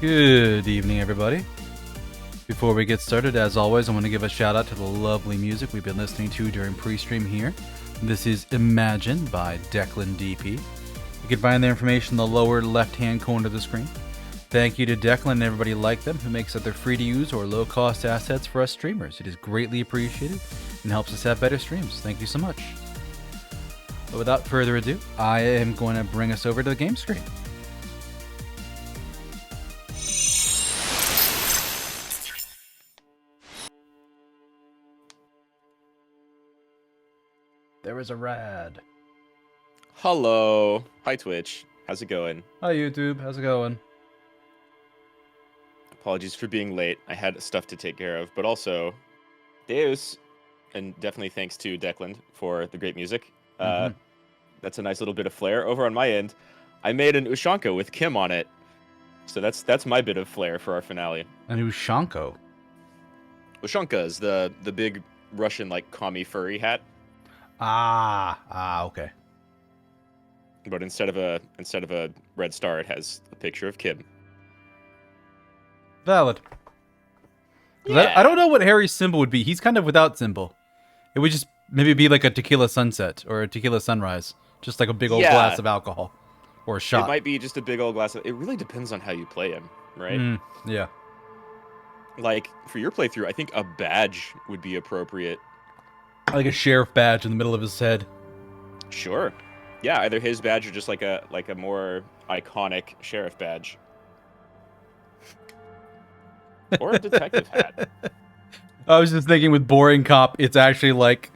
Good evening, everybody. Before we get started, as always, I want to give a shout out to the lovely music we've been listening to during pre-stream here. This is Imagine by Declan DP. You can find their information in the lower left-hand corner of the screen. Thank you to Declan and everybody like them who makes other free-to-use or low-cost assets for us streamers. It is greatly appreciated and helps us have better streams. Thank you so much. But without further ado, I am going to bring us over to the game screen. There is a Rad. Hello. Hi, Twitch. How's it going? Hi, YouTube. How's it going? Apologies for being late. I had stuff to take care of, but also Deus, and definitely thanks to Declan for the great music. That's a nice little bit of flair. Over on my end, I made an Ushanka with Kim on it. So that's my bit of flair for our finale. An Ushanko? Ushanka is the big Russian, like, commie furry hat. Okay. But instead of a red star, it has a picture of Kim. Valid. Yeah. I don't know what Harry's symbol would be. He's kind of without symbol. It would just maybe be like a tequila sunset or a tequila sunrise. Just like a big old glass of alcohol. Or a shot. It might be just a big old glass of... It really depends on how you play him, right? Yeah. Like, for your playthrough, I think a badge would be appropriate. Like a sheriff badge in the middle of his head. Sure. Yeah, either his badge or just like a more iconic sheriff badge. Or a detective hat. I was just thinking with Boring Cop, it's actually like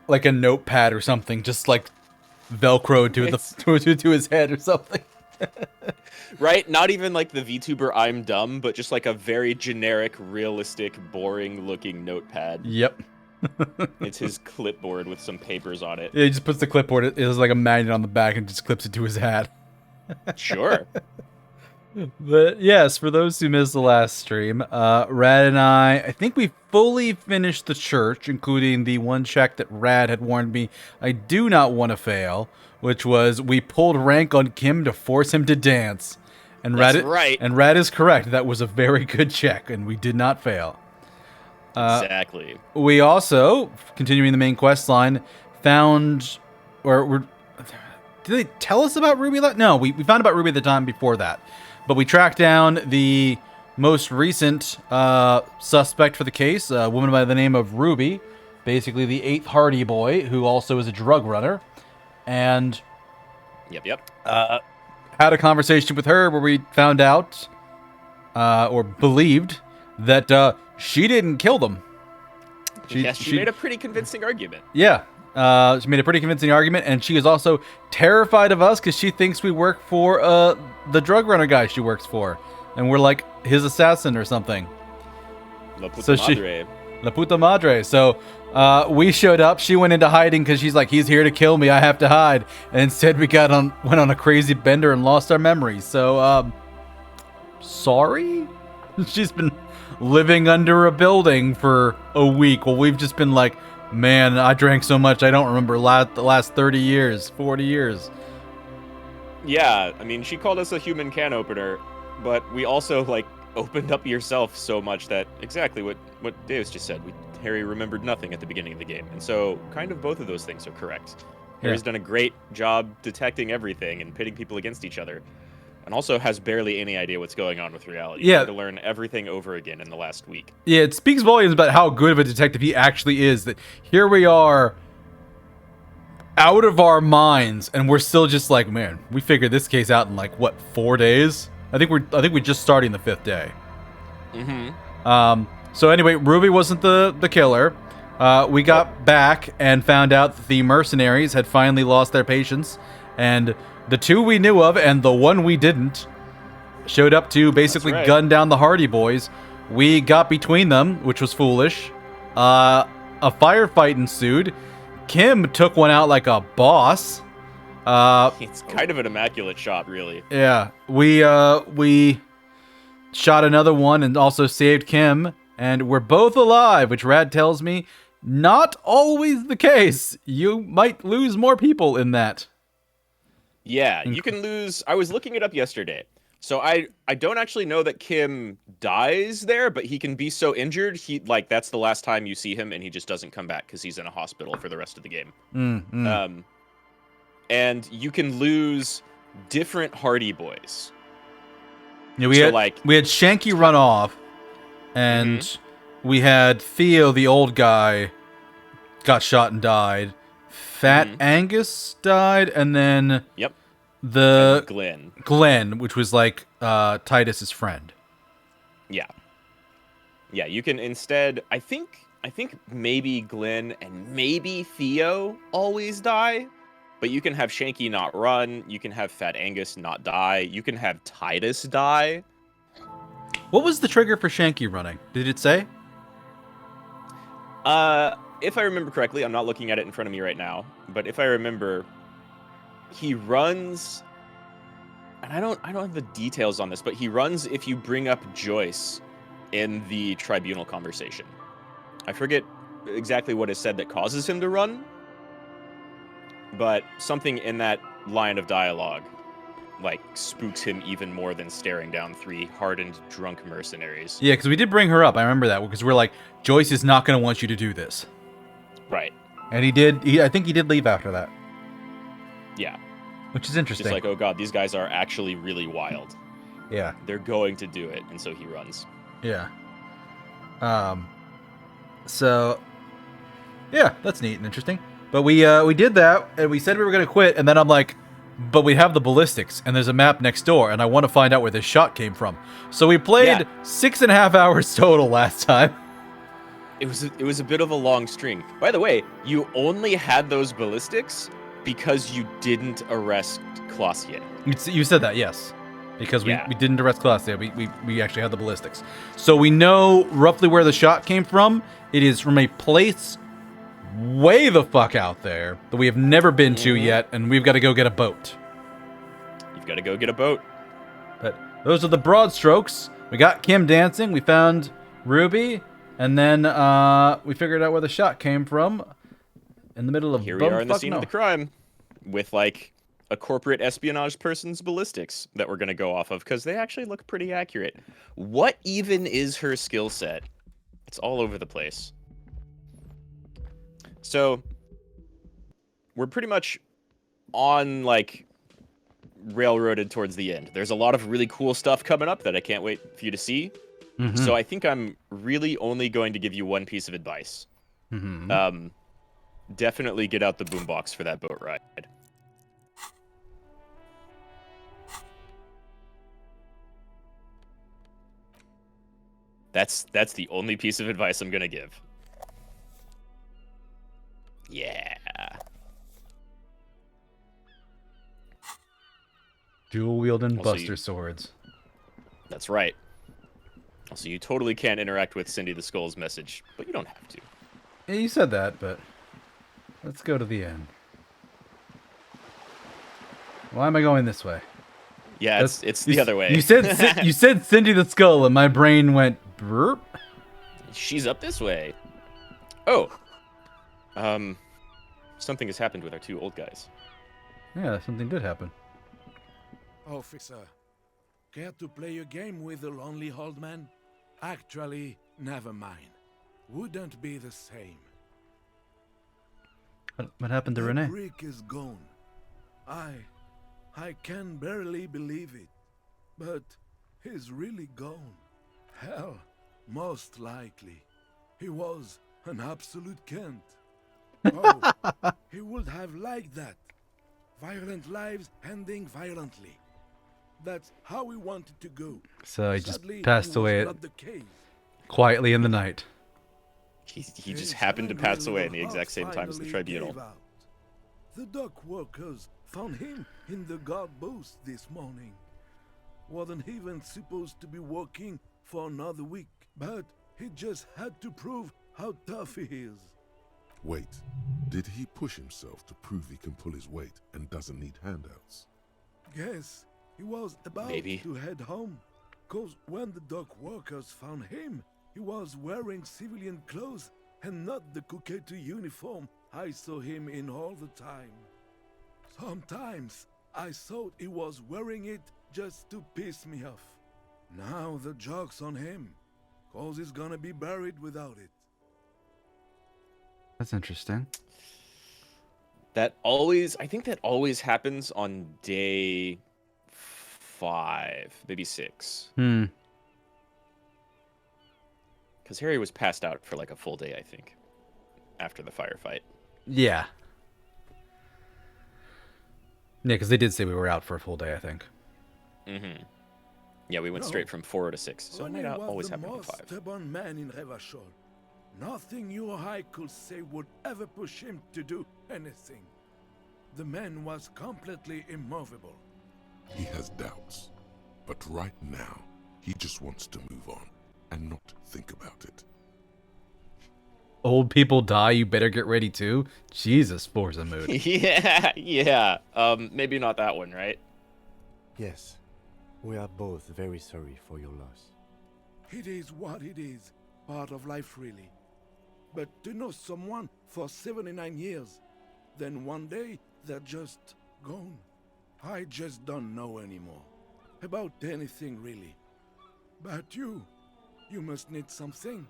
a notepad or something, just like Velcro to his head or something. Right? Not even like the VTuber I'm dumb, but just like a very generic, realistic, boring looking notepad. Yep. It's his clipboard with some papers on it. Yeah, he just puts the clipboard, it has like a magnet on the back and just clips it to his hat. Sure. But yes, for those who missed the last stream, Rad and I think we fully finished the church, including the one check that Rad had warned me I do not want to fail, which was we pulled rank on Kim to force him to dance. And That's right. And Rad is correct. That was a very good check, and we did not fail. Exactly. We also, continuing the main quest line, found, did they tell us about Ruby? No, we found about Ruby the time before that. But we tracked down the most recent suspect for the case, a woman by the name of Ruby, basically the 8th Hardy boy, who also is a drug runner. And Yep. had a conversation with her where we found out, or believed, that she didn't kill them. She made a pretty convincing argument. Yeah. She made a pretty convincing argument, and she is also terrified of us because she thinks we work for the drug runner guy she works for. And we're like his assassin or something. La puta madre. La puta madre. So we showed up. She went into hiding because she's like, he's here to kill me. I have to hide. And instead we went on a crazy bender and lost our memories. So, sorry? She's been living under a building for a week. Well, we've just been like, man, I drank so much I don't remember the last 30 years, 40 years. Yeah, I mean, she called us a human can opener, but we also, like, opened up yourself so much that exactly what Deus just said. Harry remembered nothing at the beginning of the game. And so, kind of both of those things are correct. Harry's done a great job detecting everything and pitting people against each other. And also has barely any idea what's going on with reality. Yeah. He had to learn everything over again in the last week. Yeah, it speaks volumes about how good of a detective he actually is. That here we are, out of our minds, and we're still just like, man, we figured this case out in like what, 4 days? I think we're just starting the 5th day. So anyway, Ruby wasn't the killer. We got back and found out that the mercenaries had finally lost their patience, and the 2 we knew of and the 1 we didn't showed up to basically gun down the Hardy boys. We got between them, which was foolish. A firefight ensued. Kim took one out like a boss. It's kind of an immaculate shot, really. Yeah, we shot another one and also saved Kim, and we're both alive, which Rad tells me not always the case. You might lose more people in that. Yeah, you can lose... I was looking it up yesterday. So I don't actually know that Kim dies there, but he can be so injured that's the last time you see him, and he just doesn't come back because he's in a hospital for the rest of the game. And you can lose different Hardy Boys. Yeah, we had Shanky run off, and we had Theo, the old guy, got shot and died. Fat Angus died, and then and Glenn, which was like Titus's friend. Yeah, you can instead. I think maybe Glenn and maybe Theo always die, but you can have Shanky not run. You can have Fat Angus not die. You can have Titus die. What was the trigger for Shanky running? Did it say? If I remember correctly, I'm not looking at it in front of me right now, but if I remember, he runs, and I don't have the details on this, but he runs if you bring up Joyce in the tribunal conversation. I forget exactly what is said that causes him to run, but something in that line of dialogue like spooks him even more than staring down 3 hardened drunk mercenaries. Yeah, because we did bring her up. I remember that because we're like, Joyce is not going to want you to do this. Right. And he did. I think he did leave after that. Yeah. Which is interesting. Just like, oh god, these guys are actually really wild. Yeah. They're going to do it, and so he runs. Yeah. So, yeah, that's neat and interesting. But we did that, and we said we were going to quit, and then I'm like, but we have the ballistics, and there's a map next door, and I want to find out where this shot came from. So we played 6.5 hours total last time. It was a bit of a long string. By the way, you only had those ballistics because you didn't arrest Clausier. You said that, yes. Because we didn't arrest Clausier. We actually had the ballistics. So we know roughly where the shot came from. It is from a place way the fuck out there that we have never been to yet, and we've got to go get a boat. You've got to go get a boat. But those are the broad strokes. We got Kim dancing, we found Ruby, and then we figured out where the shot came from in the middle of Here we are in the scene of the crime with like a corporate espionage person's ballistics that we're going to go off of because they actually look pretty accurate. What even is her skill set? It's all over the place. So we're pretty much on like railroaded towards the end. There's a lot of really cool stuff coming up that I can't wait for you to see. So I think I'm really only going to give you one piece of advice. Definitely get out the boombox for that boat ride. That's the only piece of advice I'm gonna give. Yeah. Dual wielding buster swords. That's right. Also, you totally can't interact with Cindy the Skull's message, but you don't have to. Yeah, you said that, but let's go to the end. Why am I going this way? Yeah, it's the other way. You said Cindy the Skull, and my brain went burp. She's up this way. Oh. Something has happened with our 2 old guys. Yeah, something did happen. Officer, care to play a game with the lonely old man? Actually, never mind. Wouldn't be the same. What happened to Renee? Rick is gone. I can barely believe it. But he's really gone. Hell, most likely. He was an absolute cunt. Oh, he would have liked that. Violent lives ending violently. That's how he wanted to go. So he just Sadly, passed away not the case. quietly in the night. He just happened to pass away in the exact same time as the tribunal. The dock workers found him in the guard booth this morning. Wasn't even supposed to be working for another week, but he just had to prove how tough he is. Wait, did he push himself to prove he can pull his weight and doesn't need handouts? Yes, he was about to head home. Cause when the dock workers found him, he was wearing civilian clothes and not the Coquette uniform I saw him in all the time. Sometimes I thought he was wearing it just to piss me off. Now the joke's on him, cause he's gonna be buried without it. That's interesting. I think that always happens on day 5, maybe 6. Hmm. Because Harry was passed out for like a full day, I think, after the firefight. Yeah. Yeah, because they did say we were out for a full day, I think. Mm-hmm. Yeah, we went No. straight from 4 to 6, so it Ronnie might not was always the happen on most 5. stubborn man in Revachol. Nothing you or I could say would ever push him to do anything. The man was completely immovable. He has doubts. But right now, he just wants to move on and not think about it. Old people die, you better get ready too. Jesus, Forza mood. yeah. Maybe not that one, right? Yes, we are both very sorry for your loss. It is what it is, part of life really. But to know someone for 79 years, then one day they're just gone. I just don't know anymore. About anything really. But you must need something.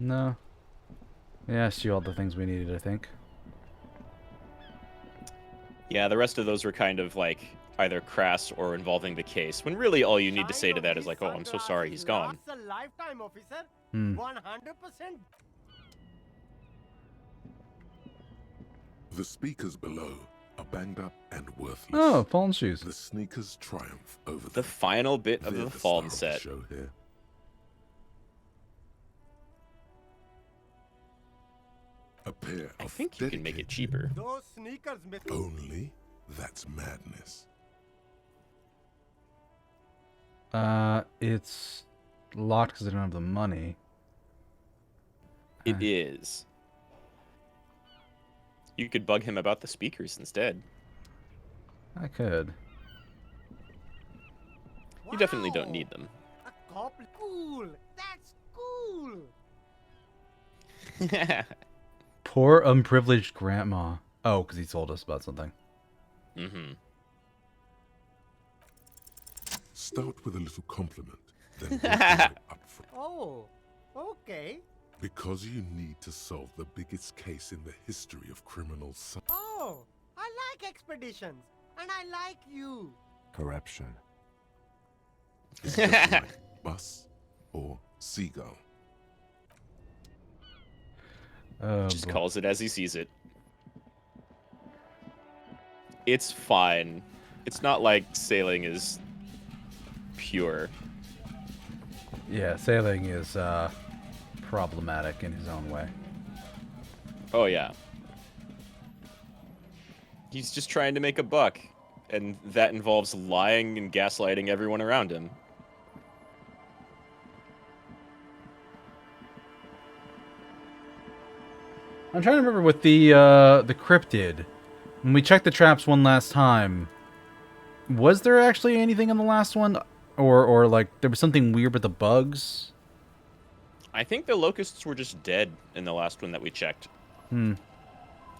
No. We asked you all the things we needed, I think. Yeah, the rest of those were kind of like either crass or involving the case, when really all you need to say to that is like, oh, I'm so sorry, he's gone. A lifetime, officer. Hmm. 100%. The speakers below are banged up and worthless. Oh, fallen shoes. The sneakers triumph over The them. final bit of They're the star Fallen of the set. show here. A pair I of think you can make it dedicated- cheaper. Those sneakers, Mr. Only that's madness. It's locked because I don't have the money. It is. You could bug him about the speakers instead. I could. You definitely don't Wow. need them. A cop. Cool. That's cool. Poor unprivileged grandma. Oh, because he told us about something. Mm-hmm. Start with a little compliment, then work your way up from. Oh, okay. Because you need to solve the biggest case in the history of criminal science. Oh, I like expeditions. And I like you. Corruption. It's just like bus or seagull. Oh, Just boy. calls it as he sees it. It's fine. It's not like sailing is pure. Yeah, sailing is problematic in his own way. Oh, yeah. He's just trying to make a buck, and that involves lying and gaslighting everyone around him. I'm trying to remember what the crypt did. When we checked the traps one last time, was there actually anything in the last one? Or like, there was something weird with the bugs? I think the locusts were just dead in the last one that we checked. Hmm.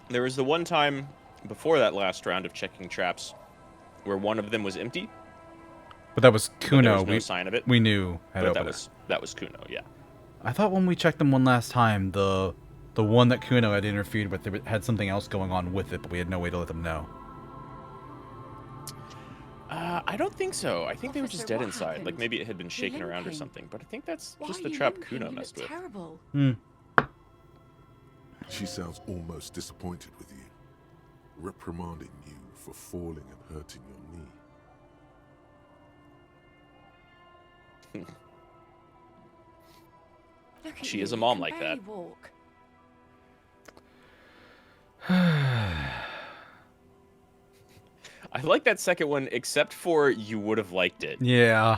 There was the one time before that last round of checking traps where one of them was empty. But that was But there Kuno. was no sign of it. We knew had But opened that was Kuno, yeah. I thought when we checked them one last time, the one that Kuno had interfered with, there had something else going on with it, but we had no way to let them know. I don't think so. I think they were just Officer, dead what inside. Like happened? maybe it had been shaken around or limping. something. But I think that's Why just are the you trap limping? Kuno You messed look with. terrible. Hmm. She sounds almost disappointed with you, reprimanding you for falling and hurting your knee. Look at She you, is a you mom can like barely that. Walk. I like that second one, except for you would have liked it. Yeah.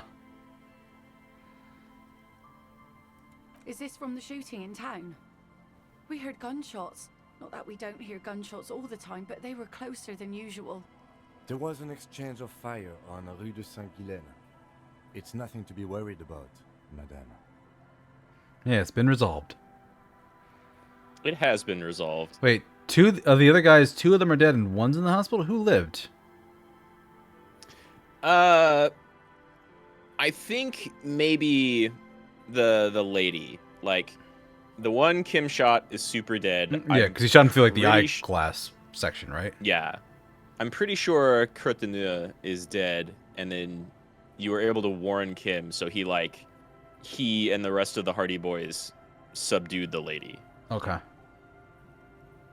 Is this from the shooting in town? We heard gunshots. Not that we don't hear gunshots all the time, but they were closer than usual. There was an exchange of fire on Rue de Saint-Guylaine. It's nothing to be worried about, madame. Yeah, it's been resolved. It has been resolved. Wait, Two of the other guys, two of them are dead and one's in the hospital. Who lived? I think maybe the lady, like the one Kim shot is super dead. Yeah, because he shot him through like the pretty eyeglass section, right? Yeah, I'm pretty sure Kurtana is dead, and then you were able to warn Kim, so he and the rest of the Hardy Boys subdued the lady Okay.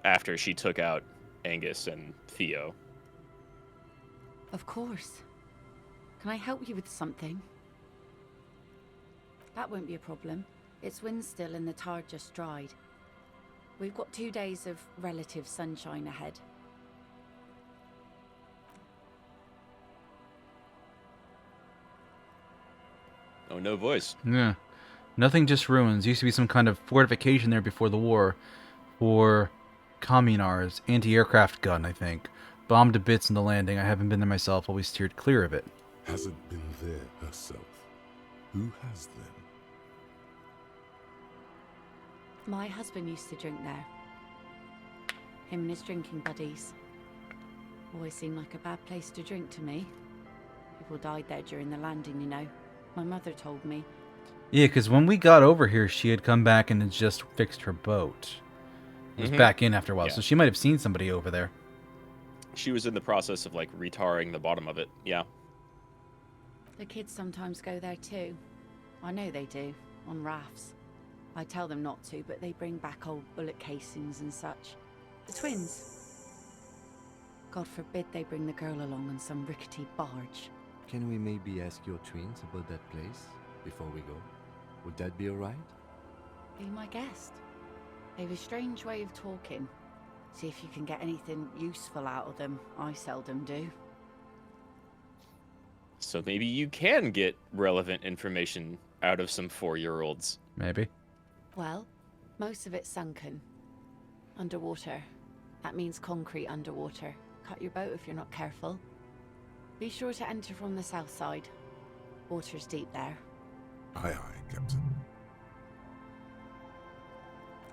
after she took out Angus and Theo. Of course. Can I help you with something? That won't be a problem. It's wind still and the tar just dried. We've got 2 days of relative sunshine ahead. Oh, no voice. Yeah. Nothing, just ruins. Used to be some kind of fortification there before the war. For communards. Anti-aircraft gun, I think. Bombed to bits in the landing. I haven't been there myself. Always steered clear of it. Hasn't been there herself. Who has then? My husband used to drink there. Him and his drinking buddies. Always seemed like a bad place to drink to me. People died there during the landing, you know. My mother told me. Yeah, because when we got over here, she had come back and had just fixed her boat. It was back in after a while, Yeah. so she might have seen somebody over there. She was in the process of like retarring the bottom of it. Yeah. The kids sometimes go there too. I know they do, on rafts. I tell them not to, but they bring back old bullet casings and such. The twins. God forbid they bring the girl along on some rickety barge. Can we maybe ask your twins about that place before we go? Would that be alright? Be my guest. They've a strange way of talking. See if you can get anything useful out of them. I seldom do. So maybe you can get relevant information out of some 4-year-olds. Maybe. Well, most of it's sunken. Underwater. That means concrete underwater. Cut your boat if you're not careful. Be sure to enter from the south side. Water's deep there. Aye, aye, Captain.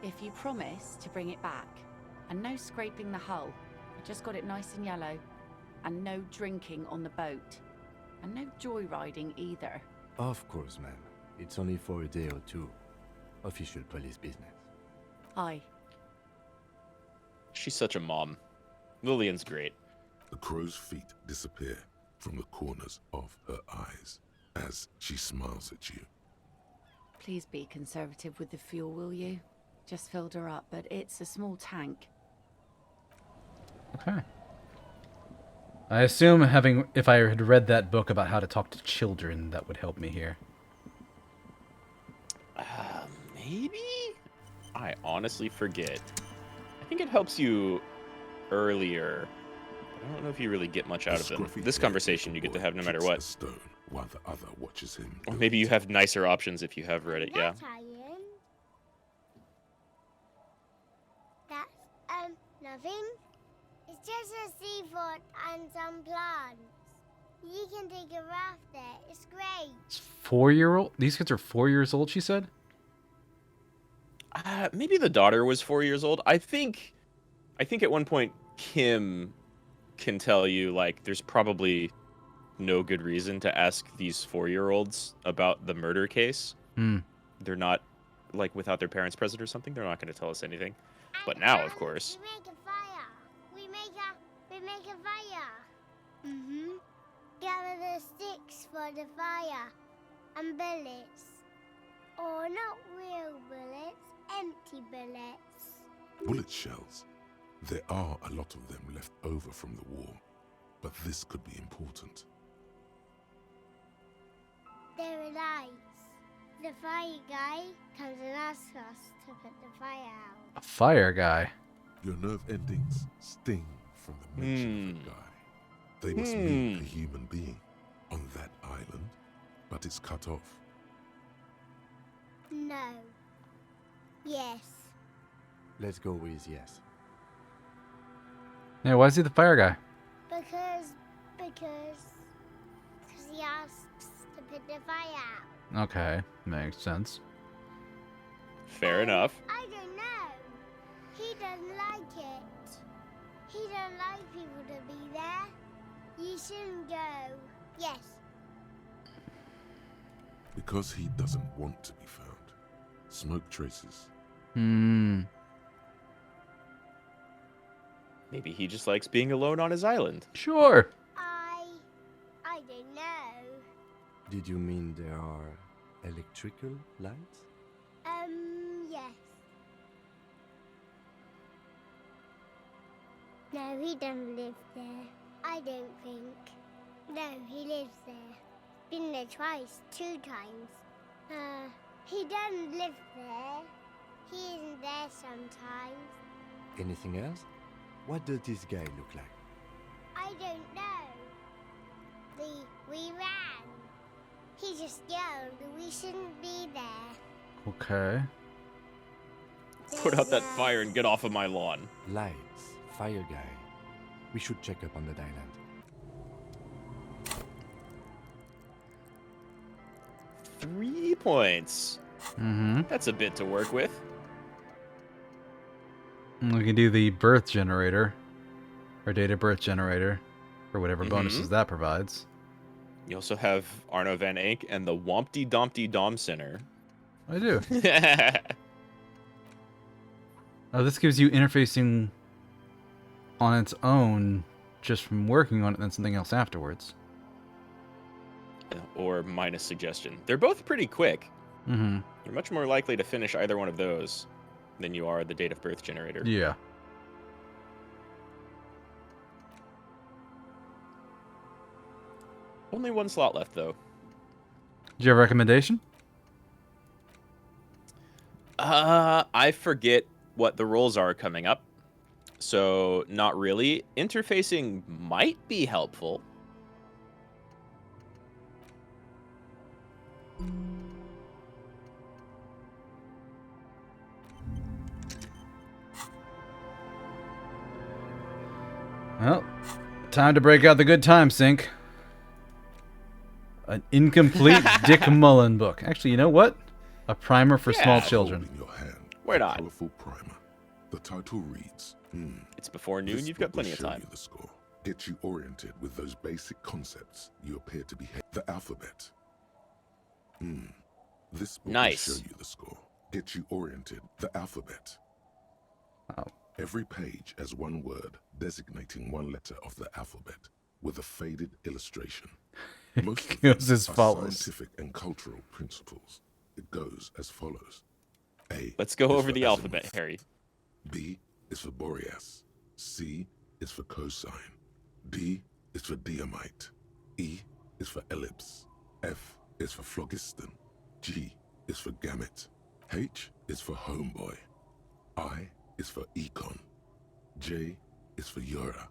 If you promise to bring it back, and no scraping the hull, I just got it nice and yellow, and no drinking on the boat, and no joyriding either. Of course, ma'am. It's only for a day or two. Official police business. Aye. She's such a mom. Lillian's great. The crow's feet disappear from the corners of her eyes as she smiles at you. Please be conservative with the fuel, will you? Just filled her up, but it's a small tank. Okay. I assume if I had read that book about how to talk to children, that would help me here. Maybe? I honestly forget. I think it helps you earlier. I don't know if you really get much out of them. This conversation you get to have no matter kicks a what. stone while the other watches him. Or maybe you have nicer options if you have read it, yeah. That's iron. That's, nothing. It's just a seafort and some plants. You can take a raft there. It's great. It's 4-year-old? These kids are 4 years old, she said? Maybe the daughter was 4 years old. I think at one point Kim can tell you, like, there's probably no good reason to ask these 4-year-olds about the murder case. They're not, like, without their parents present or something. They're not going to tell us anything. But now, of course. We make a fire. We make a fire. Mm-hmm. Gather the sticks for the fire. And bullets. Or not real bullets, empty bullets. Bullet shells. There are a lot of them left over from the war, but this could be important. There are lights. The fire guy comes and asks us to put the fire out. A fire guy. Your nerve endings sting from the mention of a guy. They must mean a human being on that island, but it's cut off. No. Yes. Let's go with yes. Yeah, why is he the fire guy? Because he asks to put the fire out. Okay, makes sense. Fair enough. I don't know. He doesn't like it. He don't like people to be there. You shouldn't go. Yes. Because he doesn't want to be found. Smoke traces. Hmm. Maybe he just likes being alone on his island. Sure. I don't know. Did you mean there are electrical lights? Yes. No, he doesn't live there. I don't think. No, he lives there. Been there twice, 2 times. He doesn't live there. He isn't there sometimes. Anything else? What does this guy look like? I don't know. We ran. He just yelled we shouldn't be there. Okay. Put out that fire and get off of my lawn. Lights, fire guy. We should check up on that island. 3 points. Mm-hmm. That's a bit to work with. We can do the birth generator, or date of birth generator, or whatever bonuses that provides. You also have Arno van Eyck and the Wompty Dompty Dom Center. I do. Oh, this gives you interfacing on its own just from working on it, and then something else afterwards. Or minus suggestion. They're both pretty quick. Mm-hmm. You're much more likely to finish either one of those than you are the date of birth generator. Yeah. Only 1 slot left, though. Do you have a recommendation? I forget what the roles are coming up. So, not really. Interfacing might be helpful. Well, time to break out the good time sink. An incomplete Dick Mullen book. Actually, you know what? A primer for small Yeah. children. Hold in your hand Why a not? Colorful primer. The title reads, It's before noon, This you've got book will plenty of show time. You the score. Get you oriented with those basic concepts you appear to be. The alphabet. This book Nice. will show you the score. Get you oriented. The alphabet. Oh. Every page has one word designating one letter of the alphabet with a faded illustration. Most of goes them as are follows. scientific and cultural principles. It goes as follows. A. Let's go is over for the alphabet, azimuth. Harry. B is for Boreas. C is for cosine. D is for diamite. E is for ellipse. F is for phlogiston. G is for gamete. H is for homeboy. I is for econ. J is for Eura.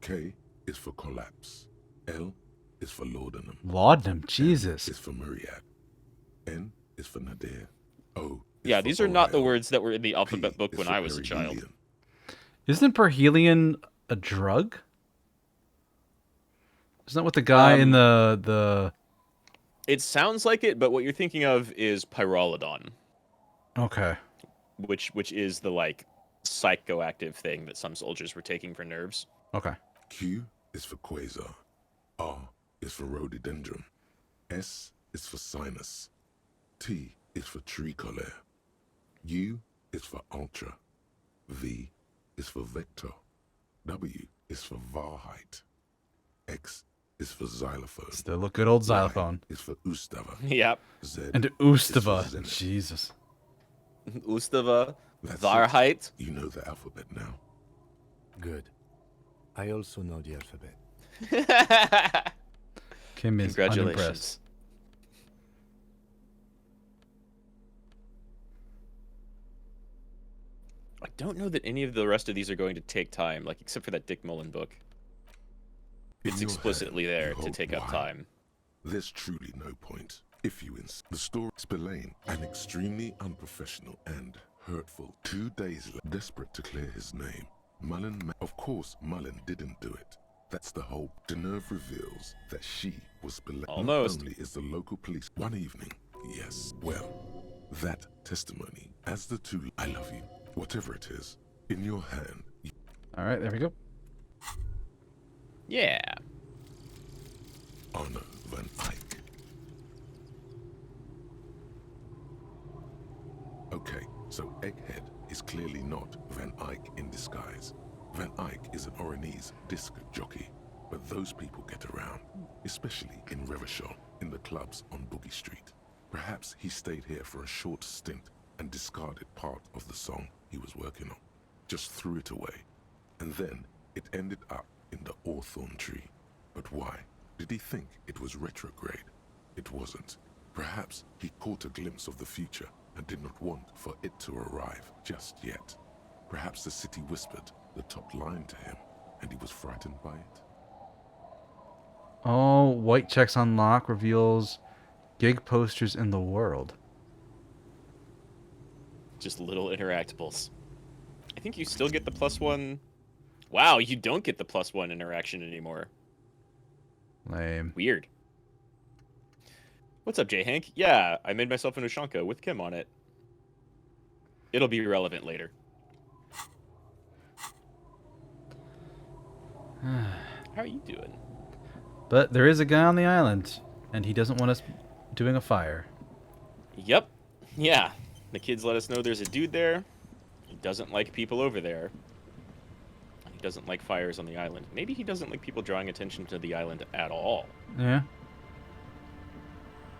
K is for collapse. L is for laudanum. Laudanum, Jesus. N is for myriad. N is for nadir. O is Yeah, for these are not the Orion. words that were in the P alphabet book is when for I was a child. perihelion. Isn't perhelion a drug? Isn't that what the guy in the... It sounds like it, but what you're thinking of is pyrrolidon, Okay. which is the like psychoactive thing that some soldiers were taking for nerves. Okay. Q is for quasar. R is for rhododendron. S is for sinus. T is for tricolor. U is for ultra. V is for vector. W is for Wahrheit. X is for xylophone. Still look good old Y xylophone. is for Ustava. Yep. Z And is for Ustava. zenith. Jesus. Ustava, That's it. Wahrheit. You know the alphabet now. Good. I also know the alphabet. Kim is Congratulations. unimpressed. I don't know that any of the rest of these are going to take time, like except for that Dick Mullen book. It's In your explicitly hand, you there to hold take up Y. time. There's truly no point. If you insist. The story Spillane, an extremely unprofessional and hurtful 2 days desperate to clear his name. Of course, Mullen didn't do it. That's the whole. Deneuve reveals that she was Spillane. Almost. Not only is the local police one evening, yes, well, that testimony, as the two, I love you, whatever it is, In your hand, you All right, there we go. Yeah. Arno van Eyck. Okay, so Egghead is clearly not Van Eyck in disguise. Van Eyck is an Oranese disc jockey, but those people get around, especially in Revachol, in the clubs on Boogie Street. Perhaps he stayed here for a short stint and discarded part of the song he was working on. Just threw it away. And then it ended up in the Hawthorn tree. But why? Did he think it was retrograde? It wasn't. Perhaps he caught a glimpse of the future and did not want for it to arrive just yet. Perhaps the city whispered the top line to him, and he was frightened by it. Oh, white checks unlock reveals gig posters in the world. Just little interactables. I think you still get the +1. Wow, you don't get the +1 interaction anymore. Lame. Weird. What's up, J. Hank? Yeah, I made myself an Ushanka with Kim on it. It'll be relevant later. How are you doing? But there is a guy on the island, and he doesn't want us doing a fire. Yep. Yeah. The kids let us know there's a dude there. He doesn't like people over there. He doesn't like fires on the island. Maybe he doesn't like people drawing attention to the island at all. Yeah.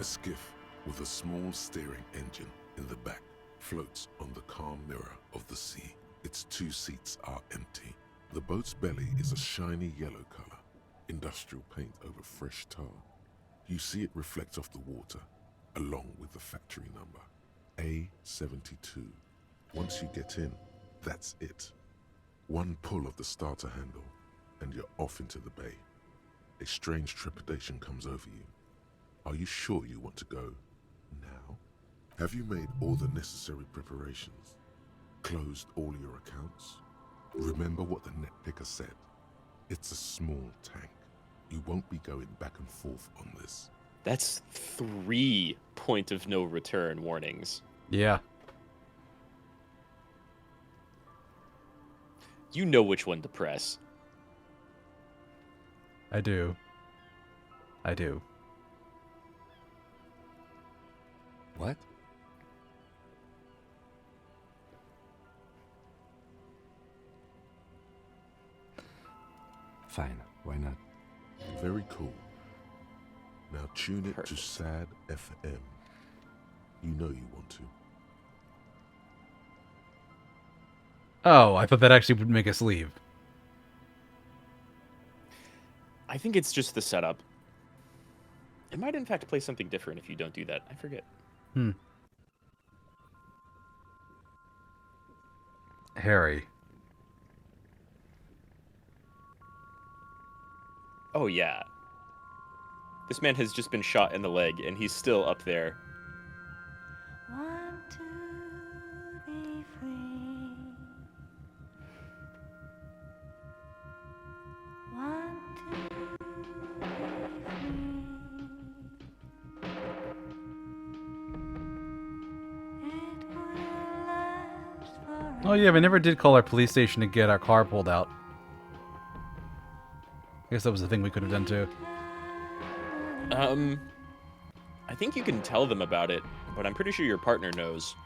A skiff with a small steering engine in the back floats on the calm mirror of the sea. Its 2 seats are empty. The boat's belly is a shiny yellow color, industrial paint over fresh tar. You see it reflects off the water, along with the factory number, A72. Once you get in, that's it. One pull of the starter handle, and you're off into the bay. A strange trepidation comes over you. Are you sure you want to go now? Have you made all the necessary preparations? Closed all your accounts? Remember what the net picker said. It's a small tank. You won't be going back and forth on this. That's 3 point of no return warnings. Yeah. You know which one to press. I do. I do. What? Fine, why not? Very cool. Now tune it Perfect. to Sad FM. You know you want to. Oh, I thought that actually would make us leave. I think it's just the setup. It might, in fact, play something different if you don't do that. I forget. Harry. Oh, yeah. This man has just been shot in the leg, and he's still up there. Want to be free. Want to be free. It will last forever. Oh yeah, we never did call our police station to get our car pulled out. I guess that was the thing we could have done too. I think you can tell them about it, but I'm pretty sure your partner knows.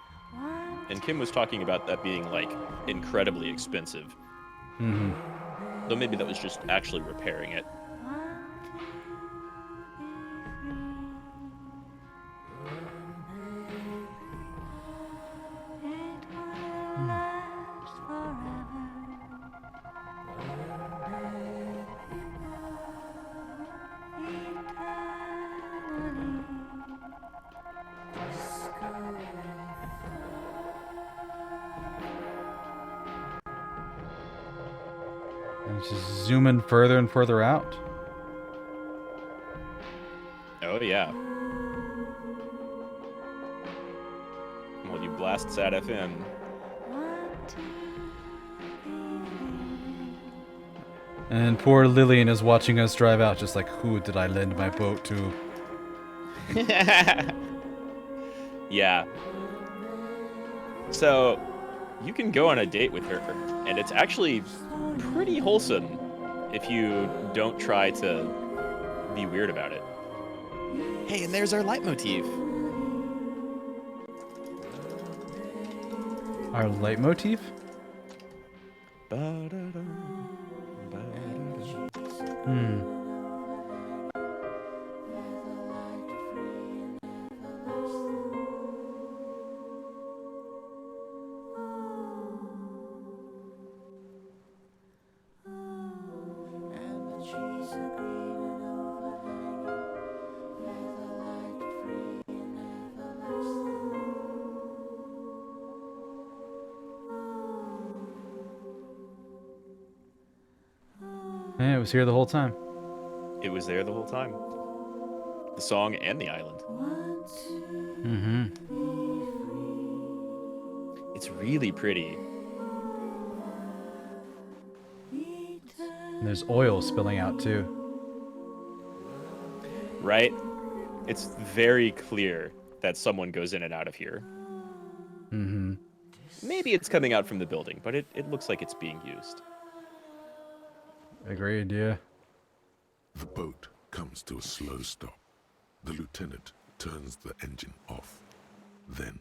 And Kim was talking about that being, like, incredibly expensive. Mm-hmm. Though maybe that was just actually repairing it. And just zoom in further and further out. Oh, yeah. Well, you blast Sad FM. And poor Lillian is watching us drive out, just like, who did I lend my boat to? Yeah. So, you can go on a date with her, and it's actually pretty wholesome if you don't try to be weird about it. Hey, and there's our leitmotif. Our leitmotif? Ba-da-da, ba-da-da. Hmm. Yeah, it was here the whole time. It was there the whole time. The song and the island. Mm-hmm. It's really pretty. And there's oil spilling out too. Right? It's very clear that someone goes in and out of here. Mm-hmm. Maybe it's coming out from the building, but it looks like it's being used. Agreed, yeah. The boat comes to a slow stop. The lieutenant turns the engine off. Then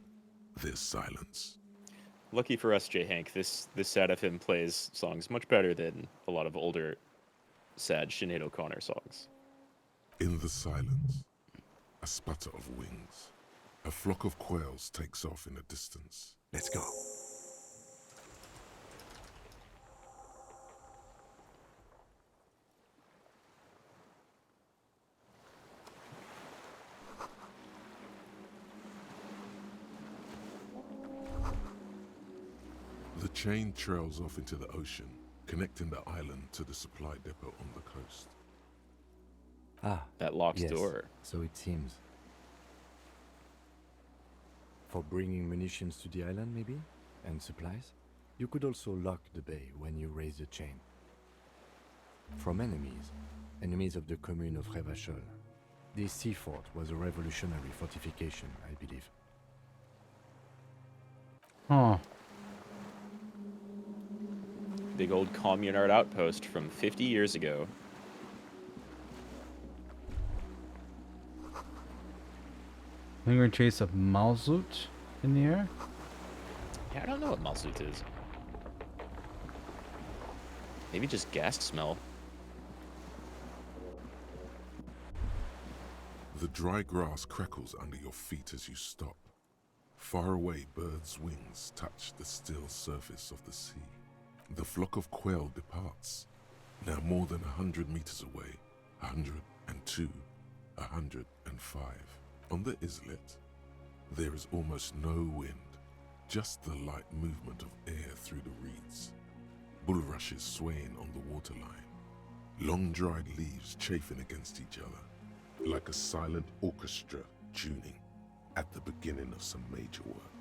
there's silence. Lucky for us, J. Hank, this sad FM plays songs much better than a lot of older, sad Sinead O'Connor songs. In the silence, a sputter of wings. A flock of quails takes off in the distance. Let's go. The chain trails off into the ocean, connecting the island to the supply depot on the coast. Ah, That locked yes. door. So it seems. For bringing munitions to the island, maybe? And supplies? You could also lock the bay when you raise the chain. From enemies of the commune of Revachol. This sea fort was a revolutionary fortification, I believe. Huh. Big old communard outpost from 50 years ago. Lingering trace of Malzut in the air? Yeah, I don't know what Malsut is. Maybe just gas smell. The dry grass crackles under your feet as you stop. Far away, birds' wings touch the still surface of the sea. The flock of quail departs, now more than 100 meters away, 102, 105. On the islet, there is almost no wind, just the light movement of air through the reeds. Bulrushes swaying on the waterline, long dried leaves chafing against each other, like a silent orchestra tuning at the beginning of some major work,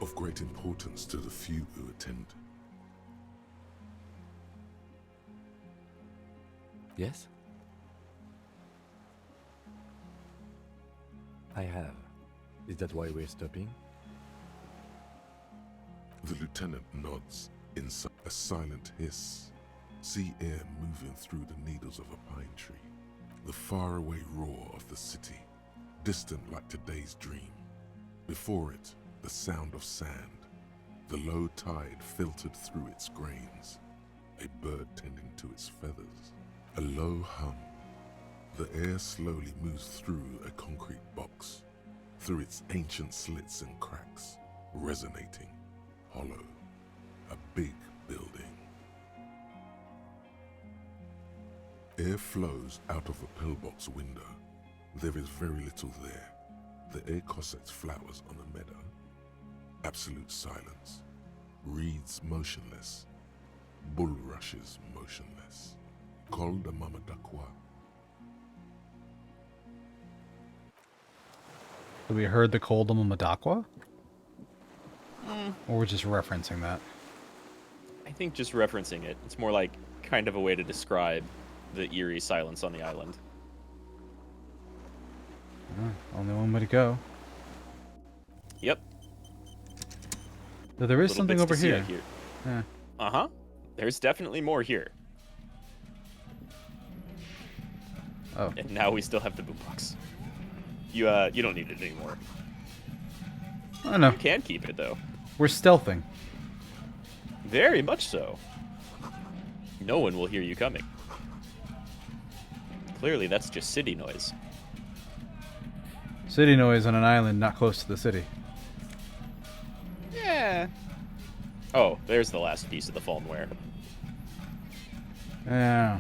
of great importance to the few who attend. Yes? I have. Is that why we're stopping? The lieutenant nods in a silent hiss. Sea air moving through the needles of a pine tree. The faraway roar of the city, distant like today's dream. Before it, the sound of sand, the low tide filtered through its grains, a bird tending to its feathers, a low hum. The air slowly moves through a concrete box, through its ancient slits and cracks, resonating, hollow, a big building. Air flows out of a pillbox window. There is very little there. The air cossets flowers on a meadow. Absolute silence. Reeds motionless. Bulrushes motionless. Col de Mamadakwa. So we heard the cold of Madakwa? Or we're just referencing that? I think just referencing it. It's more like kind of a way to describe the eerie silence on the island. Only one way to go. Yep. There is Little something bits over to see here. out here. Yeah. Uh-huh. There's definitely more here. Oh. And now we still have the boombox. You don't need it anymore. I know. You can keep it though. We're stealthing. Very much so. No one will hear you coming. Clearly, that's just city noise. City noise on an island not close to the city. Yeah. Oh, there's the last piece of the Fallenware. Yeah.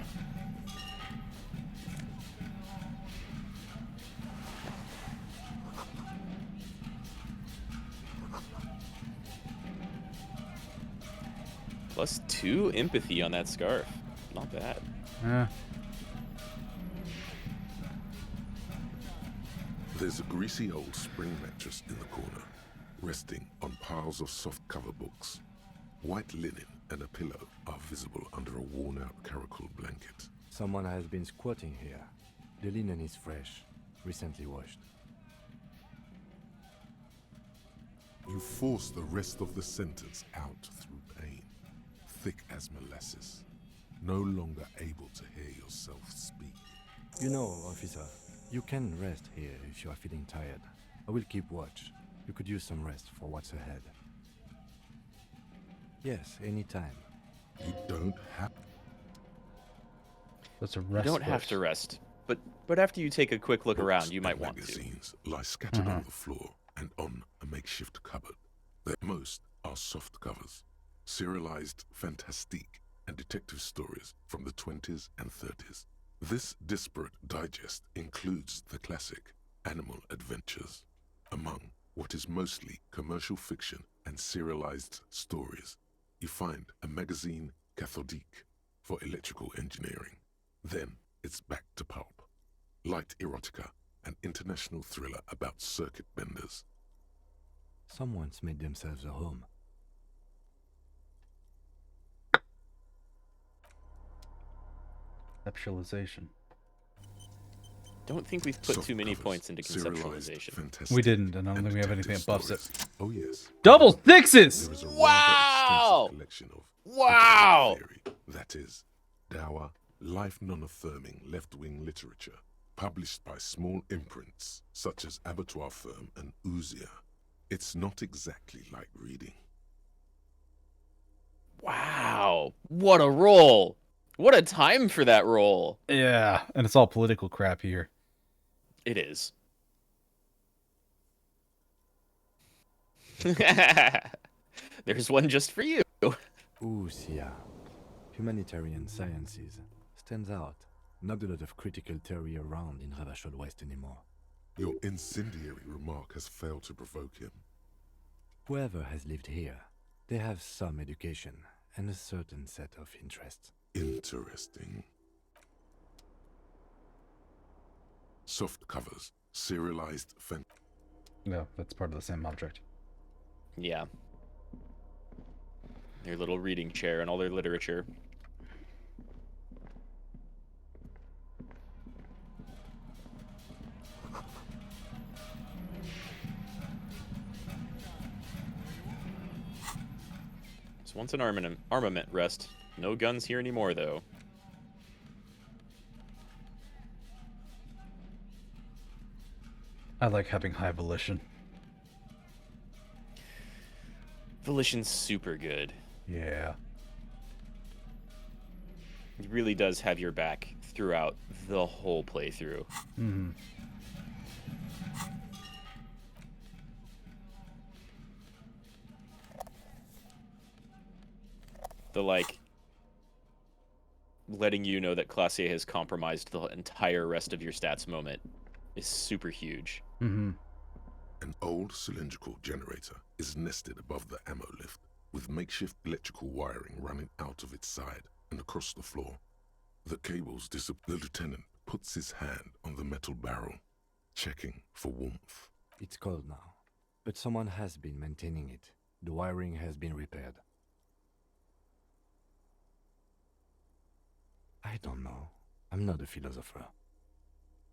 Plus 2 empathy on that scarf. Not bad. Yeah. There's a greasy old spring mattress in the corner, resting on piles of soft-cover books. White linen and a pillow are visible under a worn-out caracal blanket. Someone has been squatting here. The linen is fresh, recently washed. You force the rest of the sentence out through pain, thick as molasses, no longer able to hear yourself speak. You know, officer, you can rest here if you are feeling tired. I will keep watch. You could use some rest for what's ahead. Yes, anytime. You don't have That's a You rest. don't have to rest, but after you take a quick look around, you might want to. Magazines lie scattered on the floor and on a makeshift cupboard. That most are soft covers, serialized fantastique and detective stories from the 20s and 30s. This disparate digest includes the classic Animal Adventures, among what is mostly commercial fiction and serialized stories. You find a magazine cathodique for electrical engineering. Then it's back to pulp, light erotica, an international thriller about circuit benders. Someone's made themselves a home. Conceptualization. Don't think we've put Soft too many covers, points into serialized conceptualization. fantastic We didn't, and I don't and think we have anything detective that buffs it. stories. Oh yes. Double sixes! There is a rather Wow! extensive collection of Wow! critical theory, that is, dour, life non-affirming left-wing literature, published by small imprints such as Abattoir Firm and Ouzia. It's not exactly like reading. Wow! What a roll! What a time for that roll! Yeah, and it's all political crap here. It is. There's one just for you. Ouzia. Humanitarian sciences. Stands out. Not a lot of critical theory around in Ravachol West anymore. Your incendiary remark has failed to provoke him. Whoever has lived here, they have some education and a certain set of interests. Interesting. Soft covers, serialized No, that's part of the same object. Yeah. Their little reading chair and all their literature. It's once an armament rest. No guns here anymore, though. I like having high volition. Volition's super good. Yeah. He really does have your back throughout the whole playthrough. Hmm. The, like, letting you know that Classier has compromised the entire rest of your stats moment is super huge. Mm-hmm. An old cylindrical generator is nested above the ammo lift, with makeshift electrical wiring running out of its side and across the floor. The cables disappear. The lieutenant puts his hand on the metal barrel, checking for warmth. It's cold now, but someone has been maintaining it. The wiring has been repaired. I don't know. I'm not a philosopher.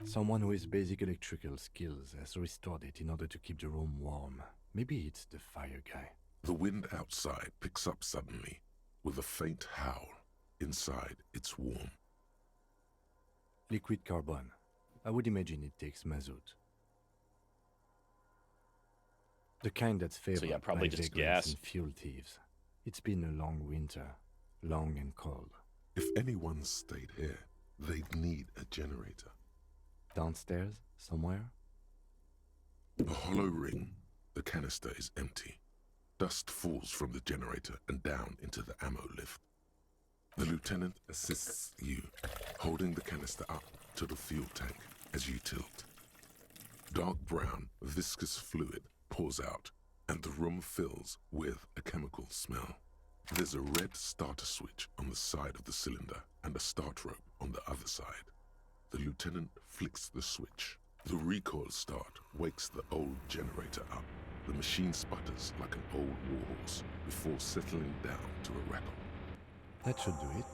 Someone with basic electrical skills has restored it in order to keep the room warm. Maybe it's the fire guy. The wind outside picks up suddenly with a faint howl. Inside, it's warm. Liquid carbon. I would imagine it takes mazout. The kind that's favored yeah, probably by just vagrants gas. and fuel thieves. It's been a long winter, long and cold. If anyone stayed here, they'd need a generator. Downstairs, somewhere? A hollow ring. The canister is empty. Dust falls from the generator and down into the ammo lift. The lieutenant assists you, holding the canister up to the fuel tank as you tilt. Dark brown, viscous fluid pours out, and the room fills with a chemical smell. There's a red starter switch on the side of the cylinder and a start rope on the other side. The lieutenant flicks the switch. The recoil start wakes the old generator up. The machine sputters like an old warhorse before settling down to a rattle. That should do it.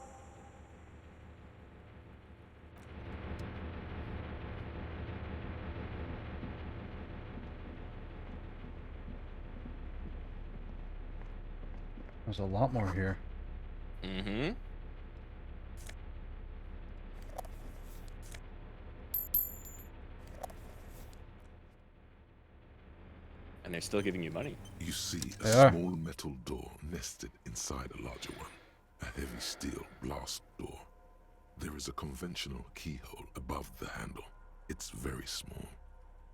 There's a lot more here. Mm-hmm. And they're still giving you money. You see a They are. small metal door nested inside a larger one. A heavy steel blast door. There is a conventional keyhole above the handle. It's very small.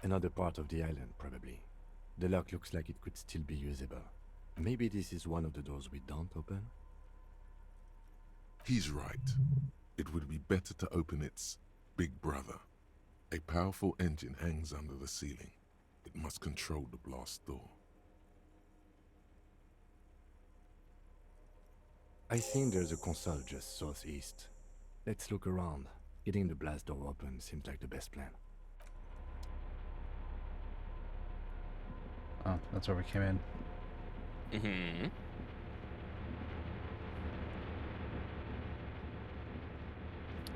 Another part of the island, probably. The lock looks like it could still be usable. Maybe this is one of the doors we don't open? He's right. It would be better to open its big brother. A powerful engine hangs under the ceiling. It must control the blast door. I think there's a console just southeast. Let's look around. Getting the blast door open seems like the best plan. Oh, that's where we came in. Mm-hmm.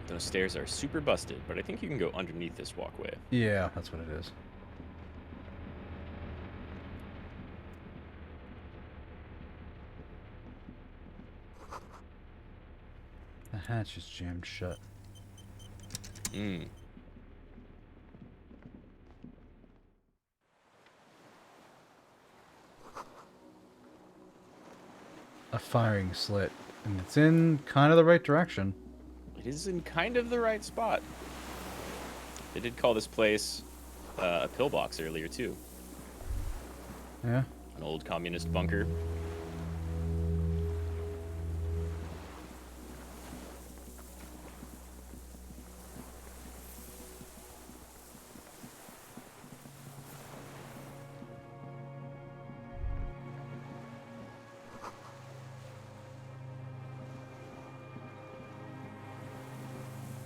Those stairs are super busted, but I think you can go underneath this walkway. Yeah, that's what it is. The hatch is jammed shut. Mm. A firing slit. And it's in kind of the right direction. It is in kind of the right spot. They did call this place a pillbox earlier, too. Yeah. An old communist bunker.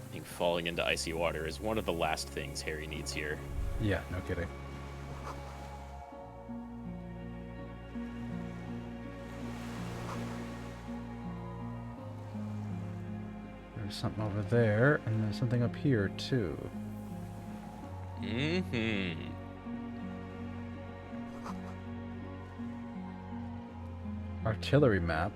I think falling into icy water is one of the last things Harry needs here. Yeah, no kidding. There's something over there, and there's something up here, too. Mm-hmm. Artillery map.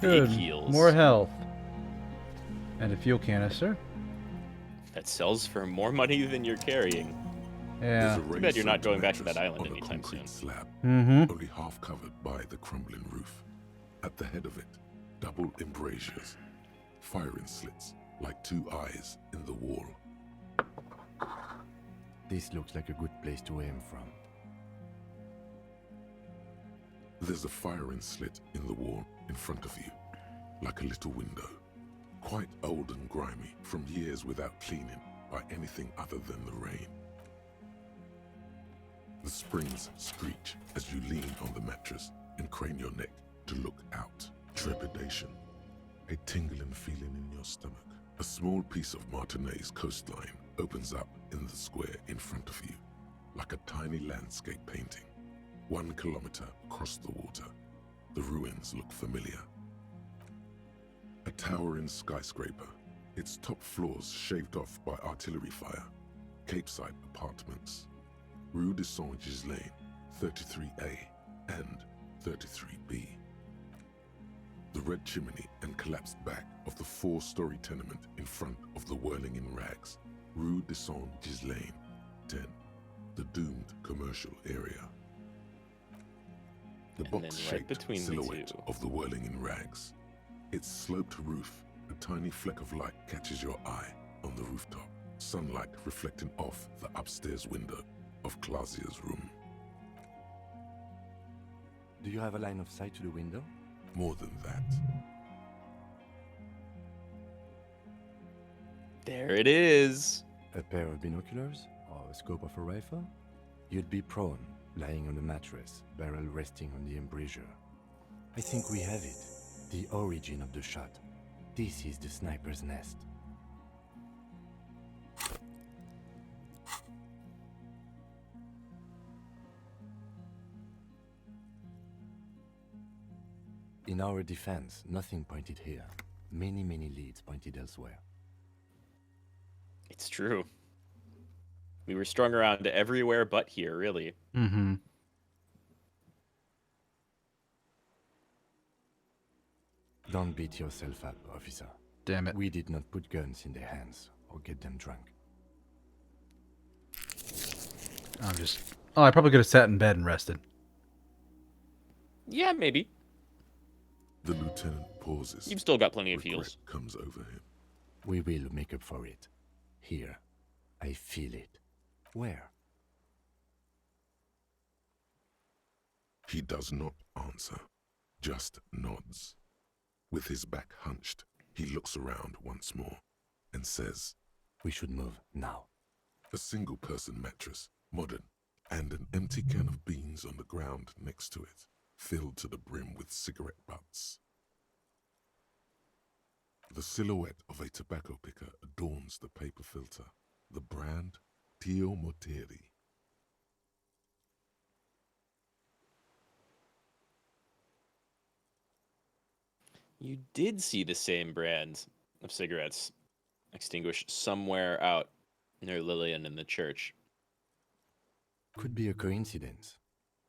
Big Good. heals. More health. And a fuel canister. That sells for more money than you're carrying. Yeah. There's a Too bad you're not raised going back to mattress that island on a anytime concrete soon. slab, Mm-hmm. only half covered by the crumbling roof. At the head of it, double embrasures, firing slits like two eyes in the wall. This looks like a good place to aim from. There's a firing slit in the wall in front of you, like a little window. Quite old and grimy from years without cleaning by anything other than the rain. The springs screech as you lean on the mattress and crane your neck to look out. Trepidation, a tingling feeling in your stomach. A small piece of Martinez coastline opens up in the square in front of you, like a tiny landscape painting. 1 kilometer across the water, the ruins look familiar. A towering skyscraper, its top floors shaved off by artillery fire. Capeside apartments. Rue de Saint-Gislain, 33A and 33B. The red chimney and collapsed back of the 4-story tenement in front of the Whirling in Rags, Rue de Saint-Gislain, 10, the doomed commercial area. The And then right box-shaped between the silhouette two. of the Whirling in Rags. Its sloped roof, a tiny fleck of light catches your eye on the rooftop, sunlight reflecting off the upstairs window of Clausia's room. Do you have a line of sight to the window? More than that, There it is. A pair of binoculars? Or a scope of a rifle? You'd be prone, lying on the mattress, barrel resting on the embrasure. I think we have it. The origin of the shot. This is the sniper's nest. In our defense, nothing pointed here. Many leads pointed elsewhere. It's true. We were strung around everywhere but here, really. Mm-hmm. Don't beat yourself up, officer. Damn it. We did not put guns in their hands or get them drunk. I'm just... Oh, I probably could have sat in bed and rested. Yeah, maybe. the lieutenant pauses. You've still got plenty of Regret heals. comes over him. We will make up for it. Here. I feel it. Where? He does not answer, just nods. With his back hunched, he looks around once more and says, We should move now. a single-person mattress, modern, and an empty can of beans on the ground next to it, filled to the brim with cigarette butts. The silhouette of a tobacco picker adorns the paper filter, the brand Tio Moteri. You did see the same brand of cigarettes extinguished somewhere out near Lillian in the church. Could be a coincidence.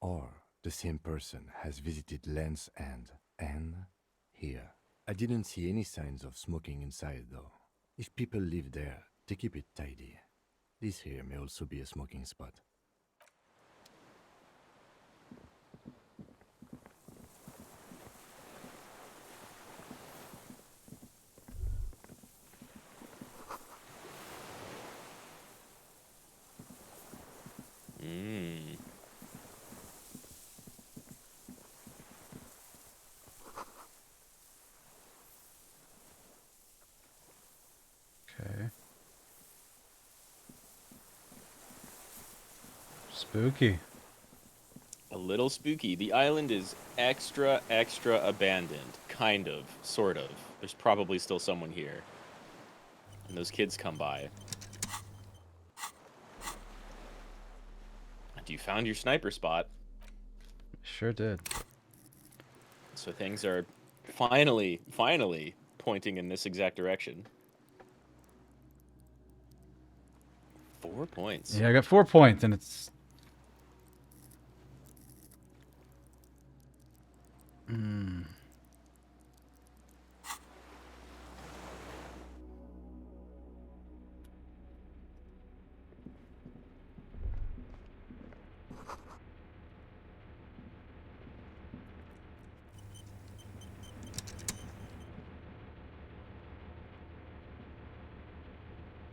Or the same person has visited Lens and Anne here. I didn't see any signs of smoking inside though. If people live there, they keep it tidy. This here may also be a smoking spot. Mm. Okay. Spooky. A little spooky. The island is extra abandoned. Kind of. Sort of. There's probably still someone here. And those kids come by. And you found your sniper spot. Sure did. So things are finally pointing in this exact direction. 4 points. Yeah, I got 4 points, and it's...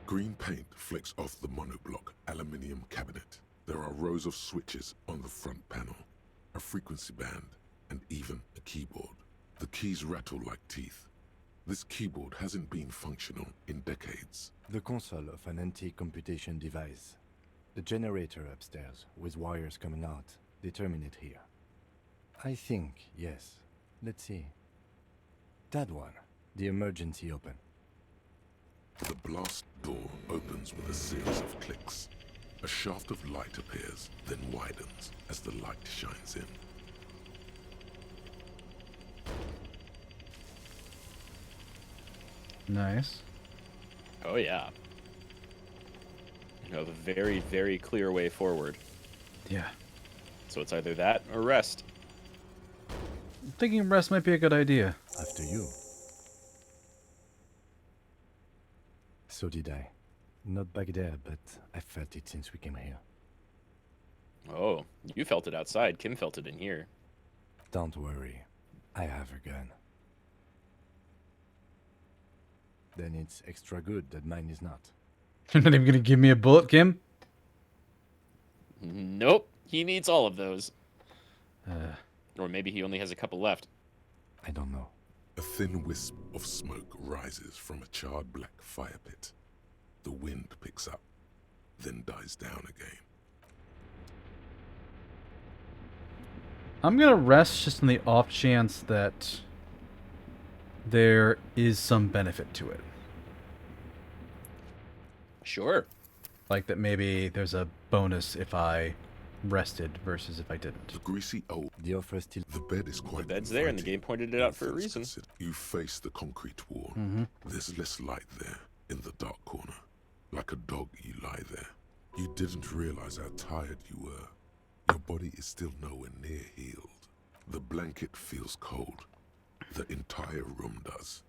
Green paint flecks off the monoblock aluminium cabinet. There are rows of switches on the front panel, a frequency band, and even a keyboard. The keys rattle like teeth. This keyboard hasn't been functional in decades. The console of an anti-computation device. The generator upstairs, with wires coming out, they terminate here. I think, yes. Let's see. That one. The emergency open. The blast door opens with a series of clicks. A shaft of light appears, then widens as the light shines in. Nice. Oh, yeah. You have a very, very clear way forward. Yeah. So it's either that or rest. I'm thinking rest might be a good idea. After you. So did I. Not back there, but I felt it since we came here. Oh, you felt it outside. Kim felt it in here. Don't worry. I have a gun. Then it's extra good that mine is not. You're not even gonna give me a bullet, Kim? Nope. He needs all of those. Uh, Or maybe he only has a couple left. I don't know. A thin wisp of smoke rises from a charred black fire pit. The wind picks up, then dies down again. I'm gonna rest just in the off chance that there is some benefit to it. Sure. Like that maybe there's a bonus if I rested versus if I didn't. The greasy old. The offer still. The bed is quite. The bed's there and the game pointed it out for a reason. You face the concrete wall. There's less light there in the dark corner. Like a dog, you lie there. You didn't realize how tired you were. Your body is still nowhere near healed. The blanket feels cold. The entire room does.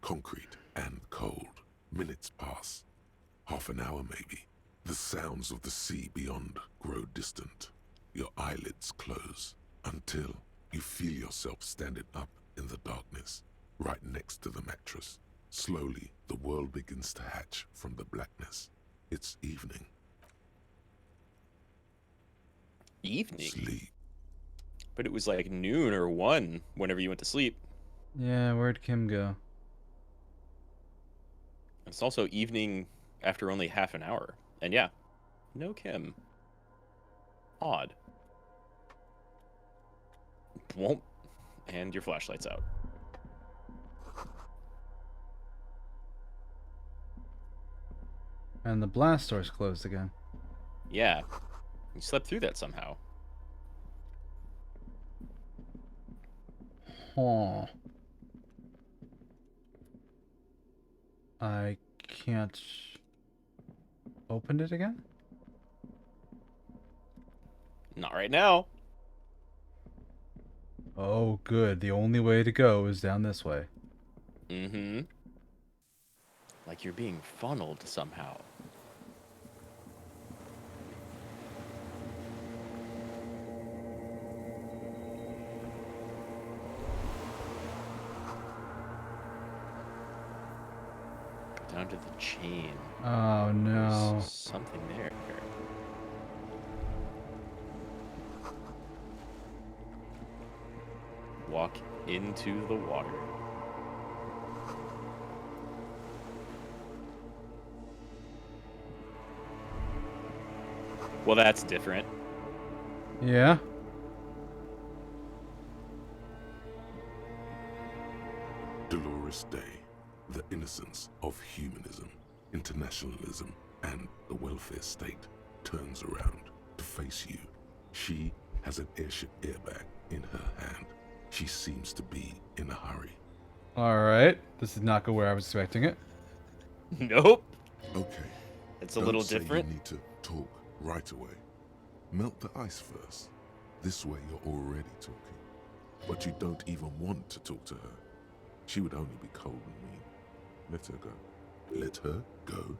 Concrete and cold. Minutes pass. Half an hour maybe. The sounds of the sea beyond grow distant. Your eyelids close until you feel yourself standing up in the darkness, right next to the mattress. Slowly, the world begins to hatch from the blackness. It's evening. Evening? Sleep. But it was like noon or 1 whenever you went to sleep. Yeah, where'd Kim go? It's also evening after only half an hour. And yeah, no Kim. Odd. Won't. And your flashlight's out. And the blast door's closed again. Yeah. You slept through that somehow. Huh. I can't open it again? Not right now. Oh, good. The only way to go is down this way. Mm-hmm. Like you're being funneled somehow. Down to the chain. Oh, no. There's something there. Walk into the water. Well, that's different. Yeah? Dolores Day, the innocence of humanism, internationalism, and the welfare state turns around to face you. She has an airship airbag in her hand. She seems to be in a hurry. Alright. This did not go where I was expecting it. Nope. Okay. It's a little Don't say different. You need to talk right away. Melt the ice first. This way you're already talking. But you don't even want to talk to her. She would only be cold and mean. Let her go. Let her go.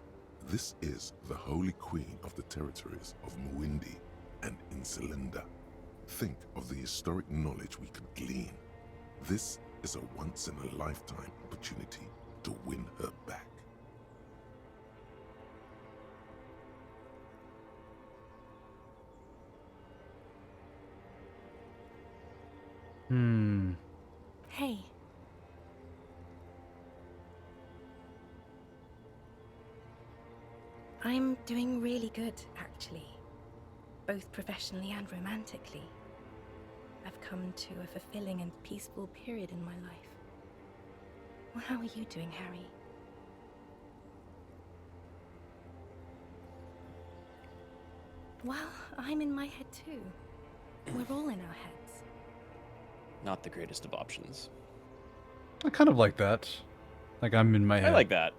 This is the holy queen of the territories of Muindi and Insulinda. Think of the historic knowledge we could glean. This is a once-in-a-lifetime opportunity to win her back. Hey. I'm doing really good, actually. Both professionally and romantically. I've come to a fulfilling and peaceful period in my life. Well, how are you doing, Harry? Well, I'm in my head too. We're all in our heads. Not the greatest of options. I kind of like that. Like I'm in my head. I like that.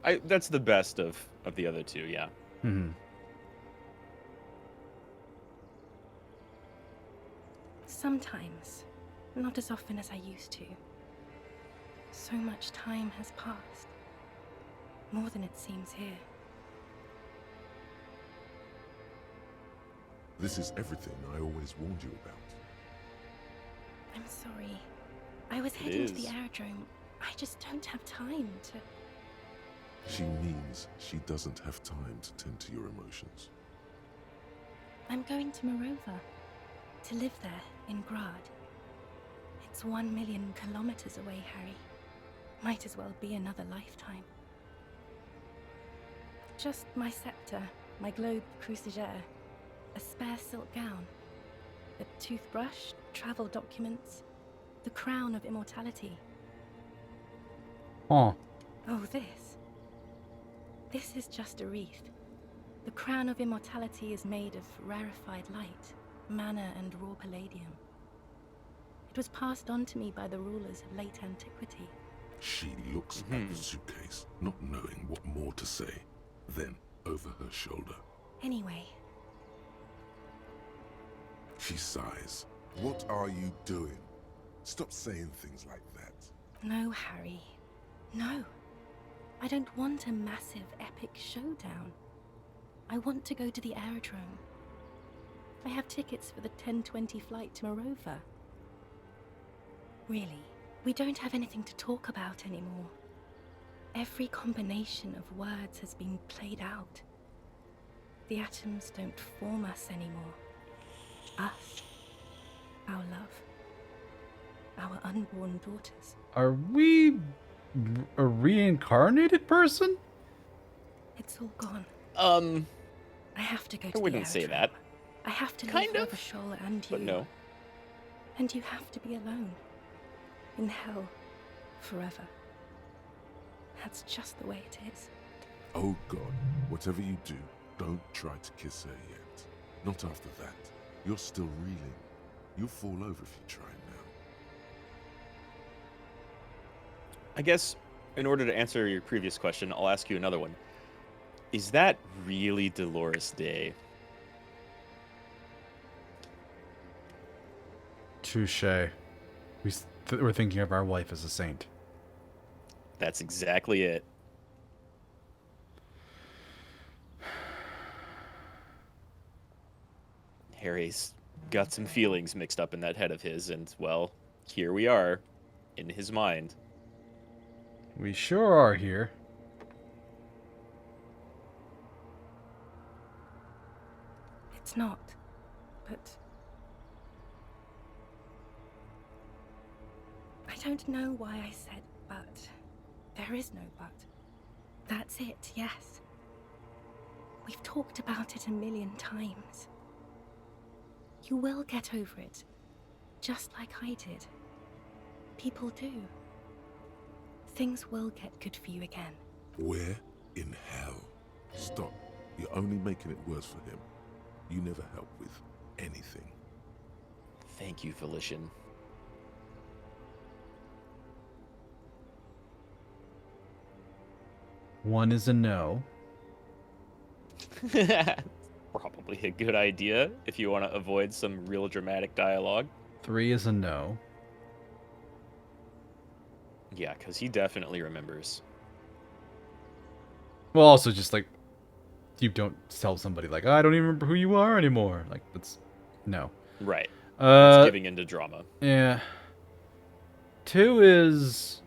That's the best of the other two, yeah. Hmm. Sometimes, not as often as I used to. So much time has passed. More than it seems here. This is everything I always warned you about. I'm sorry. I was heading to the aerodrome. I just don't have time to... She means she doesn't have time to tend to your emotions. I'm going to Morova. To live there, in Grad. It's 1 million kilometers away, Harry. Might as well be another lifetime. Just my scepter, my globe cruciger, a spare silk gown, a toothbrush, travel documents, the crown of immortality. Huh. Oh, this. This is just a wreath. The crown of immortality is made of rarefied light, mana and raw palladium. It was passed on to me by the rulers of late antiquity. She looks at the suitcase, not knowing what more to say. Then, over her shoulder, Anyway, she sighs. What are you doing? Stop saying things like that. no, Harry. No. I don't want a massive, epic showdown. I want to go to the aerodrome. I have tickets for the 10:20 flight to Morova. Really, we don't have anything to talk about anymore. Every combination of words has been played out. The atoms don't form us anymore. Us. Our love. Our unborn daughters. Are we a reincarnated person? It's all gone. I I have to go to the wouldn't say aerodrome. that. I have to Kind leave of, River Shoal and you. But no. And you have to be alone. In hell. Forever. That's just the way it is. Oh God, whatever you do, don't try to kiss her yet. Not after that. You're still reeling. You'll fall over if you try now. I guess, in order to answer your previous question, I'll ask you another one. Is that really Dolores Day? Touche. We're thinking of our wife as a saint. That's exactly it. Harry's got some feelings mixed up in that head of his, and, well, here we are, in his mind. We sure are here. It's not. But... I don't know why I said but. There is no but. That's it, yes. We've talked about it 1,000,000 times. You will get over it, just like I did. People do. Things will get good for you again. Where in hell? Stop. You're only making it worse for him. You never help with anything. Thank you, Felician. One is a no. Probably a good idea if you want to avoid some real dramatic dialogue. 3 is a no. Yeah, because he definitely remembers. Well, also just like, you don't tell somebody like, I don't even remember who you are anymore. Like, that's no. Right. It's giving into drama. Yeah. 2 is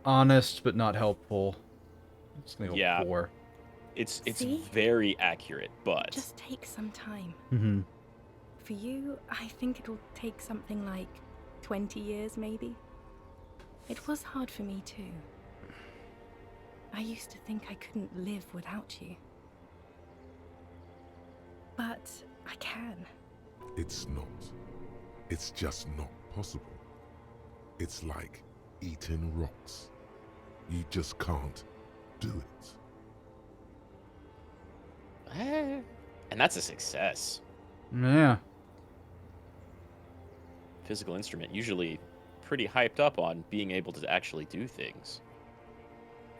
honest but not helpful. I'm just gonna go Yeah. 4. It's See? very accurate, but Just take some time. Mm-hmm. For you, I think it'll take something like 20 years, maybe. It was hard for me, too. I used to think I couldn't live without you. But I can. It's not. It's just not possible. It's like eating rocks. You just can't do it. and that's a success. Yeah. Physical instrument usually pretty hyped up on being able to actually do things.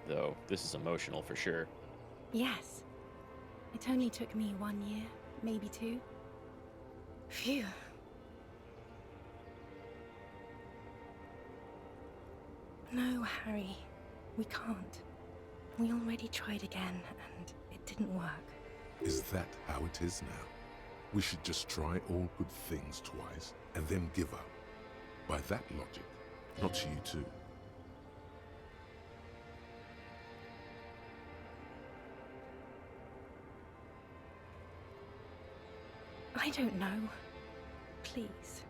though. This is emotional for sure. Yes. It only took me 1 year, maybe 2. Phew. No, Harry. We can't. We already tried again, and it didn't work. Is that how it is now? We should just try all good things twice and then give up. By that logic, not you too. I don't know. Please.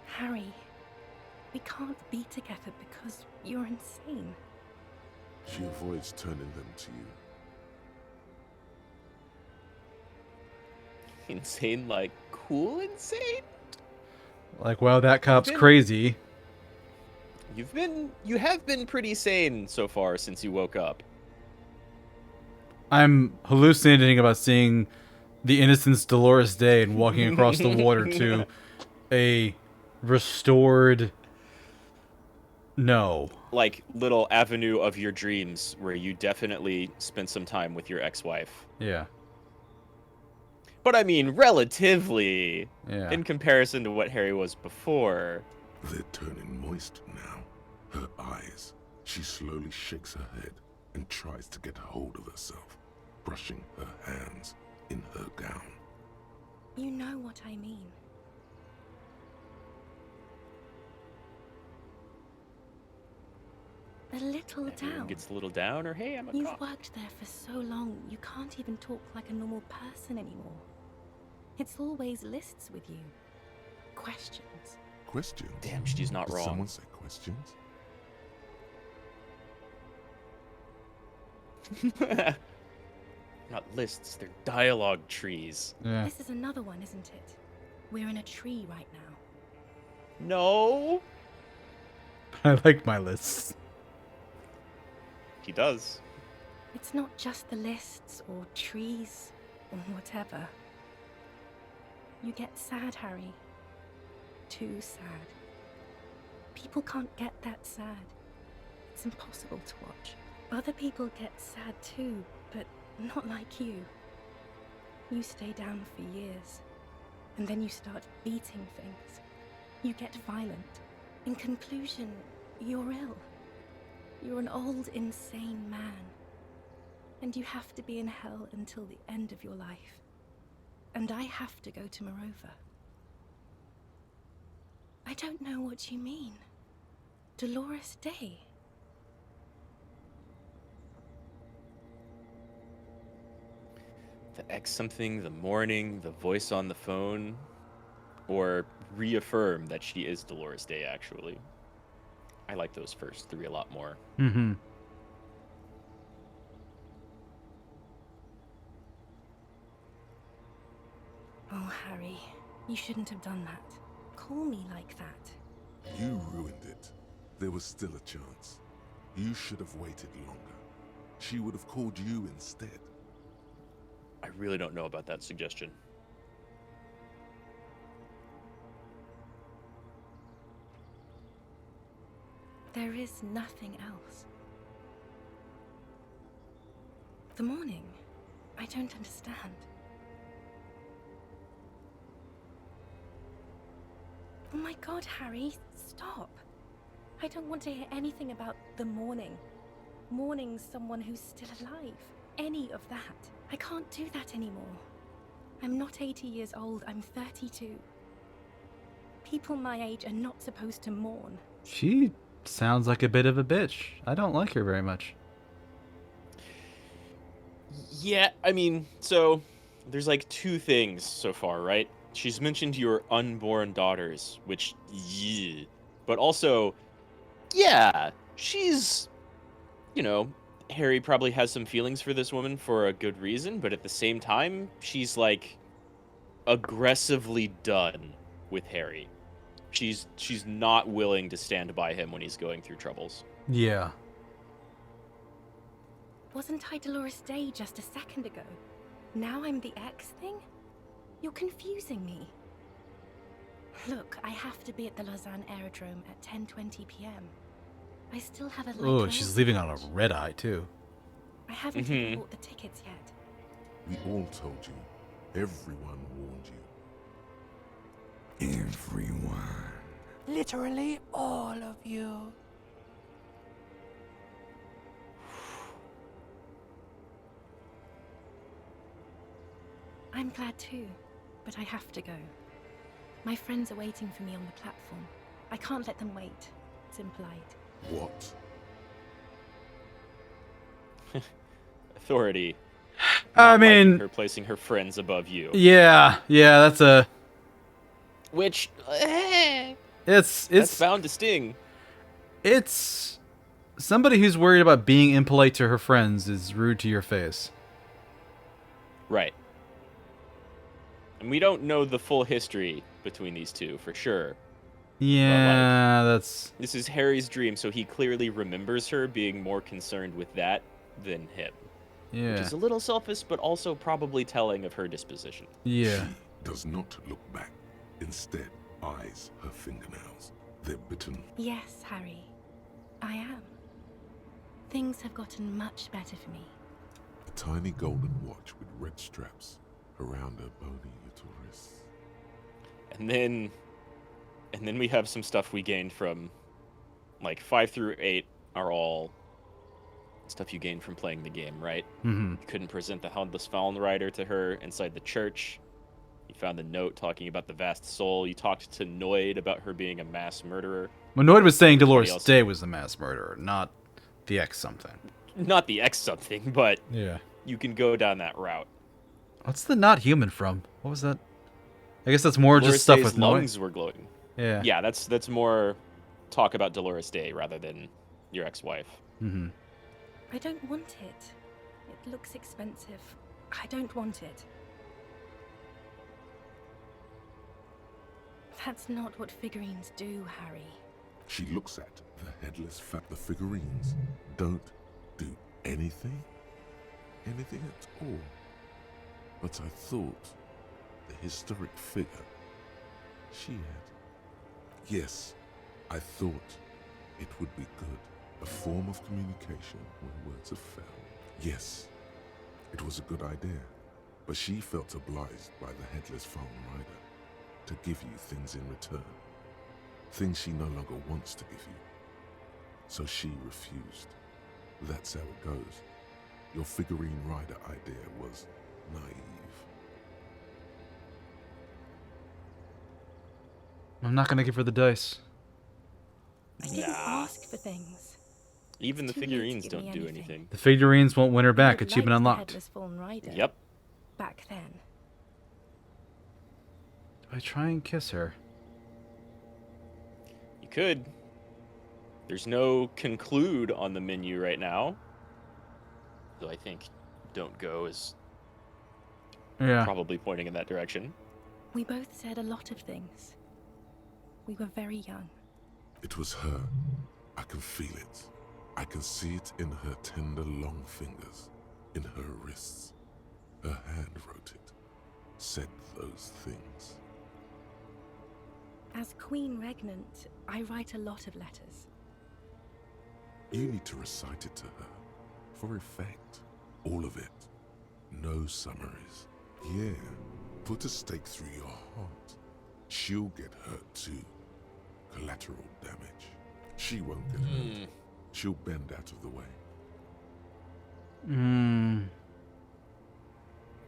Harry, we can't be together because you're insane. She avoids turning them to you. Insane, like cool insane? Like, wow, that cop's been- crazy. You have been pretty sane so far since you woke up. I'm hallucinating about seeing the Innocence Dolores Day and walking across the water to a restored... No. Like little avenue of your dreams where you definitely spent some time with your ex-wife. Yeah. But I mean, relatively, Yeah. in comparison to what Harry was before. They're turning moist now. Her eyes. She slowly shakes her head and tries to get hold of herself, brushing her hands in her gown. You know what I mean. A little Everyone down. gets a little down, or hey, I'm a You've cop. worked there for so long, you can't even talk like a normal person anymore. It's always lists with you. Questions. Questions? Damn, she's not Did wrong. someone say questions? Not lists, they're dialogue trees. Yeah. This is another one, isn't it? We're in a tree right now. No, I like my lists. he does. It's not just the lists or trees or whatever. You get sad, Harry. Too sad. People can't get that sad. It's impossible to watch. Other people get sad too, but not like you. You stay down for years, and then you start beating things. You get violent. In conclusion, you're ill. You're an old, insane man. And you have to be in hell until the end of your life. And I have to go to Morova. I don't know what you mean. Dolores Day. The X something, the morning, the voice on the phone, or reaffirm that she is Dolores Day, actually. I like those first 3 a lot more. Mm-hmm. Oh, Harry, you shouldn't have done that. Call me like that. You ruined it. There was still a chance. You should have waited longer. She would have called you instead. I really don't know about that suggestion. There is nothing else. The morning, I don't understand. Oh my God, Harry, stop. I don't want to hear anything about the morning. Mourning someone who's still alive. Any of that. I can't do that anymore. I'm not 80 years old, I'm 32. People my age are not supposed to mourn. She sounds like a bit of a bitch. I don't like her very much. Yeah, I mean, so there's like 2 things so far, right? She's mentioned your unborn daughters, which, yeah. But also, yeah, she's, you know, Harry probably has some feelings for this woman for a good reason, but at the same time, she's like aggressively done with Harry. She's not willing to stand by him when he's going through troubles. Yeah. Wasn't I Dolores Day just a second ago? Now I'm the X thing? You're confusing me. Look, I have to be at the Lausanne Aerodrome at 10:20 p.m. I still have a light Oh, rail she's leaving on a badge. red eye too. I haven't even bought the tickets yet. We all told you. Everyone warned you. Everyone. Literally all of you. I'm glad too, but I have to go. My friends are waiting for me on the platform. I can't let them wait. It's impolite. What? Authority. I Not liking mean, her placing her friends above you. yeah, that's a. Which It's that's bound to sting. it's somebody who's worried about being impolite to her friends is rude to your face. Right. And we don't know the full history between these two for sure. Yeah, that's. This is Harry's dream, so he clearly remembers her being more concerned with that than him. Which Yeah. is a little selfish, but also probably telling of her disposition. Yeah. She does not look back. Instead, eyes her fingernails. They're bitten. Yes, Harry. I am. Things have gotten much better for me. A tiny golden watch with red straps around her bony little wrists. And then we have some stuff we gained from, like, 5 through 8 are all stuff you gained from playing the game, right? Mm-hmm. You couldn't present the Houndless Fallen Rider to her inside the church. You found the note talking about the vast soul. You talked to Noid about her being a mass murderer. Well, Noid was saying Dolores else- Day was the mass murderer, not the X something. Not the X something, but Yeah. you can go down that route. What's the not human from? What was that? I guess that's more Dolores just stuff Day's with lungs Noid. were glowing. Yeah. Yeah, that's more talk about Dolores Day rather than your ex-wife. Mm-hmm. I don't want it. It looks expensive. I don't want it. That's not what figurines do, Harry. She looks at the headless The figurines don't do anything? Anything at all. But I thought the historic figure she had. Yes, I thought it would be good. A form of communication where words have failed. Yes, it was a good idea. But she felt obliged by the headless Fallen Rider to give you things in return. Things she no longer wants to give you. So she refused. That's how it goes. Your figurine rider idea was naive. I'm not gonna give her the dice. I didn't Nah. ask for things. Even the It's too late to figurines give don't me do anything. anything. The figurines won't win her back. I would Achievement like the unlocked. Headless Fallen Rider Yep. back then. Do I try and kiss her? You could. There's no conclude on the menu right now. So I think don't go is Yeah. probably pointing in that direction. We both said a lot of things. We were very young. It was her. I can feel it. I can see it in her tender, long fingers, in her wrists. Her hand wrote it, said those things. As Queen Regnant, I write a lot of letters. You need to recite it to her, for effect. All of it. No summaries. Yeah, put a stake through your heart. She'll get hurt too. Collateral damage. She won't get hurt. She'll bend out of the way. Hmm.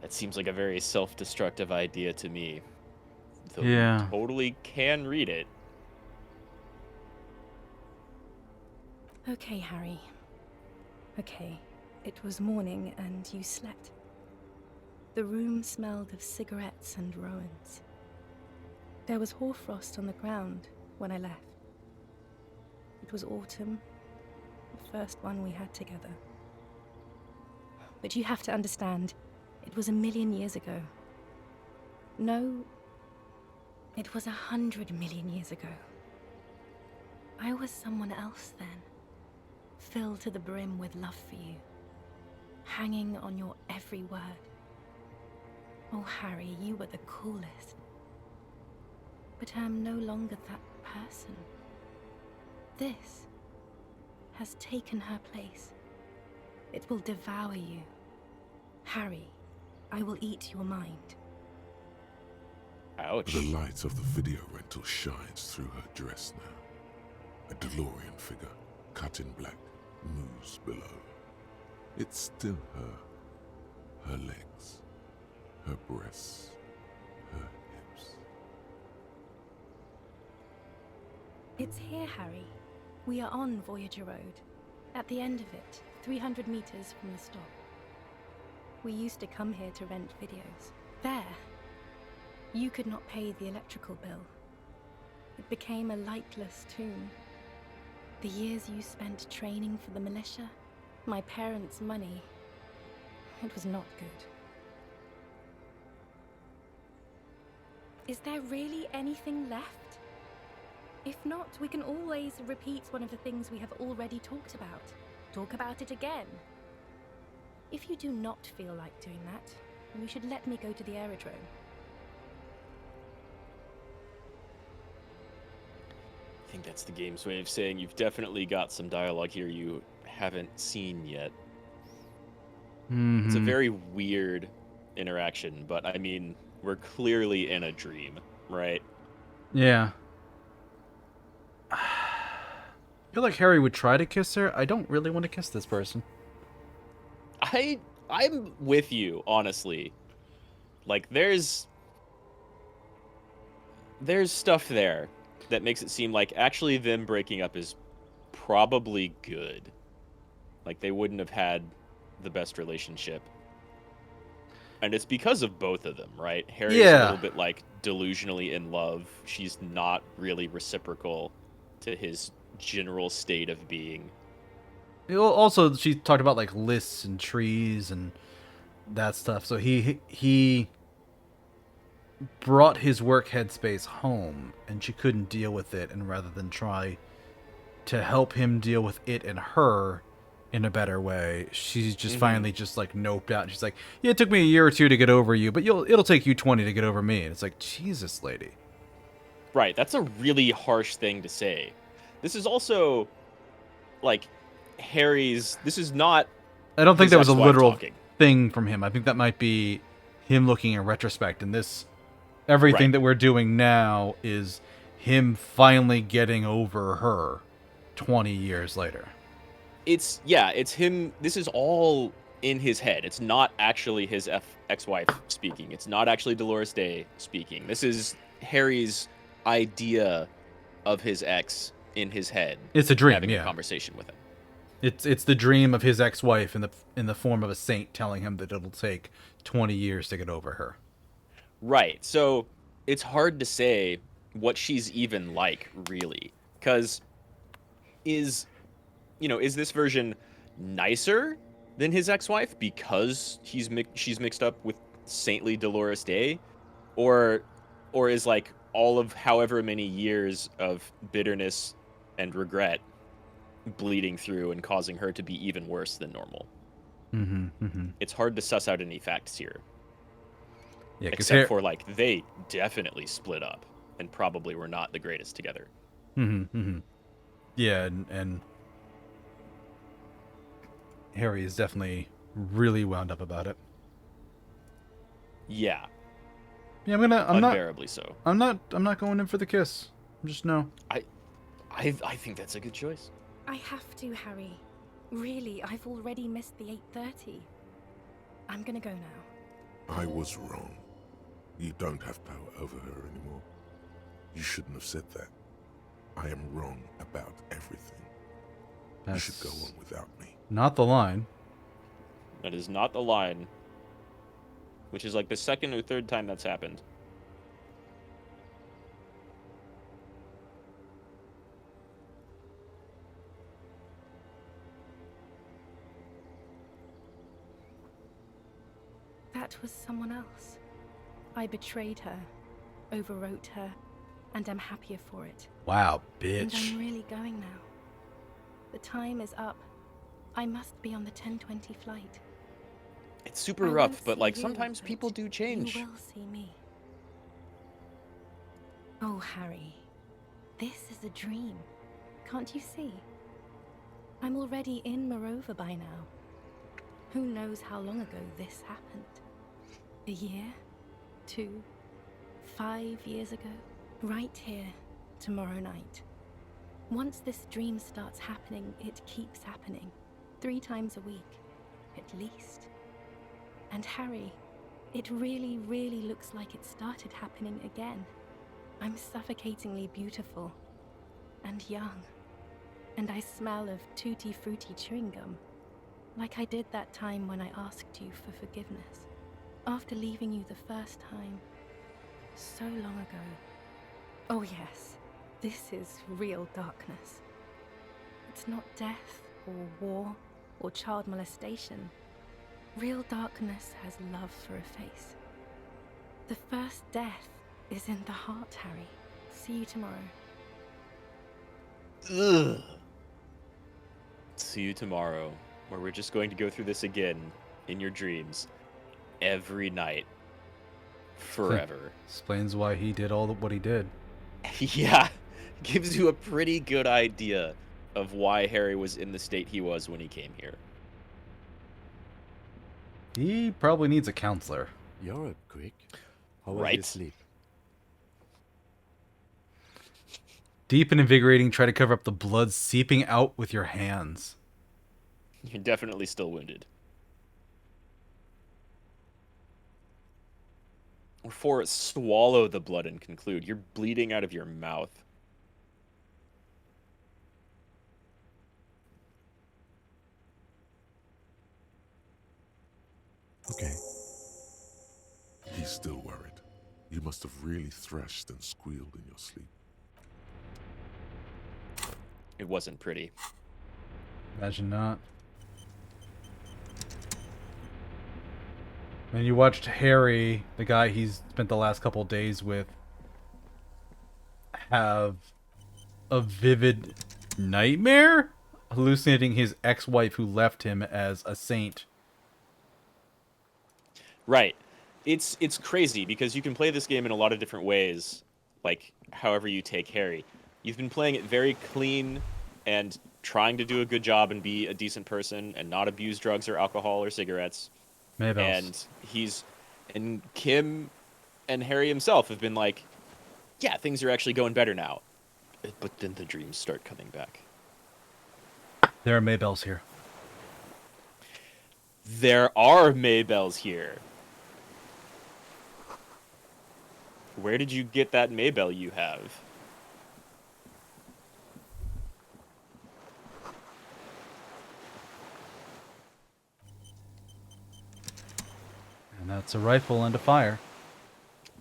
That seems like a very self-destructive idea to me. Though Yeah. you totally can read it. Okay, Harry. Okay, it was morning and you slept. The room smelled of cigarettes and Rowans. There was hoarfrost on the ground when I left. It was autumn, the first one we had together. But you have to understand, it was 1,000,000 years ago. No, it was 100 million years ago. I was someone else then, filled to the brim with love for you, hanging on your every word. Oh, Harry, you were the coolest. But I'm no longer that person. This has taken her place. It will devour you. Harry, I will eat your mind. Ouch. The light of the video rental shines through her dress now. A DeLorean figure, cut in black, moves below. It's still her. Her legs, her breasts, her hips. It's here, Harry. We are on Voyager Road. At the end of it, 300 meters from the stop. We used to come here to rent videos. There. You could not pay the electrical bill. It became a lightless tomb. The years you spent training for the militia, my parents' money, it was not good. Is there really anything left? If not, we can always repeat one of the things we have already talked about. Talk about it again. If you do not feel like doing that, then you should let me go to the aerodrome. I think that's the game's way of saying you've definitely got some dialogue here you haven't seen yet. It's a very weird interaction, but I mean, we're clearly in a dream, right? Yeah. I feel like Harry would try to kiss her. I don't really want to kiss this person. I'm with you, honestly. Like, there's stuff there that makes it seem like actually them breaking up is probably good. Like, they wouldn't have had the best relationship. And it's because of both of them, right? Harry's a little bit, like, delusionally in love. She's not really reciprocal to his general state of being. Also, she talked about, like, lists and trees and that stuff. So he brought his work headspace home, and she couldn't deal with it. And rather than try to help him deal with it and her in a better way, she's just finally just, like, noped out. And she's like, yeah, it took me a year or two to get over you, but it'll take you 20 to get over me. And it's like, Jesus, lady. Right, that's a really harsh thing to say. This is also, like, this is not... I don't think that was a literal talking. thing from him. I think that might be him looking in retrospect. And everything that we're doing now is him finally getting over her 20 years later. It's him. This is all in his head. It's not actually his ex-wife speaking. It's not actually Dolores Day speaking. This is Harry's idea of his ex in his head. It's a dream, having a conversation with him. It's the dream of his ex-wife in the form of a saint telling him that it'll take 20 years to get over her. Right. So it's hard to say what she's even like, really, because is this version nicer than his ex-wife because she's mixed up with saintly Dolores Day, or is, like, all of however many years of bitterness and regret bleeding through and causing her to be even worse than normal? It's hard to suss out any facts here. Yeah, except for, like, they definitely split up and probably were not the greatest together. Yeah, and Harry is definitely really wound up about it. Yeah. Yeah, I'm unbearably so. I'm not going in for the kiss. Just no. I think that's a good choice. I have to, Harry. Really, I've already missed the 8:30. I'm gonna go now. I was wrong. You don't have power over her anymore. You shouldn't have said that. I am wrong about everything. You should go on without me. Not the line. That is not the line. Which is like the second or third time that's happened. That was someone else. I betrayed her, overwrote her, and I'm happier for it. Wow, And bitch. I'm really going now. The time is up. I must be on the 10:20 flight. It's super I rough, won't but, see like, you, sometimes but people do change. You will see me. Oh, Harry. This is a dream. Can't you see? I'm already in Morova by now. Who knows how long ago this happened? A year? 2? 5 years ago? Right here, tomorrow night. Once this dream starts happening, it keeps happening. 3 times a week, at least. And Harry, it really, really looks like it started happening again. I'm suffocatingly beautiful. And young. And I smell of tutti frutti chewing gum. Like I did that time when I asked you for forgiveness. After leaving you the first time. So long ago. Oh yes, this is real darkness. It's not death, or war, or child molestation. Real darkness has love for a face. The first death is in the heart, Harry. See you tomorrow. Ugh. See you tomorrow, where we're just going to go through this again in your dreams every night forever. Explains why he did what he did. Yeah, gives you a pretty good idea of why Harry was in the state he was when he came here. He probably needs a counselor. You're up quick. How was Right. your sleep? Deep and invigorating, try to cover up the blood seeping out with your hands. You're definitely still wounded. Or 4, swallow the blood and conclude. You're bleeding out of your mouth. Okay. He's still worried. You must have really thrashed and squealed in your sleep. It wasn't pretty. Imagine not. And you watched Harry, the guy he's spent the last couple days with, have a vivid nightmare? Hallucinating his ex-wife who left him as a saint. Right. It's crazy because you can play this game in a lot of different ways, like however you take Harry. You've been playing it very clean and trying to do a good job and be a decent person and not abuse drugs or alcohol or cigarettes. Maybe. And Kim and Harry himself have been like, yeah, things are actually going better now. But then the dreams start coming back. There are Maybells here. There are Maybells here. Where did you get that Maybell you have? And that's a rifle and a fire.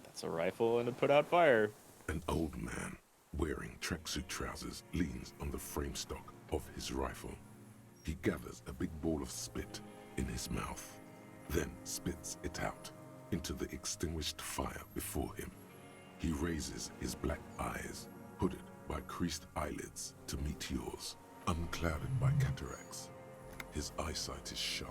That's a rifle and a put out fire. An old man wearing tracksuit trousers leans on the frame stock of his rifle. He gathers a big ball of spit in his mouth, then spits it out into the extinguished fire before him. He raises his black eyes, hooded by creased eyelids, to meet yours, unclouded by cataracts. His eyesight is sharp.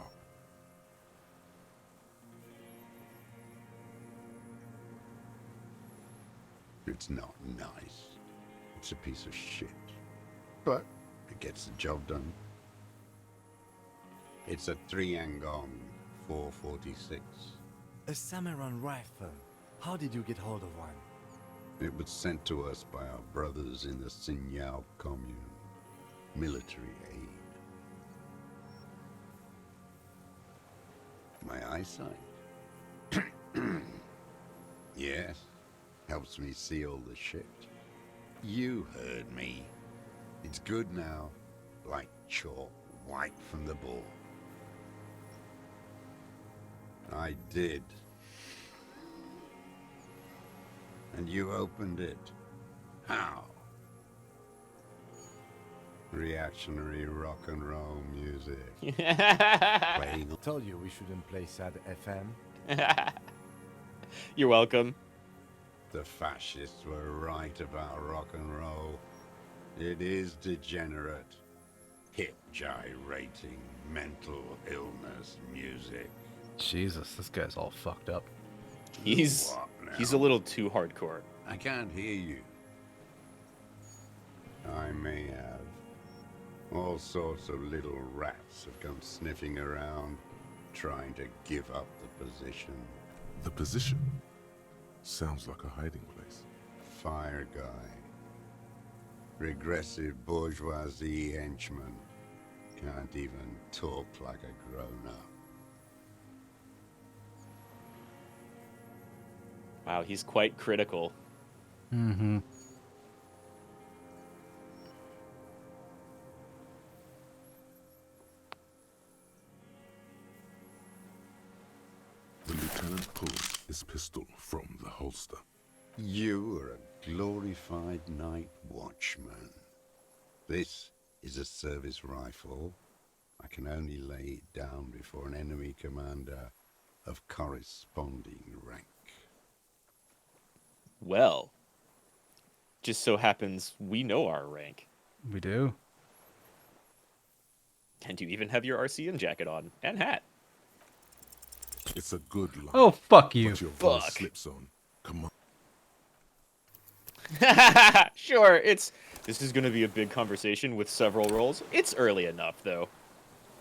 It's not nice. It's a piece of shit. But it gets the job done. It's a 3-Angong 446. A Samaran rifle. How did you get hold of one? It was sent to us by our brothers in the Sinyao commune. Military aid. My eyesight? Yes. Helps me see all the shit. You heard me. It's good now. Like chalk, white from the ball. I did. And you opened it. How? Reactionary rock and roll music. Playing. Told you we shouldn't play sad FM. You're welcome. The fascists were right about rock and roll. It is degenerate. Hip gyrating, mental illness music. Jesus, this guy's all fucked up. He's a little too hardcore. I can't hear you. I may have All sorts of little rats have come sniffing around, trying to give up the position. The position sounds like a hiding place. Fire guy. Regressive bourgeoisie henchman. Can't even talk like a grown-up. Wow, he's quite critical. Mm-hmm. The lieutenant pulls his pistol from the holster. You are a glorified night watchman. This is a service rifle. I can only lay it down before an enemy commander of corresponding rank. Well, just so happens we know our rank. We do. And you even have your RCN jacket on and hat. It's a good line. Oh, fuck you. But your voice Fuck. slips on. Come on. Sure, this is going to be a big conversation with several roles. It's early enough, though.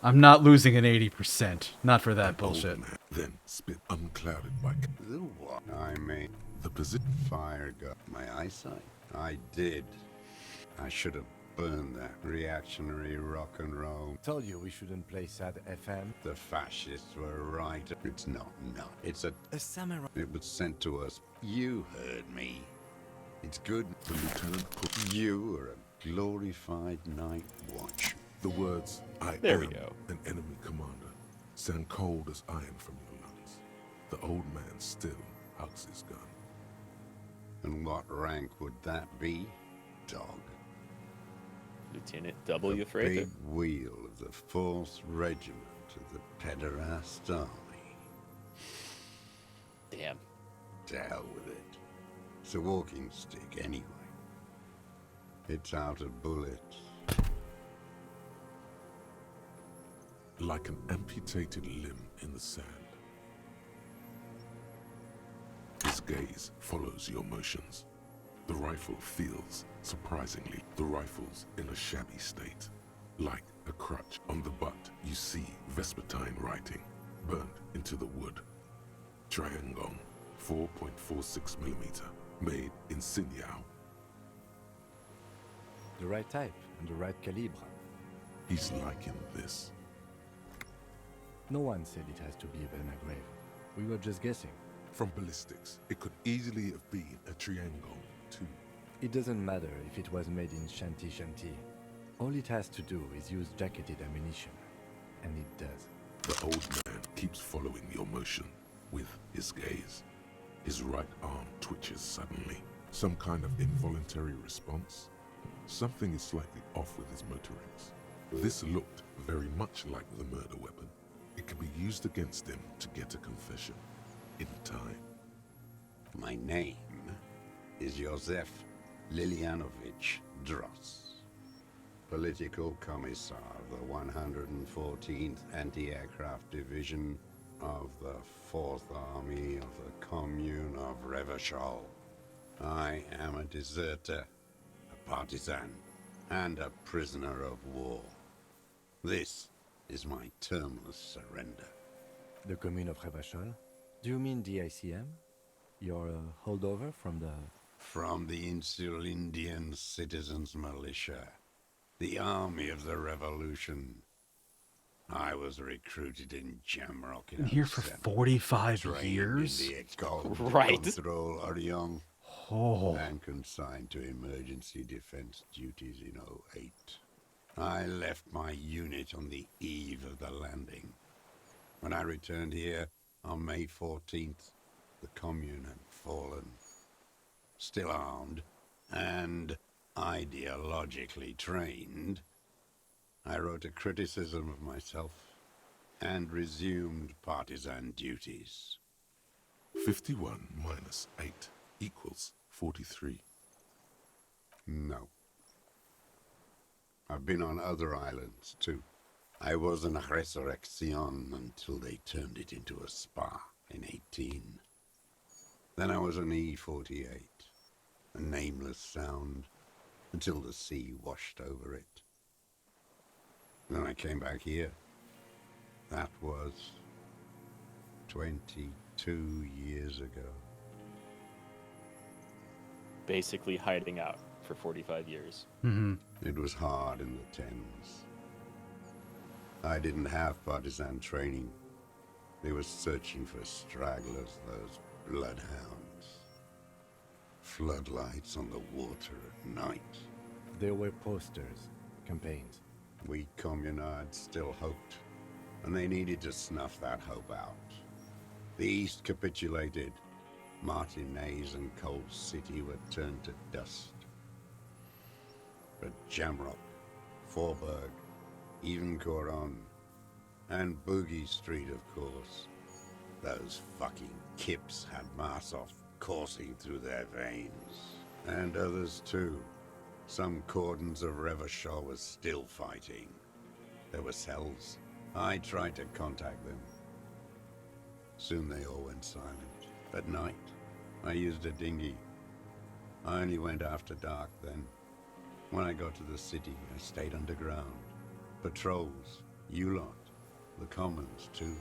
I'm not losing an 80%. Not for that An bullshit. old man then spit unclouded by The what? I mean, the position. fire got my eyesight. I did. I should have burned that reactionary rock and roll. Told you we shouldn't play sad FM. The fascists were right. It's not. It's a samurai. It was sent to us. You heard me. It's good. The lieutenant put You are a glorified night watch. the words, I There am we go. an enemy commander, sound cold as iron from your lungs. The old man still hugs his gun. And what rank would that be, dog? Lieutenant W. The Frater. big wheel of the 4th Regiment of the Pederast Army. Damn. To hell with it. It's a walking stick anyway. It's out of bullets. Like an amputated limb in the sand. His gaze follows your motions. The rifle feels, surprisingly, the rifle's in a shabby state. Like a crutch on the butt, you see Vespertine writing, burned into the wood. Triangon, 4.46mm, made in Sinyao. The right type and the right calibre. He's liking this. No one said it has to be a Belmagrave. We were just guessing. From ballistics, it could easily have been a Triangon, too. It doesn't matter if it was made in Shanti Shanti. All it has to do is use jacketed ammunition. And it does. The old man keeps following your motion with his gaze. His right arm twitches suddenly. Some kind of involuntary response. Something is slightly off with his motorings. This looked very much like the murder weapon. It can be used against him to get a confession. In time. My name is Josef Lilianovich Dross, Political Commissar of the 114th Anti-Aircraft Division of the 4th Army of the Commune of Revachol. I am a deserter, a partisan, and a prisoner of war. This is my termless surrender. The Commune of Revachol? Do you mean the ICM? You're a holdover from the... From the Insular Indian Citizens Militia, the army of the revolution. I was recruited in Jamrock in Been here for 07, 45 trained years? in the École de Right. Contrôle Orient, Oh. and consigned to emergency defense duties in 08. I left my unit on the eve of the landing. When I returned here on May 14th, the commune had fallen. Still armed and ideologically trained, I wrote a criticism of myself and resumed partisan duties. 51 minus 8 equals 43. No. I've been on other islands, too. I was an Resurrection until they turned it into a spa in 18. Then I was an E-48, a nameless sound, until the sea washed over it. Then I came back here. That was 22 years ago. Basically hiding out for 45 years. Mm-hmm. It was hard in the Thames. I didn't have partisan training. They were searching for stragglers, those bloodhounds. Floodlights on the water at night. There were posters, campaigns. We communards still hoped, and they needed to snuff that hope out. The East capitulated. Martinez and Cold City were turned to dust. But Jamrock, Forburg, even Coron, and Boogie Street, of course. Those fucking kips had Marsov coursing through their veins. And others too. Some cordons of Revachol was still fighting. There were cells. I tried to contact them. Soon they all went silent. At night, I used a dinghy. I only went after dark then. When I got to the city, I stayed underground. Patrols, you lot, the commons too.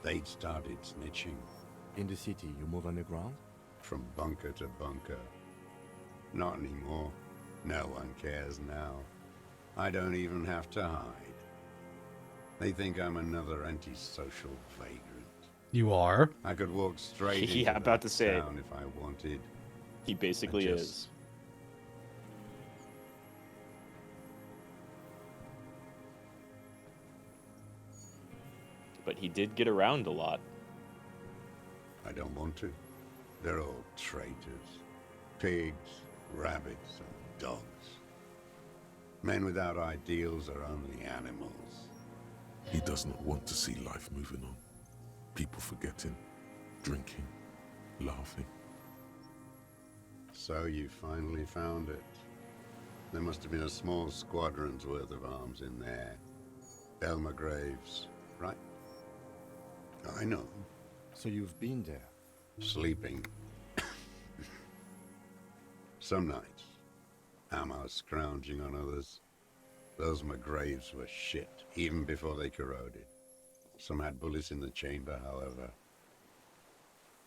They'd started snitching. In the city, you move underground? From bunker to bunker. Not anymore. No one cares now. I don't even have to hide. They think I'm another antisocial vagrant. You are? I could walk straight Yeah, into about that to say it. town if I wanted. He basically I just- is. But he did get around a lot. I don't want to. They're all traitors. Pigs, rabbits, and dogs. Men without ideals are only animals. He does not want to see life moving on. People forgetting, drinking, laughing. So you finally found it. There must have been a small squadron's worth of arms in there. Elmer Graves, right? I know. So you've been there? Sleeping. Some nights. Ammo scrounging on others. Those McGraves were shit, even before they corroded. Some had bullets in the chamber, however.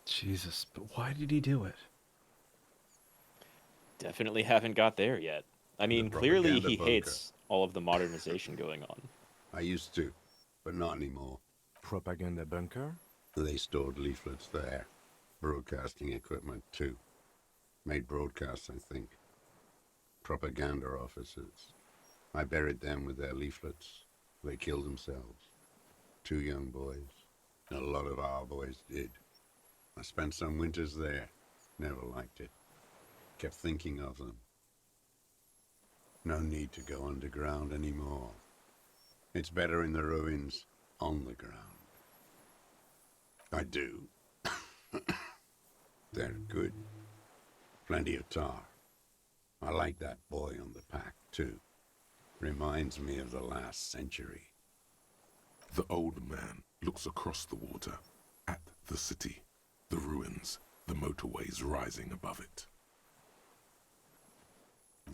Jesus, but why did he do it? Definitely haven't got there yet. I mean, clearly propaganda he bunker. hates all of the modernization going on. I used to, but not anymore. Propaganda bunker? They stored leaflets there. Broadcasting equipment, too. Made broadcasts, I think. Propaganda officers. I buried them with their leaflets. They killed themselves. 2 young boys. A lot of our boys did. I spent some winters there. Never liked it. Kept thinking of them. No need to go underground anymore. It's better in the ruins, on the ground. I do. They're good. Plenty of tar. I like that boy on the pack, too. Reminds me of the last century. The old man looks across the water, at the city, the ruins, the motorways rising above it.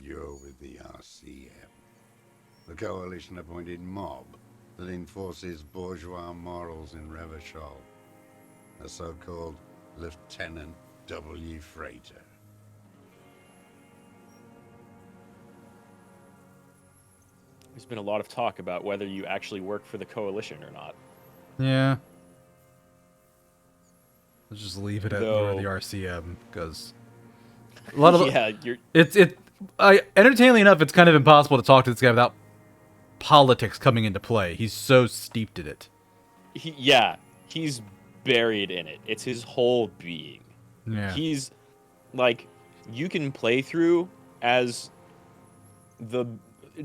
You're with the RCM. The coalition-appointed mob that enforces bourgeois morals in Revachol. A so-called Lieutenant W. Freighter. There's been a lot of talk about whether you actually work for the coalition or not. Yeah. Let's just leave it at Though- you're the RCM, because a lot of Yeah, you're entertainingly enough, it's kind of impossible to talk to this guy without politics coming into play. He's so steeped in it. He's buried in it. It's his whole being. Yeah. He's like, you can play through as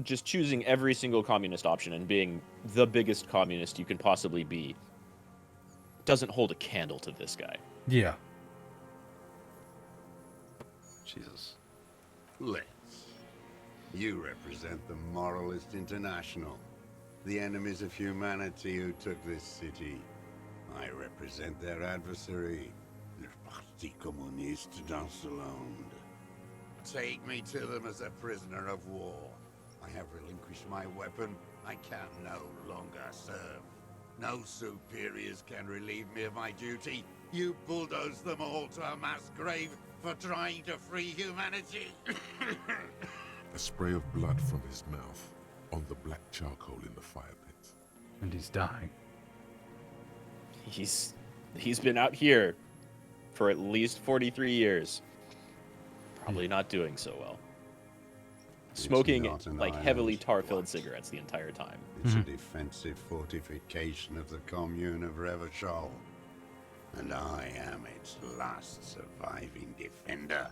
just choosing every single communist option and being the biggest communist you can possibly be. Doesn't hold a candle to this guy. Yeah. Jesus. Let's. You represent the Moralist International, the enemies of humanity who took this city. I represent their adversary, le Parti Communiste d'Ancelonde. Take me to them as a prisoner of war. I have relinquished my weapon I can no longer serve. No superiors can relieve me of my duty. You bulldoze them all to a mass grave for trying to free humanity. A spray of blood from his mouth on the black charcoal in the fire pit. And he's dying. He's been out here for at least 43 years. Probably not doing so well. Smoking not an like heavily island. tar-filled cigarettes the entire time. It's a defensive fortification of the commune of Revachol. And I am its last surviving defender.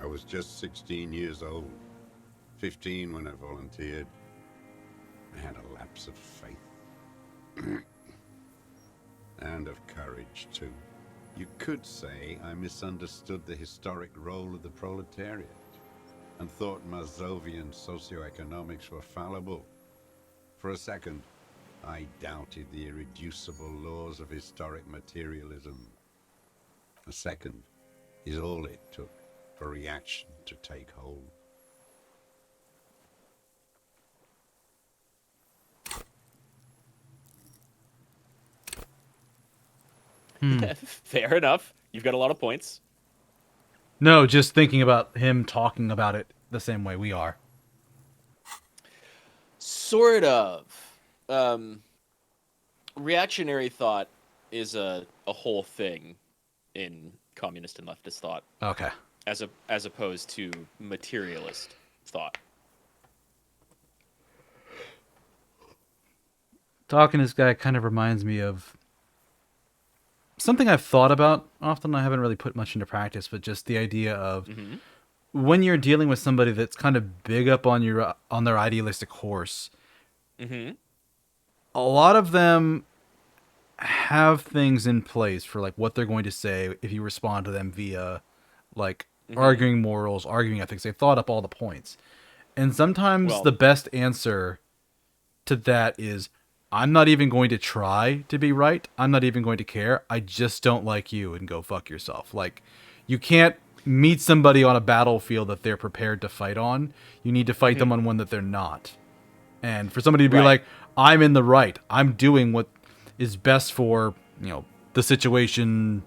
I was just 16 years old. 15 when I volunteered. I had a lapse of faith. And of courage, too. You could say I misunderstood the historic role of the proletariat and thought Mazovian socioeconomics were fallible. For a second, I doubted the irreducible laws of historic materialism. A second is all it took for reaction to take hold. Fair enough. You've got a lot of points. No, just thinking about him talking about it the same way we are. Sort of. Reactionary thought is a whole thing in communist and leftist thought. Okay. As opposed to materialist thought. Talking to this guy kind of reminds me of something I've thought about often. I haven't really put much into practice, but just the idea of when you're dealing with somebody that's kind of big up on their idealistic horse. A lot of them have things in place for like what they're going to say if you respond to them via like arguing morals, arguing ethics. They've thought up all the points. And sometimes the best answer to that is, I'm not even going to try to be right. I'm not even going to care. I just don't like you, and go fuck yourself. Like, you can't meet somebody on a battlefield that they're prepared to fight on. You need to fight them on one that they're not. And for somebody to be like, I'm in the right. I'm doing what is best for, the situation,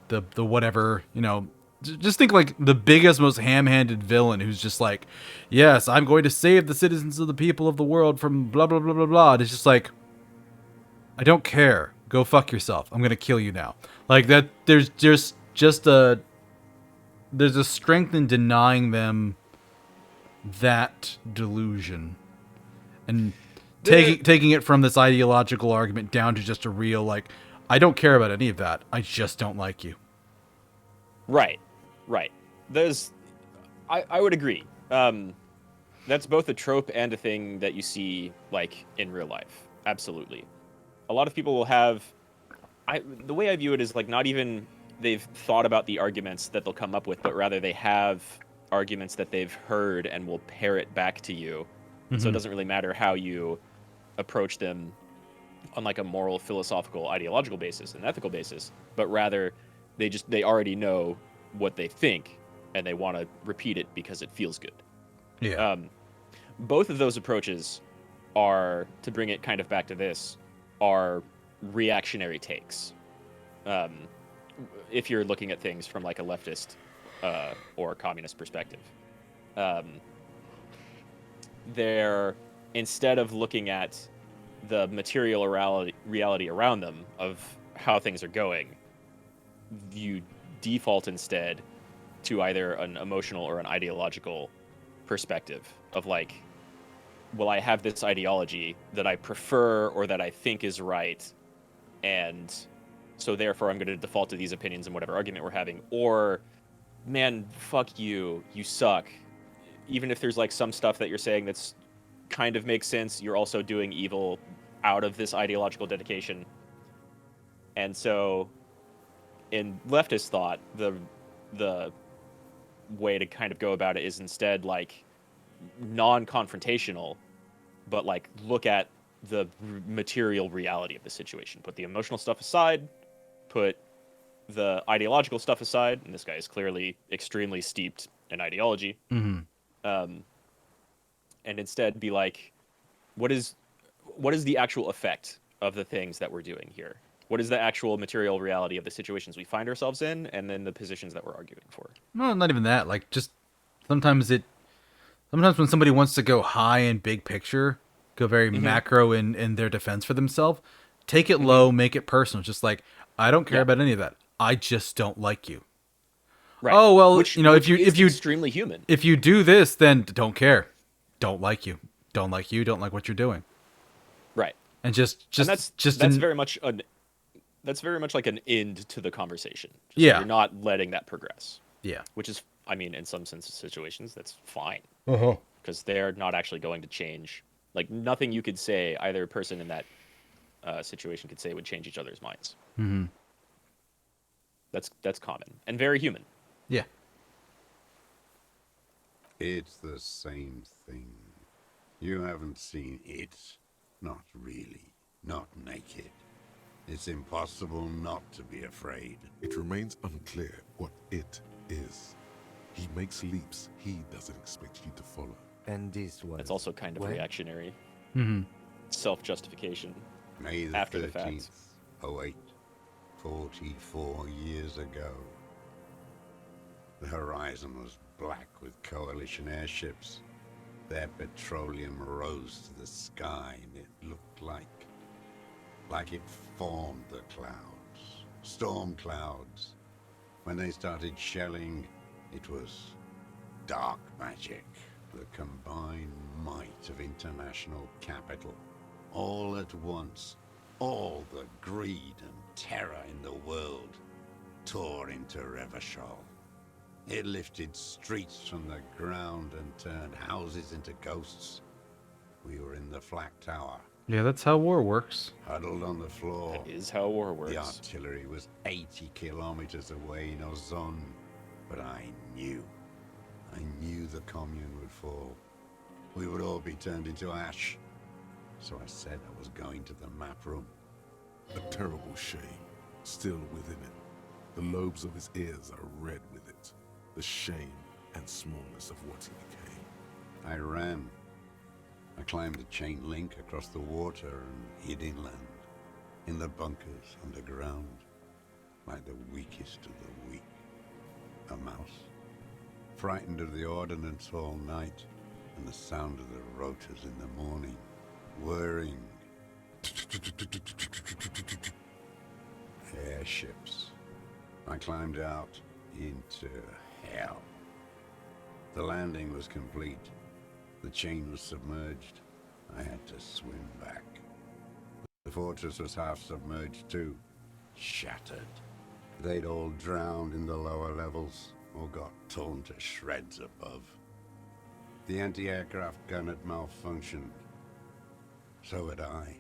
the whatever, just think like the biggest, most ham-handed villain who's just like, yes, I'm going to save the citizens of the people of the world from blah, blah, blah, blah, blah. And it's just like, I don't care. Go fuck yourself. I'm going to kill you now. Like that, there's there's a strength in denying them that delusion. And taking it from this ideological argument down to just a real, like, I don't care about any of that. I just don't like you. Right. I would agree. That's both a trope and a thing that you see, like, in real life. Absolutely. A lot of people will have... the way I view it is, like, not even they've thought about the arguments that they'll come up with, but rather they have arguments that they've heard and will parrot back to you. So it doesn't really matter how you approach them on, like, a moral, philosophical, ideological basis, an ethical basis, but rather they already know what they think, and they want to repeat it because it feels good. Yeah. Both of those approaches are, to bring it kind of back to this, are reactionary takes. If you're looking at things from like a leftist or communist perspective. They're, instead of looking at the material reality around them of how things are going, you default instead to either an emotional or an ideological perspective of like, well, I have this ideology that I prefer or that I think is right, and so therefore I'm going to default to these opinions in whatever argument we're having. Or, man, fuck you, you suck. Even if there's like some stuff that you're saying that's kind of makes sense, you're also doing evil out of this ideological dedication. And so in leftist thought, the way to kind of go about it is instead like non-confrontational, but like look at the material reality of the situation. Put the emotional stuff aside, put the ideological stuff aside, and this guy is clearly extremely steeped in ideology. and instead be like, what is the actual effect of the things that we're doing here? What is the actual material reality of the situations we find ourselves in, and then the positions that we're arguing for? No, not even that. Like, just sometimes when somebody wants to go high in big picture, go very macro in their defense for themselves, take it low, make it personal. Just like, I don't care about any of that. I just don't like you. Right. Oh, well, which if you extremely human. If you do this, then don't care. Don't like you. Don't like you. Don't like what you're doing. Right. And that's very much like an end to the conversation. Just Yeah. You're not letting that progress. Yeah. Which is, I mean, in some sense of situations, that's fine. Uh-huh. Because they're not actually going to change. Like, nothing you could say, either person in that situation could say would change each other's minds. Mm-hmm. That's common and very human. Yeah. It's the same thing. You haven't seen it. Not really. Not naked. It's impossible not to be afraid. It remains unclear what it is. He makes leaps he doesn't expect you to follow. And this was... It's also kind of when? reactionary. Mm-hmm. Self-justification. May the after 13th, the fact. 08, 44 years ago. The horizon was black with coalition airships. Their petroleum rose to the sky, and it looked like it formed the clouds. Storm clouds. When they started shelling, it was dark magic. The combined might of international capital. All at once, all the greed and terror in the world tore into Revachol. It lifted streets from the ground and turned houses into ghosts. We were in the flak tower. Yeah, that's how war works. Huddled on the floor. That is how war works. The artillery was 80 kilometers away in Ozon. But I knew the commune would fall. We would all be turned into ash. So I said I was going to the map room. A terrible shame, still within him. The lobes of his ears are red with it. The shame and smallness of what he became. I ran. I climbed the chain link across the water and hid inland. In the bunkers underground. Like the weakest of the weak. A mouse. Frightened of the ordnance all night. And the sound of the rotors in the morning. Whirring. Airships. I climbed out into hell. The landing was complete. The chain was submerged. I had to swim back. The fortress was half submerged too. Shattered. They'd all drowned in the lower levels, or got torn to shreds above. The anti-aircraft gun had malfunctioned. So had I.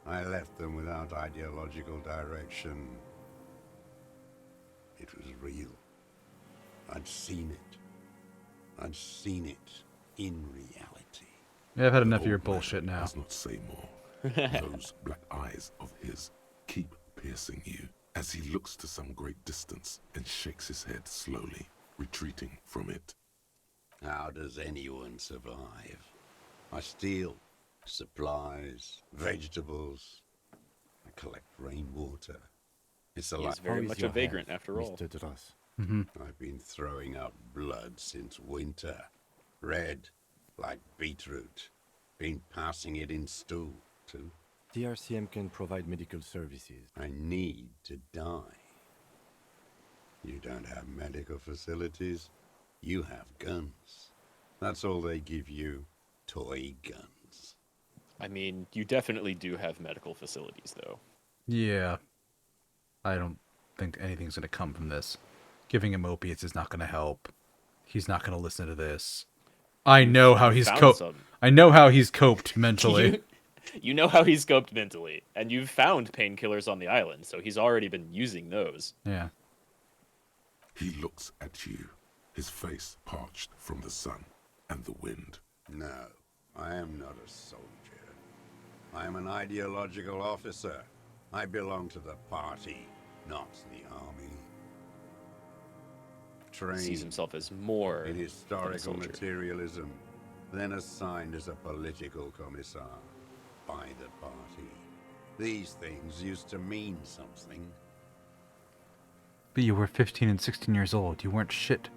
I left them without ideological direction. It was real. I'd seen it. I'd seen it in reality. Yeah, I've had enough of The your old man bullshit now. does not say more. Those black eyes of his keep piercing you as he looks to some great distance and shakes his head slowly, retreating from it. How does anyone survive? I steal supplies, vegetables. I collect rainwater. It's a He's lot. very much a vagrant after all. Mr. Dross. I've been throwing out blood since winter. Red, like beetroot. Been passing it in stew, too. The RCM can provide medical services. I need to die. You don't have medical facilities. You have guns. That's all they give you. Toy guns. I mean, you definitely do have medical facilities, though. Yeah. I don't think anything's going to come from this. Giving him opiates is not going to help. He's not going to listen to this. I know how he's Found some. I know how he's coped mentally. You know how he's coped mentally, and you've found painkillers on the island, so he's already been using those. Yeah. He looks at you, his face parched from the sun and the wind. No, I am not a soldier. I am an ideological officer. I belong to the party, not the army. Sees Trained himself as more in than a historical soldier. materialism, then assigned as a political commissar by the party. These things used to mean something. But you were 15 and 16 years old. You weren't shit.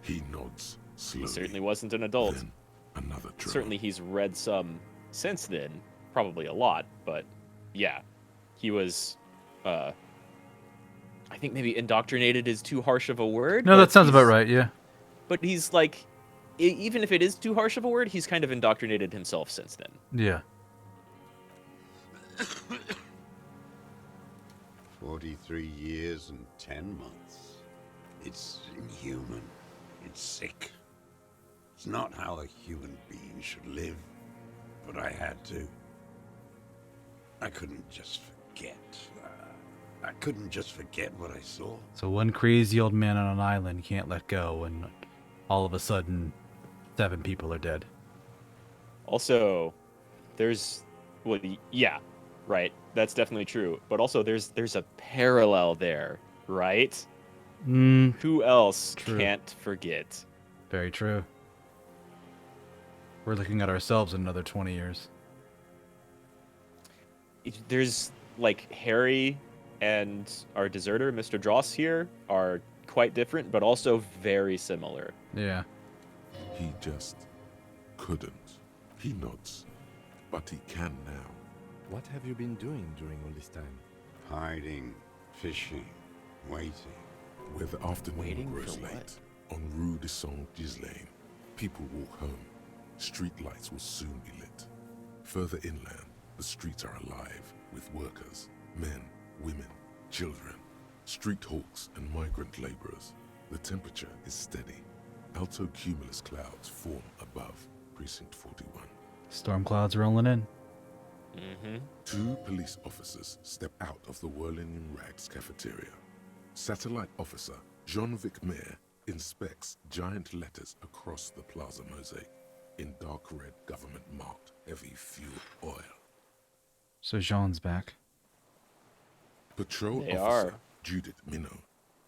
He nods slowly. He certainly wasn't an adult. Then another drone. Certainly he's read some since then, probably a lot, but yeah, he was, I think maybe indoctrinated is too harsh of a word. No, but that sounds about he's- right, yeah. But he's like, even if it is too harsh of a word, he's kind of indoctrinated himself since then. Yeah. 43 years and 10 months. It's inhuman. It's sick. It's not how a human being should live, but I had to. I couldn't just forget. I couldn't just forget what I saw. So one crazy old man on an island can't let go, and all of a sudden, 7 people are dead. Also, there's, well, yeah, right. That's definitely true. But also, there's a parallel there, right? Who else True. can't forget? Very true. We're looking at ourselves in another 20 years. There's like Harry and our deserter, Mr. Dross here, are quite different, but also very similar. Yeah. He just couldn't. He nods, but he can now. What have you been doing during all this time? Hiding, fishing, waiting. Where the afternoon Waiting grows for late, what? on Rue de Saint-Ghislain, people walk home. Street lights will soon be lit. Further inland, the streets are alive with workers, men, women, children, street hawks and migrant laborers. The temperature is steady. Alto cumulus clouds form above Precinct 41. Storm clouds rolling in. Mm-hmm. 2 police officers step out of the Whirling in Rags cafeteria. Satellite officer Jean-Vic Mayer inspects giant letters across the plaza mosaic in dark red government-marked heavy fuel oil. So Jean's back. Patrol They officer are. Judith Minot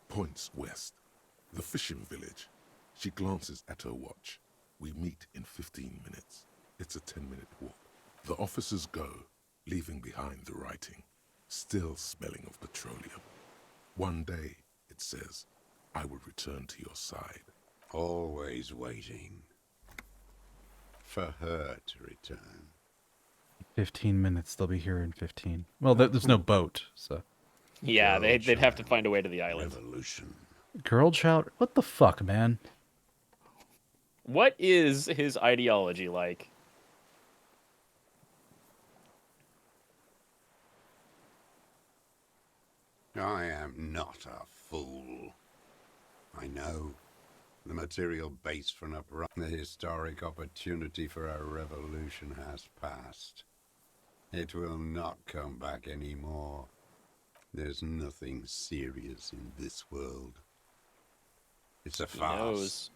points west. The fishing village. She glances at her watch. We meet in 15 minutes. It's a 10-minute walk. The officers go, leaving behind the writing, still smelling of petroleum. One day, it says, I will return to your side. Always waiting. For her to return. 15 minutes. They'll be here in 15. Well, there's no boat, so. Yeah, Girl they'd have to child. find a way to the island. Revolution. Girl child? What the fuck, man? What is his ideology like? I am not a fool. I know the material base for an uprising, the historic opportunity for a revolution has passed. It will not come back anymore. There's nothing serious in this world. It's a He farce. knows.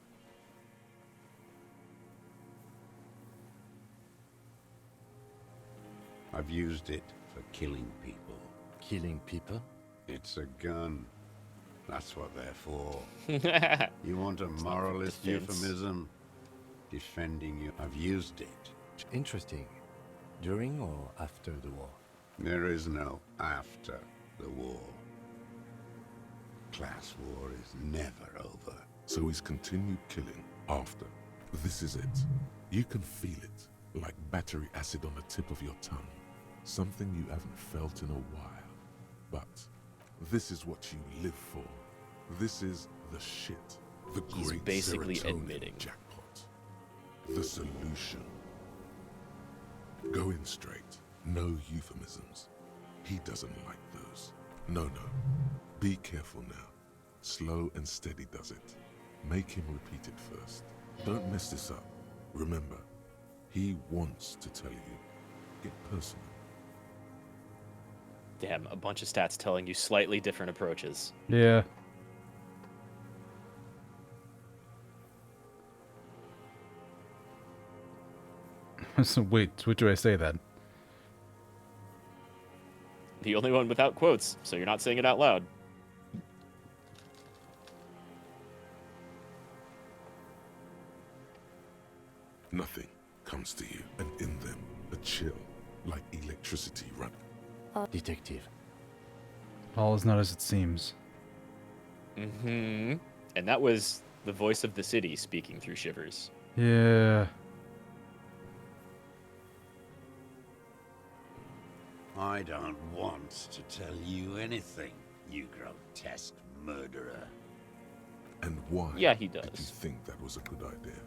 I've used it for killing people. Killing people? It's a gun. That's what they're for. You want a moralist defense. euphemism? Defending you. I've used it. Interesting. During or after the war? There is no after the war. Class war is never over. So he's continued killing after. This is it. You can feel it, like battery acid on the tip of your tongue. Something you haven't felt in a while. But this is what you live for. This is the shit. The He's great basically serotonin admitting. jackpot. The solution. Go in straight. No euphemisms. He doesn't like those. No. Be careful now. Slow and steady does it. Make him repeat it first. Don't mess this up. Remember, he wants to tell you. Get personal. Damn, a bunch of stats telling you slightly different approaches. Yeah. So wait, what do I say then? The only one without quotes, so you're not saying it out loud. Nothing. comes to you, and in them, a chill, like electricity run. Detective. All is not as it seems. Mm-hmm. And that was the voice of the city speaking through Shivers. Yeah. I don't want to tell you anything, you grotesque murderer. And why Yeah, he did you does. think that was a good idea?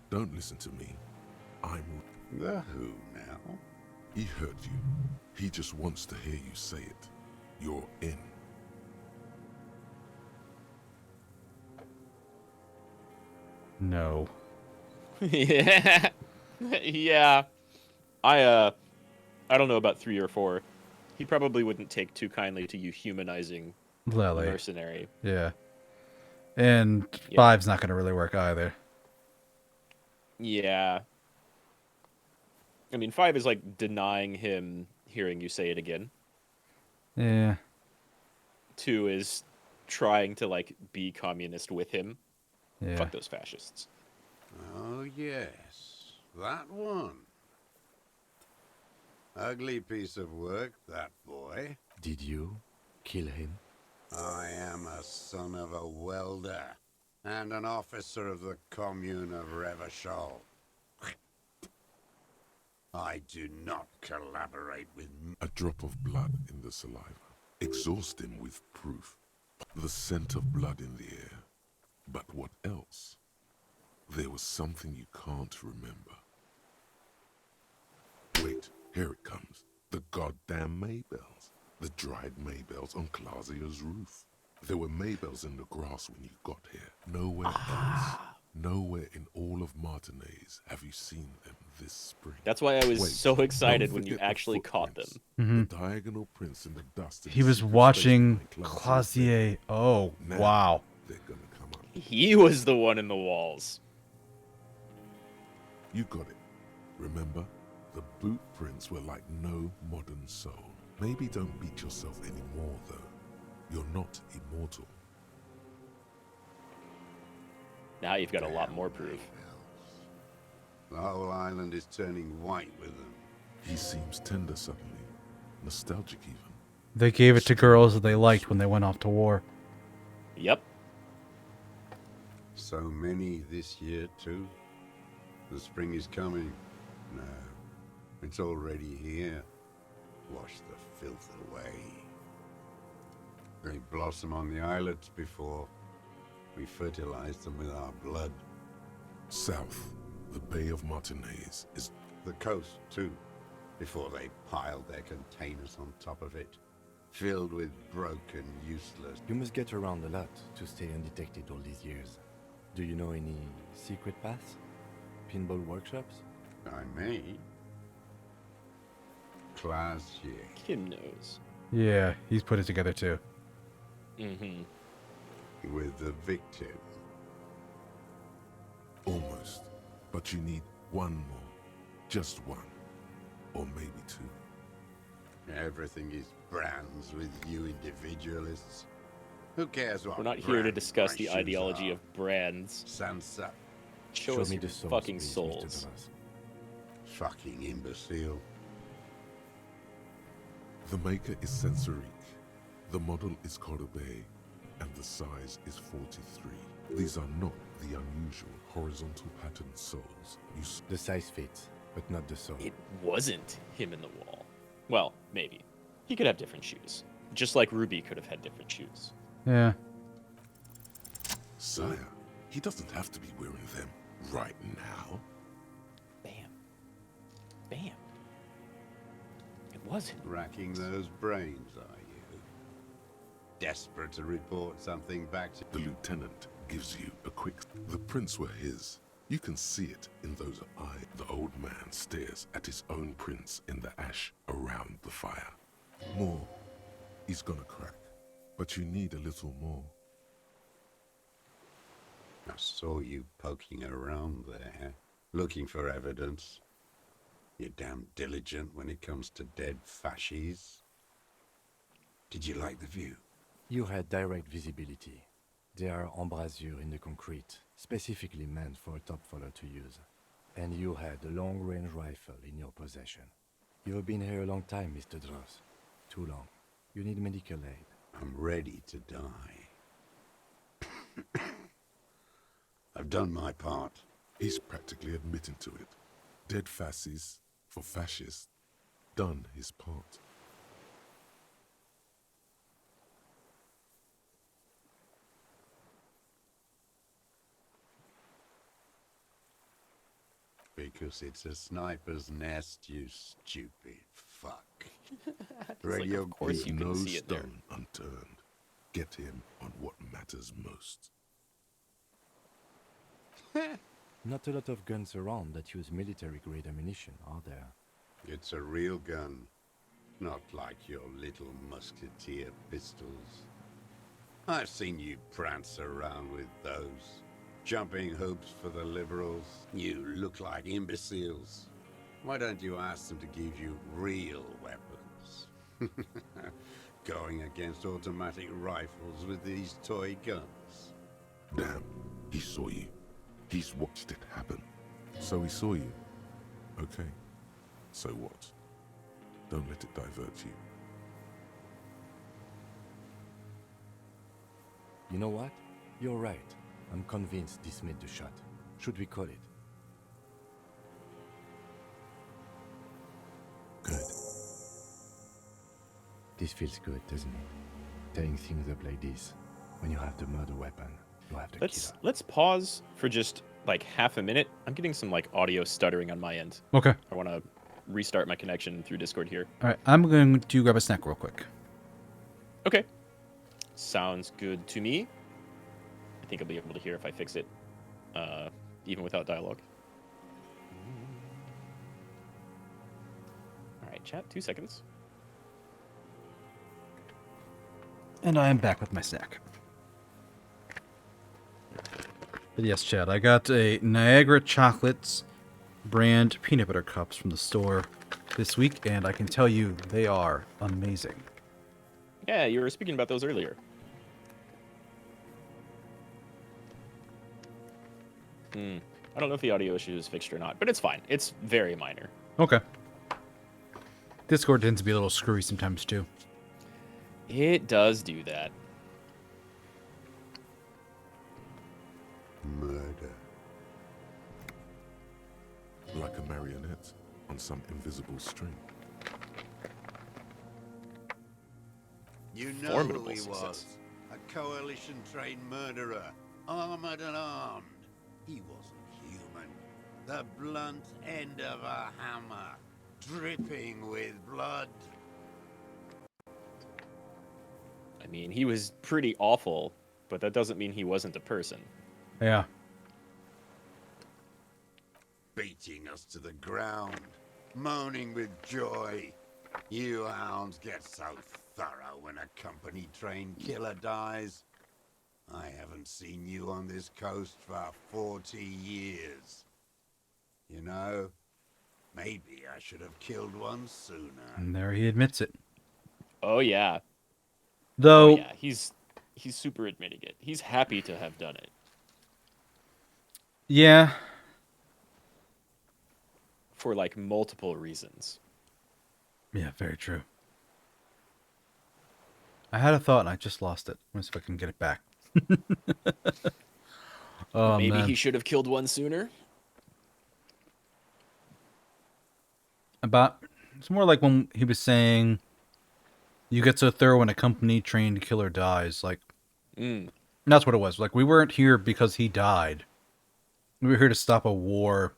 Don't listen to me. I'm... The who now? He heard you. He just wants to hear you say it. You're in. No. Yeah. Yeah. I don't know about 3 or 4. He probably wouldn't take too kindly to you humanizing Lily. mercenary. Yeah. And Yeah. 5's not going to really work either. Yeah. I mean, 5 is like denying him hearing you say it again. Yeah. 2 is trying to like be communist with him. Yeah. Fuck those fascists. Oh, yes. That one. Ugly piece of work, that boy. Did you kill him? I am a son of a welder and an officer of the commune of Revachol. I do not collaborate with... A drop of blood in the saliva. Exhaust him with proof. The scent of blood in the air. But what else? There was something you can't remember. Wait, here it comes. The goddamn Maybells. The dried Maybells on Clausia's roof. There were Maybells in the grass when you got here. Nowhere else. Nowhere in all of Martinez have you seen them this spring. That's why I was Wait, so excited don't when you forget the actually caught them. footprints. The diagonal prints in the dust. in He the was secret watching space behind Clausia's Clausier. Oh, Now, wow. They're gonna come up. He was the one in the walls. You got it. Remember? The boot prints were like no modern soul. Maybe don't beat yourself anymore, though. You're not immortal. Now you've got a lot more proof. The whole island is turning white with them. He seems tender suddenly. Nostalgic even. They gave it to girls that they liked when they went off to war. Yep. So many this year, too. The spring is coming. No, it's already here. Wash the filth away. They blossom on the islets before we fertilize them with our blood. South, the Bay of Martinez is... The coast, too, before they piled their containers on top of it, filled with broken, useless... You must get around a lot to stay undetected all these years. Do you know any secret paths? Pinball workshops? I may. Class here. Kim knows. Yeah, he's put it together too. Mm-hmm. With the victim. almost. But you need one more. Just one. Or maybe two. Everything is brands with you individualists. Who cares what We're not here to brand discuss my the shoes ideology are? of brands. Sansa. Show us me your the source, fucking please, Mr. souls. Douglas. Fucking imbecile. The maker is Sensorique. The model is Collab, and the size is 43. These are not the unusual horizontal patterned soles. The size fits, but not the sole. It wasn't him in the wall. Well, maybe. He could have different shoes. Just like Ruby could have had different shoes. Yeah. Sire, he doesn't have to be wearing them right now. Bam. Bam. It wasn't. Racking those brains, are you? Desperate to report something back to... The lieutenant gives you a quick... The prints were his. You can see it in those eyes. The old man stares at his own prints in the ash around the fire. More. He's gonna crack. But you need a little more. I saw you poking around there, looking for evidence. You're damn diligent when it comes to dead fascies. Did you like the view? You had direct visibility. There are embrasures in the concrete, specifically meant for a top follower to use. And you had a long-range rifle in your possession. You've been here a long time, Mr. Dross. Too long. You need medical aid. I'm ready to die. I've done my part. He's practically admitting to it. Dead fascists for fascists. Done his part. Because it's a sniper's nest, you stupid fuck. Like, of course you can no see it there. stone unturned. Get him on what matters most. Not a lot of guns around that use military-grade ammunition, are there? It's a real gun. Not like your little musketeer pistols. I've seen you prance around with those. Jumping hoops for the liberals. You look like imbeciles. Why don't you ask them to give you real weapons? Going against automatic rifles with these toy guns. Damn, he saw you. He's watched it happen. So he saw you. Okay. So what? Don't let it divert you. You know what? You're right. I'm convinced this made the shot. Should we call it? Good. This feels good, doesn't it? Tearing things up like this. When you have the murder weapon, you have the killer. Let's pause for just like half a minute. I'm getting some like audio stuttering on my end. Okay. I want to restart my connection through Discord here. All right. I'm going to grab a snack real quick. Okay. Sounds good to me. I think I'll be able to hear if I fix it, even without dialogue. All right, chat. 2 seconds. And I am back with my snack. But yes, Chad, I got a Niagara Chocolates brand peanut butter cups from the store this week, and I can tell you they are amazing. Yeah, you were speaking about those earlier. I don't know if the audio issue is fixed or not, but it's fine. It's very minor. Okay. Discord tends to be a little screwy sometimes, too. It does do that. Murder. Like a marionette on some invisible string. You know Formidable who he success. was. A coalition-trained murderer. Armored and armed. He wasn't human. The blunt end of a hammer. Dripping with blood. I mean, he was pretty awful, but that doesn't mean he wasn't a person. Yeah. Beating us to the ground. Moaning with joy. You hounds get so thorough when a company-trained killer dies. I haven't seen you on this coast for 40 years. You know, maybe I should have killed one sooner. And there he admits it. Oh yeah. Though, Oh yeah, he's super admitting it. He's happy to have done it. yeah. For like multiple reasons. Yeah, very true. I had a thought and I just lost it. Let me see if I can get it back. Oh, Maybe man. he should have killed one sooner. It's more like when he was saying you get so thorough when a company trained killer dies. Like, that's what it was. Like, we weren't here because he died. We were here to stop a war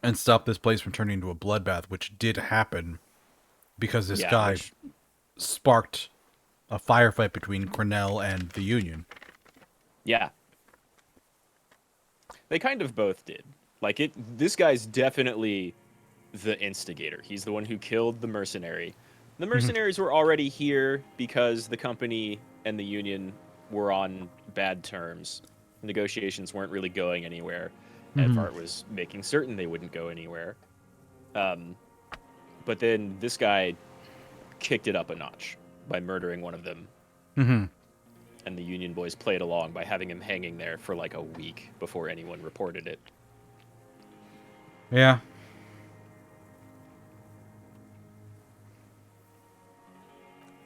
and stop this place from turning into a bloodbath, which did happen because this guy sparked a firefight between Cornell and the Union. Yeah. They kind of both did. Like, this guy's definitely the instigator. He's the one who killed the mercenary. The mercenaries were already here because the company and the Union were on bad terms. Negotiations weren't really going anywhere. Edvard was making certain they wouldn't go anywhere. But then this guy kicked it up a notch by murdering one of them. And the Union boys played along by having him hanging there for like a week before anyone reported it. Yeah.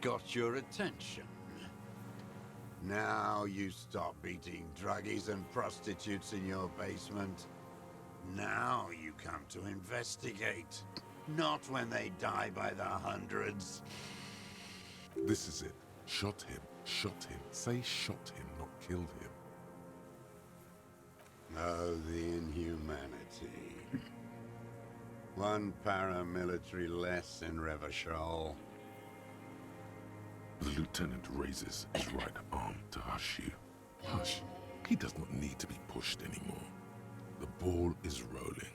Got your attention. Now you stop beating druggies and prostitutes in your basement. Now you come to investigate. Not when they die by the hundreds. This is it. Shot him. Shot him. Say shot him, not killed him. Oh, the inhumanity. One paramilitary less in Revachol. The lieutenant raises his right arm to hush you. Hush. He does not need to be pushed anymore. The ball is rolling.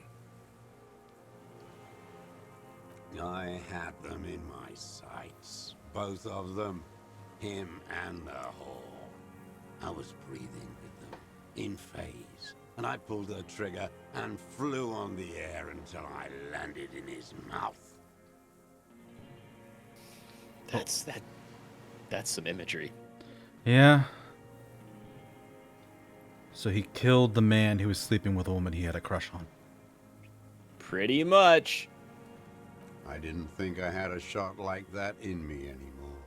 I had them in my sights. Both of them. Him and the whore. I was breathing with them. In phase. And I pulled the trigger and flew on the air until I landed in his mouth. That's some imagery. Yeah. So he killed the man who was sleeping with a woman he had a crush on. Pretty much. I didn't think I had a shot like that in me anymore.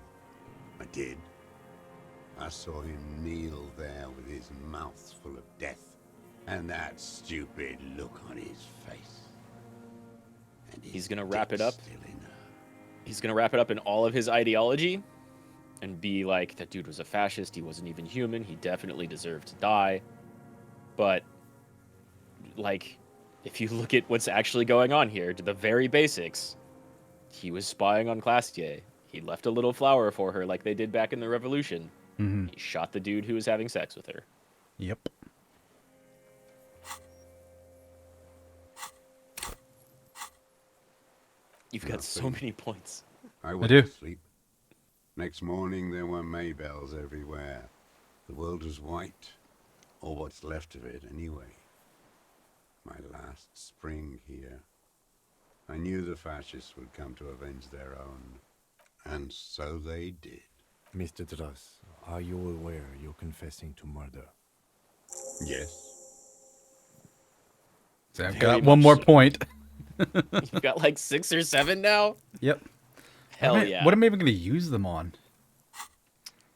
I did. I saw him kneel there with his mouth full of death, and that stupid look on his face. And He's gonna wrap it up. still in her. He's gonna wrap it up in all of his ideology and be like, that dude was a fascist, he wasn't even human, he definitely deserved to die. But, like, if you look at what's actually going on here, to the very basics, he was spying on Classier. He left a little flower for her like they did back in the Revolution. Mm-hmm. He shot the dude who was having sex with her. Yep. You've got so many points. I went do. to sleep. Next morning, there were Maybells everywhere. The world was white, or what's left of it anyway. My last spring here. I knew the fascists would come to avenge their own, and so they did. Mr. Dross, are you aware you're confessing to murder? Yes. So I've Very got one much more so. point. You've got like 6 or 7 now? Yep. Hell yeah. What am I even going to use them on?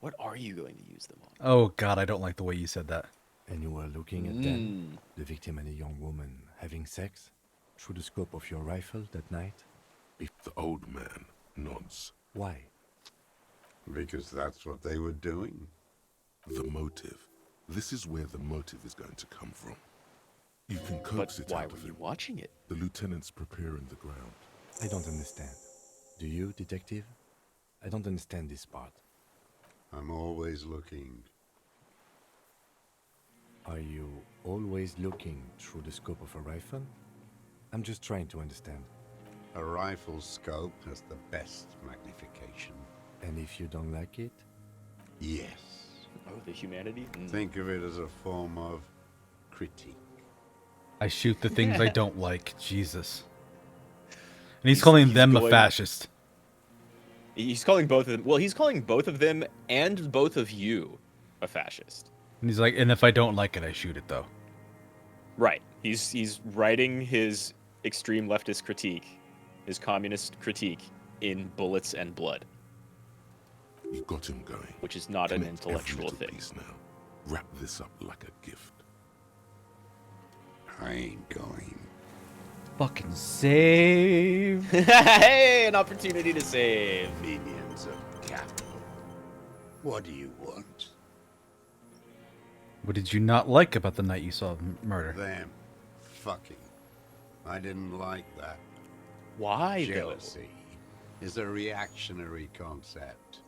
What are you going to use them on? Oh, God, I don't like the way you said that. And you were looking at them, the victim and a young woman, having sex, through the scope of your rifle that night? If the old man nods, Why? Because that's what they were doing. the motive. This is where the motive is going to come from. You can But coax it why out were of you him. watching it? The lieutenant's preparing the ground. I don't understand. Do you, detective? I don't understand this part. I'm always looking. Are you always looking through the scope of a rifle? I'm just trying to understand. A rifle scope has the best magnification. And if you don't like it? Yes. Oh, the humanity? Think of it as a form of critique. I shoot the things I don't like. Jesus. And he's calling he's them a going- fascist. He's calling both of them. Well, he's calling both of them and both of you a fascist. And he's like, and if I don't like it, I shoot it, though. Right. He's writing his extreme leftist critique, his communist critique, in bullets and blood, You got him going. which is not an Connect every intellectual little thing. piece now. Wrap this up like a gift. I ain't going. Fucking save. Hey, an opportunity to save. Minions of capital. What do you want? What did you not like about the night you saw murder? Them. Fucking. I didn't like that. Why, though? Jealousy is a reactionary concept.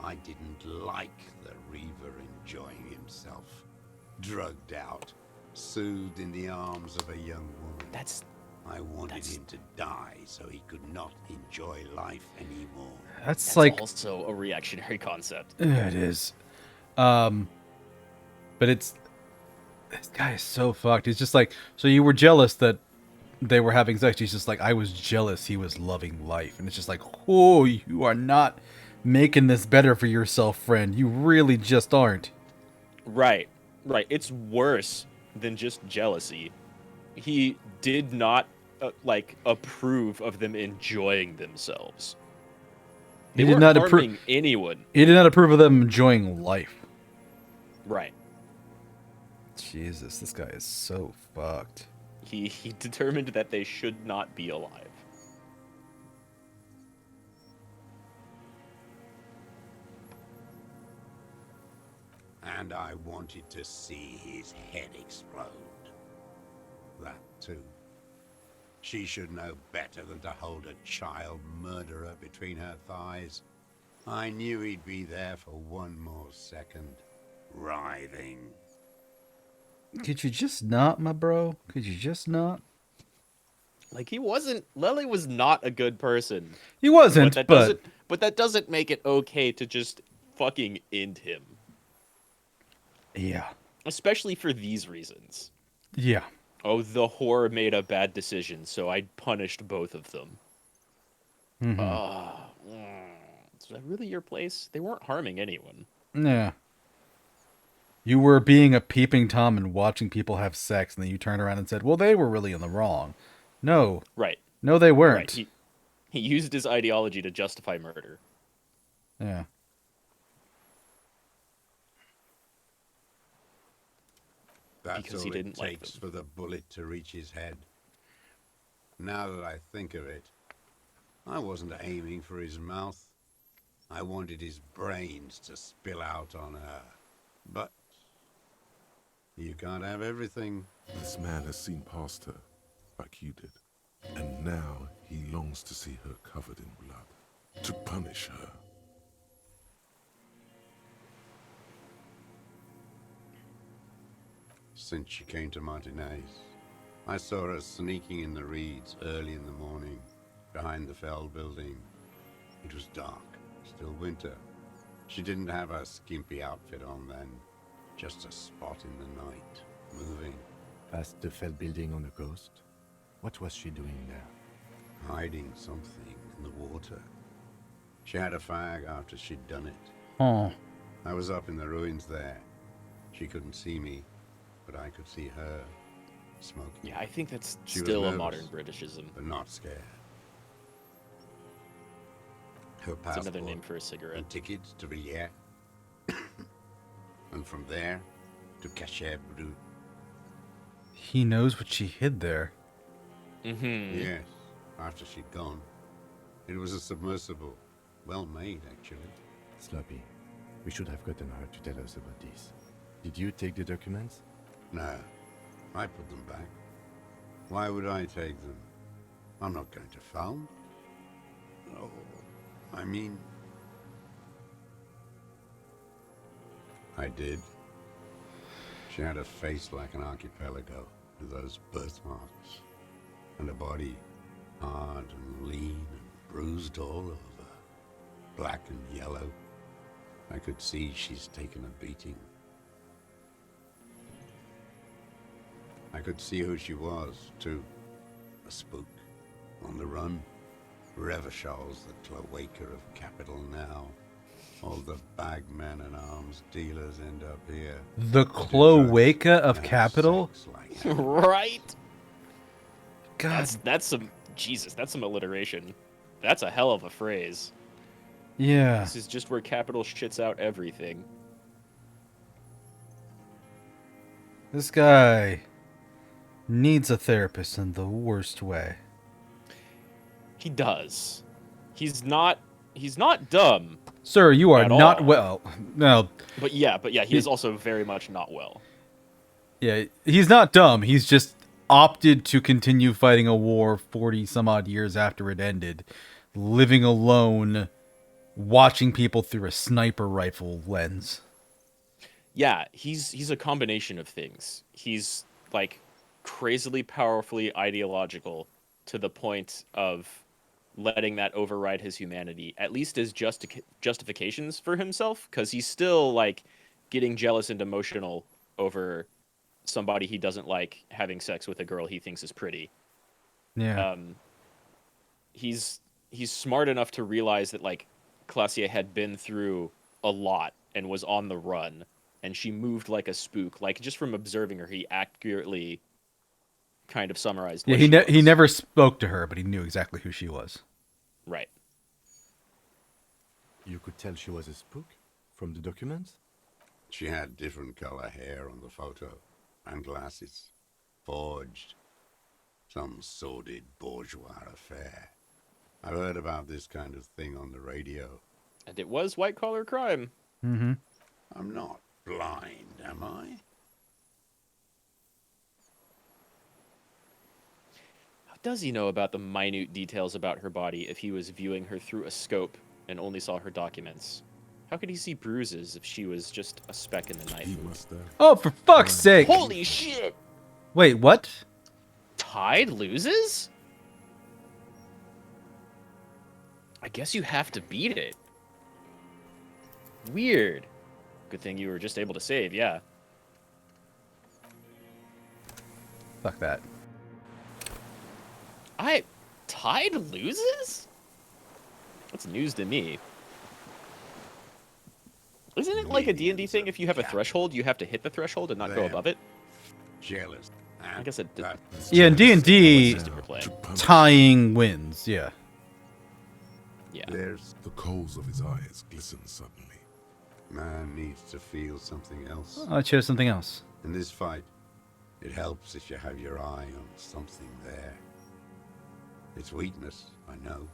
I didn't like the Reaver enjoying himself. Drugged out. Soothed in the arms of a young woman. I wanted him to die so he could not enjoy life anymore. That's That's like, also a reactionary concept. it is. But it's, this guy is so fucked. He's just like, so you were jealous that they were having sex. He's just like, I was jealous he was loving life. And it's just like, oh, you are not making this better for yourself, friend. You really just aren't. Right. It's worse than just jealousy. He did not like approve of them enjoying themselves. He They did weren't not harming anyone. He did not approve of them enjoying life. Right. Jesus, this guy is so fucked. He determined that they should not be alive. And I wanted to see his head explode. That too. She should know better than to hold a child murderer between her thighs. I knew he'd be there for one more second, writhing. Could you just not, my bro? Could you just not? Like, he wasn't... Lely was not a good person. He wasn't, but that doesn't make it okay to just fucking end him. Yeah. Especially for these reasons. Yeah. Oh, the whore made a bad decision, so I punished both of them. Is that really your place? They weren't harming anyone. Yeah. You were being a peeping Tom and watching people have sex, and then you turned around and said, well, they were really in the wrong. No. Right. No, they weren't. Right. He used his ideology to justify murder. Yeah. That's Because all he didn't it like takes them. for the bullet to reach his head. Now that I think of it, I wasn't aiming for his mouth. I wanted his brains to spill out on her. But you can't have everything. This man has seen past her, like you did. And now he longs to see her covered in blood, to punish her. Since she came to Martinez, I saw her sneaking in the reeds early in the morning, behind the Fell building. It was dark, still winter. She didn't have her skimpy outfit on then, just a spot in the night, moving. Past the Fell building on the coast? What was she doing there? Hiding something in the water. She had a fag after she'd done it. Oh. I was up in the ruins there. She couldn't see me, but I could see her smoking. Yeah, I think that's She was still a nervous, modern Britishism. but not scared. Her It's passport another name for a cigarette. and tickets to Villiers. And from there to Cachet Brut. He knows what she hid there. Mm-hmm. Yes, after she'd gone. It was a submersible. Well made, actually. Sloppy. We should have gotten her to tell us about this. Did you take the documents? No, I put them back. Why would I take them? I'm not going to found. Oh, I mean... I did. She had a face like an archipelago, with those birthmarks, and a body hard and lean and bruised all over, black and yellow. I could see she's taken a beating. I could see who she was, too. A spook, on the run. Revachal's the cloaca of capital now. All the bagmen and arms dealers end up here. The cloaca of capital? Right? God. That's some... Jesus, that's some alliteration. That's a hell of a phrase. Yeah. This is just where capital shits out everything. This guy needs a therapist in the worst way. He does. He's not dumb. Sir, you are At not all. well. No. But yeah, he is also very much not well. Yeah, he's not dumb. He's just opted to continue fighting a war 40 some odd years after it ended, living alone, watching people through a sniper rifle lens. Yeah, he's a combination of things. He's like crazily powerfully ideological to the point of letting that override his humanity, at least as justifications for himself, because he's still like getting jealous and emotional over somebody he doesn't like having sex with a girl he thinks is pretty. Yeah. He's smart enough to realize that like Claudia had been through a lot and was on the run, and she moved like a spook. Like, just from observing her, he accurately kind of summarized. Yeah, What he never spoke to her, but he knew exactly who she was. Right. You could tell she was a spook from the documents? She had different color hair on the photo, and glasses. Forged. Some sordid bourgeois affair. I heard about this kind of thing on the radio. And it was white-collar crime. Mm-hmm. I'm not blind, am I? How does he know about the minute details about her body if he was viewing her through a scope and only saw her documents? How could he see bruises if she was just a speck in the night? He must have. Oh, for fuck's sake! Holy shit! Wait, what? Tide loses? I guess you have to beat it. Weird. Good thing you were just able to save, yeah. Fuck that. Tide loses? That's news to me. Isn't it like a D&D thing? If you have a threshold, you have to hit the threshold and not go above it? Jealous. I guess it did. Yeah, in D&D, System you're playing. tying wins. Yeah. Yeah. There's The coals of his eyes glisten suddenly. man needs to feel something else. I chose something else. In this fight, it helps if you have your eye on something there. It's weakness, I know.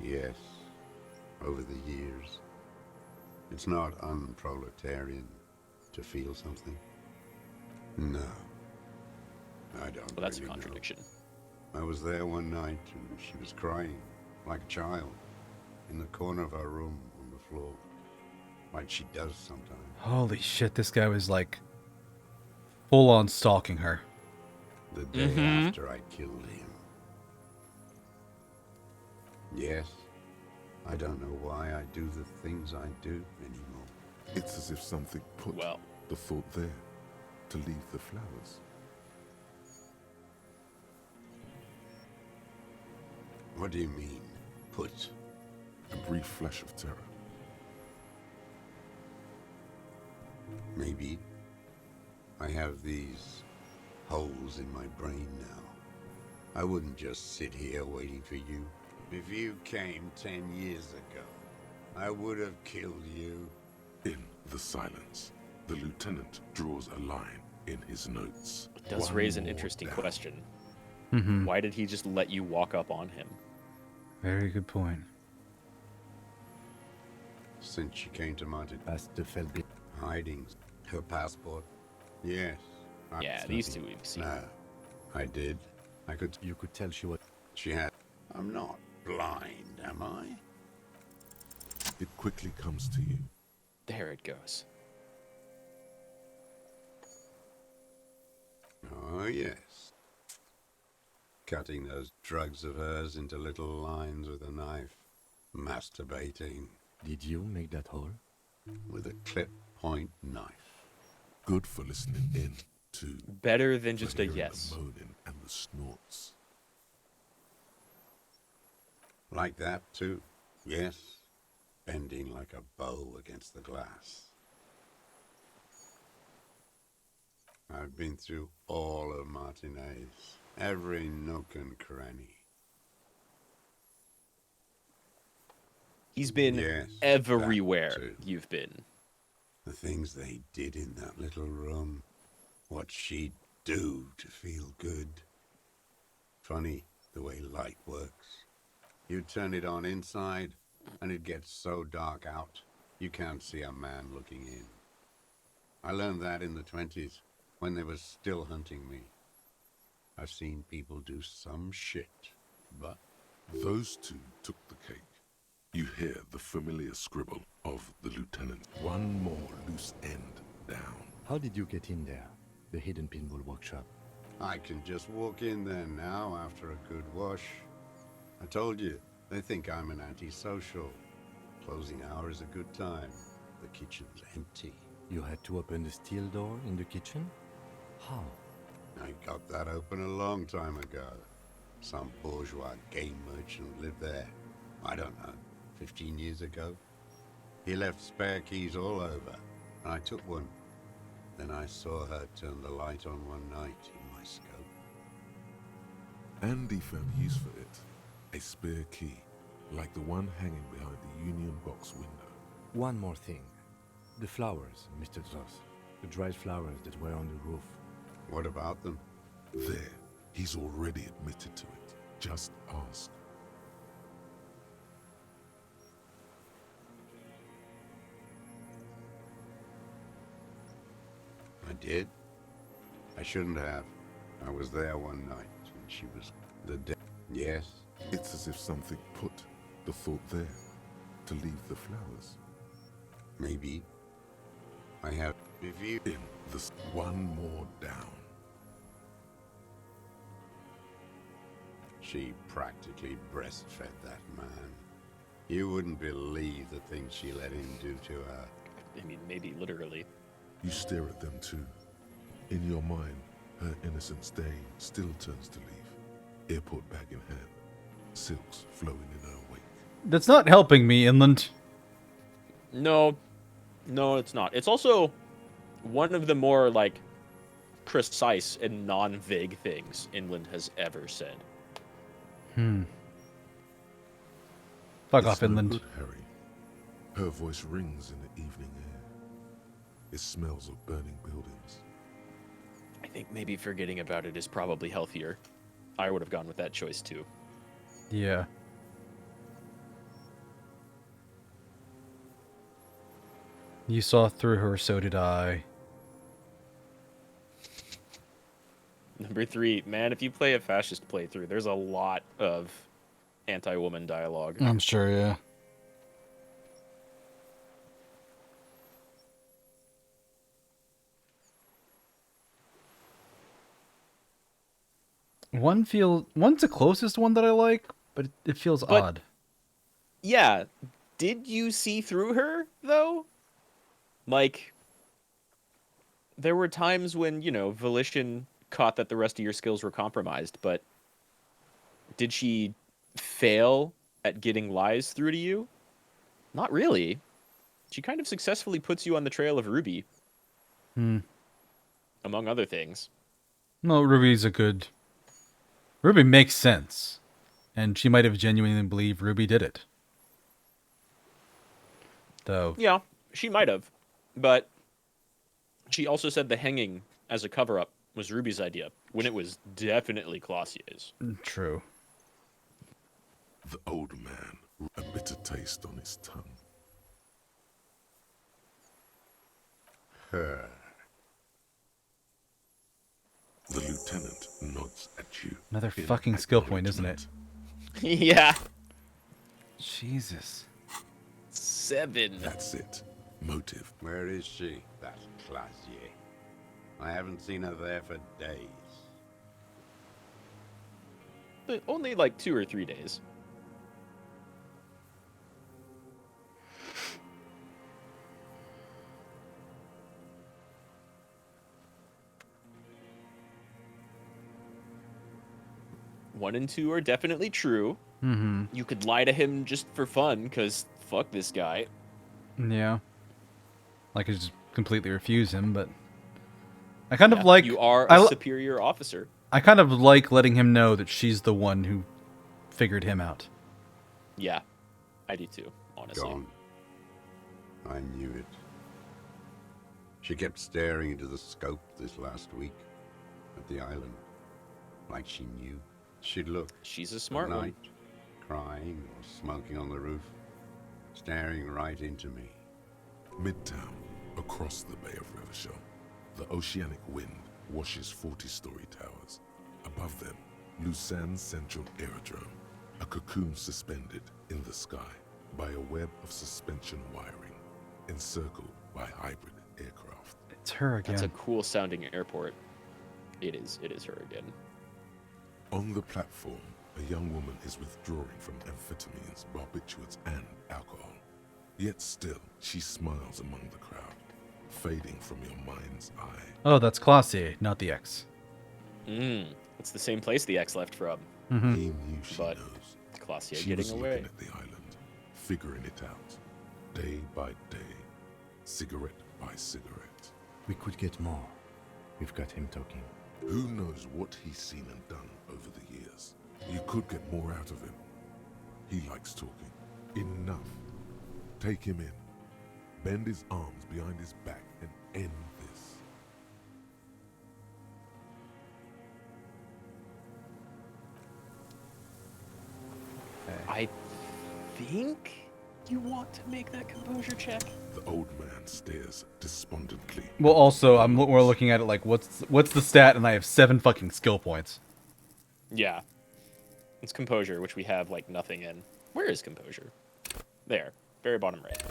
Yes, over the years. It's not unproletarian to feel something. No, I don't. Well, that's a really know. contradiction. I was there one night and she was crying, like a child, in the corner of our room on the floor, like she does sometimes. Holy shit, this guy was like full on stalking her. The day after I killed him. Yes, I don't know why I do the things I do anymore. It's as if something put Well. the thought there to leave the flowers. What do you mean, put? A brief flash of terror. Maybe. I have these holes in my brain now. I wouldn't just sit here waiting for you. If you came 10 years ago, I would have killed you. In the silence, the lieutenant draws a line in his notes. It does One raise an more interesting down. question. Mm-hmm. Why did he just let you walk up on him? Very good point. Since she came to Monte, Past the Felby. hiding her passport. Yes. Yeah, these two we've seen. No, I did. I could. You could tell she was... She had. I'm not blind, am I? It quickly comes to you. There it goes. Oh, yes. Cutting those drugs of hers into little lines with a knife. Masturbating Did you make that hole? with a clip point knife. Good for listening in, too. Better than For just a hearing yes. The moaning and the snorts. Like that, too. Yes. Bending like a bow against the glass. I've been through all of Martinez. Every nook and cranny. He's been Yes, everywhere that too. you've been. The things they did in that little room. What she'd do to feel good. Funny the way light works. You turn it on inside, and it gets so dark out, you can't see a man looking in. I learned that in the 20s, when they were still hunting me. I've seen people do some shit, but Those two took the cake. You hear the familiar scribble of the lieutenant. One more loose end down. How did you get in there? The hidden pinball workshop. I can just walk in there now after a good wash. I told you, they think I'm an antisocial. Closing hour is a good time. The kitchen's empty. You had to open the steel door in the kitchen? How? I got that open a long time ago. Some bourgeois game merchant lived there. I don't know, 15 years ago. He left spare keys all over, and I took one. Then I saw her turn the light on one night in my scope. Andy found use for it. A spare key, like the one hanging behind the Union Box window. One more thing. The flowers, Mr. Zoss. The dried flowers that were on the roof. What about them? There, he's already admitted to it. Just ask. I did. I shouldn't have. I was there one night, and she was the dead. Yes. It's as if something put the thought there to leave the flowers. Maybe. I have reviewed In this one more down. She practically breastfed that man. You wouldn't believe the things she let him do to her. I mean, maybe literally. You stare at them too. In your mind, her innocence day still turns to leaf. Airport bag in hand. Silks flowing in her wake. That's not helping me, Inland. No, it's not. It's also one of the more, like, precise and non-vague things Inland has ever said. Fuck It's off, no Inland. good, Harry. Her voice rings in the evening air. It smells of burning buildings. I think maybe forgetting about it is probably healthier. I would have gone with that choice too. Yeah. You saw through her, so did I. Number 3, man, if you play a fascist playthrough, there's a lot of anti-woman dialogue. I'm sure, yeah. One's the closest one that I like, but it feels odd. Yeah, did you see through her, though? Like, there were times when, Volition caught that the rest of your skills were compromised, but did she fail at getting lies through to you? Not really. She kind of successfully puts you on the trail of Ruby. Among other things. No, Ruby makes sense. And she might have genuinely believed Ruby did it. Though. Yeah, she might have. But she also said the hanging as a cover-up was Ruby's idea, when it was definitely Clausier's. True. The old man, a bitter taste on his tongue. Her. The lieutenant nods at you. Another in fucking skill point, isn't it? Yeah. Jesus. 7. That's it. Motive. Where is she? That Classier. I haven't seen her there for days. Only like 2 or 3 days. One and 2 are definitely true. Mm-hmm. You could lie to him just for fun, because fuck this guy. Yeah. I could just completely refuse him, but I kind of like... You are a superior officer. I kind of like letting him know that she's the one who figured him out. Yeah, I do too, honestly. Gone. I knew it. She kept staring into the scope this last week at the island, like she knew. She'd look. She's a smart at one. night, crying or smoking on the roof, staring right into me. Midtown, across the Bay of Revachol, the oceanic wind washes 40-story towers. Above them, Lucerne Central Aerodrome, a cocoon suspended in the sky by a web of suspension wiring, encircled by hybrid aircraft. It's her again. That's a cool sounding airport. It is her again. On the platform, a young woman is withdrawing from amphetamines, barbiturates, and alcohol. Yet still, she smiles among the crowd, fading from your mind's eye. Oh, that's Classier, not the X. It's the same place the X left from. Mm-hmm. He knew she But knows. Classier She getting was away. looking at the island, figuring it out, day by day, cigarette by cigarette. We could get more. We've got him talking. Who knows what he's seen and done over the years? You could get more out of him. He likes talking. Enough. Take him in. Bend his arms behind his back and end this. I think you want to make that composure check. The old man stares despondently. Well, also, we're looking at it like, what's the stat? And I have 7 fucking skill points. Yeah. It's composure, which we have, like, nothing in. Where is composure? There. Very bottom right.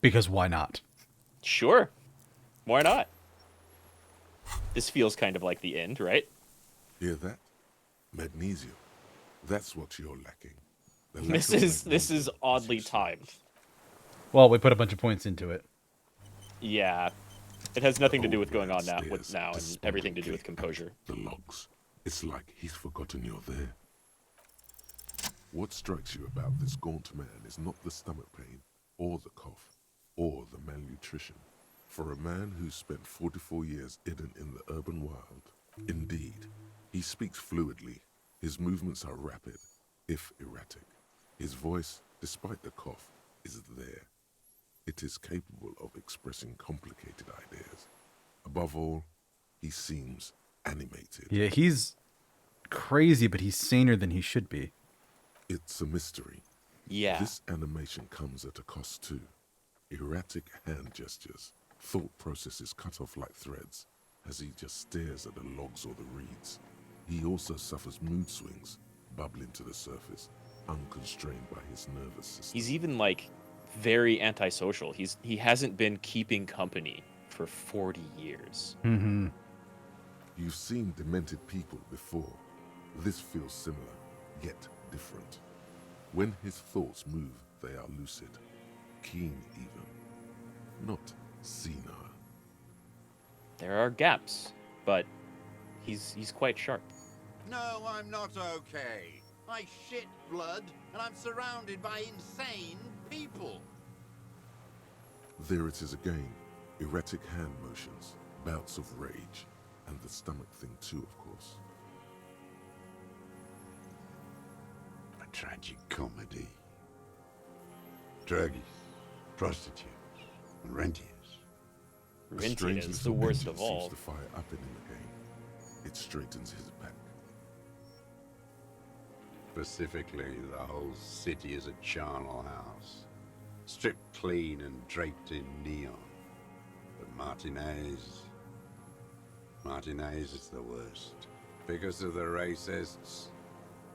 Because why not? Sure. Why not? This feels kind of like the end, right? Hear that? Magnesium. That's what you're lacking. The lack This of is magnesium oddly is timed. Well, we put a bunch of points into it. Yeah. It has nothing to do with old going man on now stares and everything to do with composure. at the logs. It's like he's forgotten you're there. What strikes you about this gaunt man is not the stomach pain, or the cough, or the malnutrition. For a man who's spent 44 years hidden in the urban wild, indeed, he speaks fluidly. His movements are rapid, if erratic. His voice, despite the cough, is there. It is capable of expressing complicated ideas. Above all, he seems animated. Yeah, he's crazy, but he's saner than he should be. It's a mystery. Yeah. This animation comes at a cost too. Erratic hand gestures, thought processes cut off like threads, as he just stares at the logs or the reeds. He also suffers mood swings, bubbling to the surface, unconstrained by his nervous system. He's even, like, very antisocial. He hasn't been keeping company for 40 years. Mm-hmm. You've seen demented people before. This feels similar, yet different. When his thoughts move, they are lucid, keen even, not senile. There are gaps, but he's quite sharp. No, I'm not okay. I shit blood, and I'm surrounded by insane people. There it is again, erratic hand motions, bouts of rage, and the stomach thing too, of course. A tragic comedy. Druggies, prostitutes, and rentiers. A Rentier strange is the little worst engine of all. seems to fire up in him again. It straightens his back. Specifically, the whole city is a charnel house. Stripped clean and draped in neon. But Martinez is the worst. Because of the racists.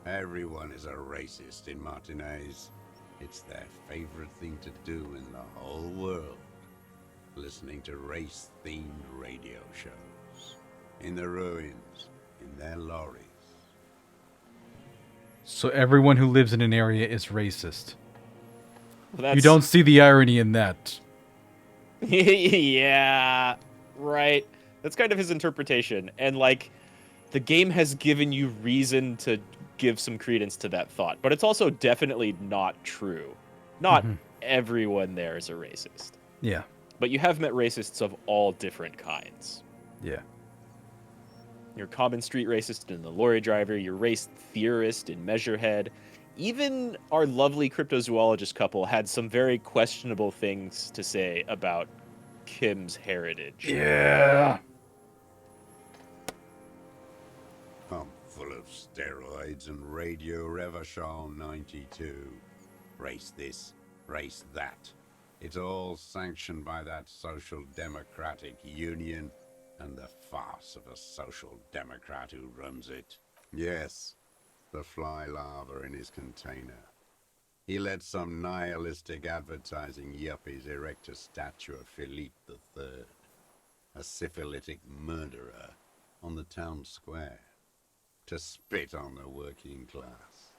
Everyone is a racist in Martinez. It's their favorite thing to do in the whole world. Listening to race-themed radio shows. In the ruins, in their lorries. So everyone who lives in an area is racist. Well, You don't see the irony in that. Yeah, right. That's kind of his interpretation. And, like, the game has given you reason to give some credence to that thought. But it's also definitely not true. Not everyone there is a racist. Yeah. But you have met racists of all different kinds. Yeah. Your common street racist in the lorry driver, your race theorist in Measurehead. Even our lovely cryptozoologist couple had some very questionable things to say about Kim's heritage. Yeah. I'm full of steroids and Radio Revachol 92. Race this, race that. It's all sanctioned by that Social Democratic Union and the farce of a Social Democrat who runs it. Yes, the fly larva in his container. He let some nihilistic advertising yuppies erect a statue of Philippe III, a syphilitic murderer, on the town square, to spit on the working class.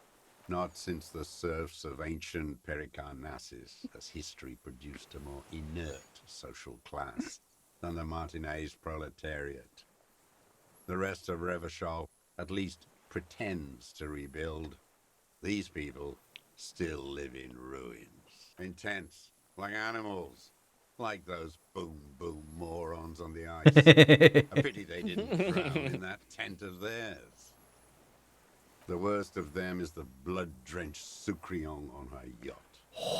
Not since the serfs of ancient Pericarnassus has history produced a more inert social class than the Martinez proletariat. The rest of Revachol at least pretends to rebuild. These people still live in ruins. Intense, like animals, Like those boom boom morons on the ice. A pity they didn't drown in that tent of theirs. The worst of them is the blood-drenched Sucrion on her yacht.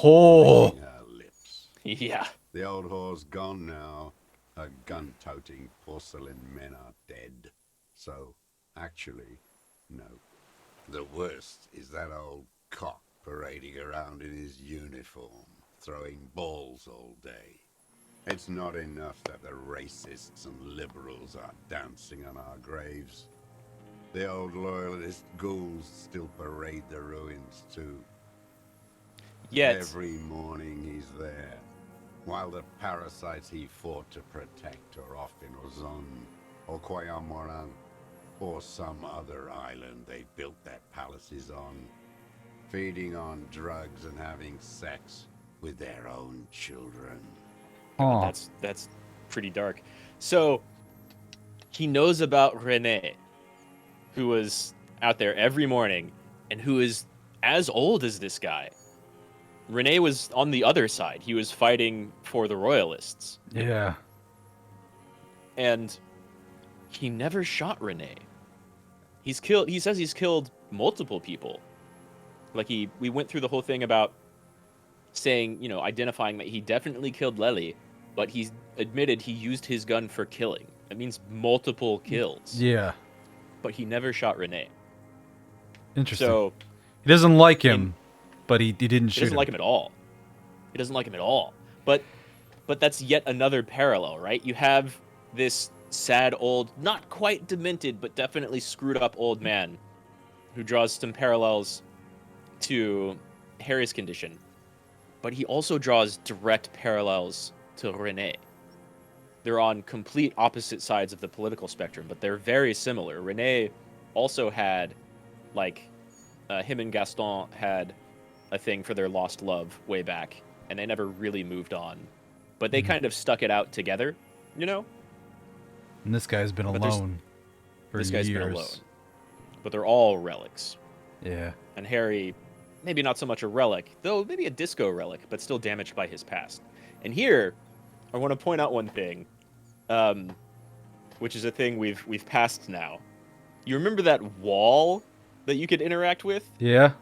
Oh. Licking her lips. Yeah. The old whore's gone now. Her gun-toting porcelain men are dead. So, actually, no. The worst is that old cock parading around in his uniform, throwing balls all day. It's not enough that the racists and liberals are dancing on our graves. The old loyalist ghouls still parade the ruins too. Yet, Every morning he's there, while the parasites he fought to protect are off in Ozon, or Quayamoran, or some other island they built their palaces on, feeding on drugs and having sex with their own children. Oh. that's pretty dark. So he knows about Renee, who was out there every morning, and who is as old as this guy. Renee was on the other side. He was fighting for the royalists. Yeah. And he never shot Renee. He says he's killed multiple people. Like we went through the whole thing about saying, identifying that he definitely killed Lely, but he's admitted he used his gun for killing. That means multiple kills. Yeah. But he never shot Renee. Interesting. So he doesn't like him, but he didn't shoot him. He doesn't like him at all. He doesn't like him at all. But that's yet another parallel, right? You have this sad old, not quite demented, but definitely screwed up old man who draws some parallels to Harry's condition. But he also draws direct parallels to Renee. They're on complete opposite sides of the political spectrum, but they're very similar. Renee also had, him and Gaston had a thing for their lost love way back, and they never really moved on. But they kind of stuck it out together, And this guy's been alone for years. This guy's been alone. But they're all relics. Yeah. And Harry, maybe not so much a relic, though maybe a disco relic, but still damaged by his past. And here, I want to point out one thing, which is a thing we've passed now. You remember that wall that you could interact with? Yeah.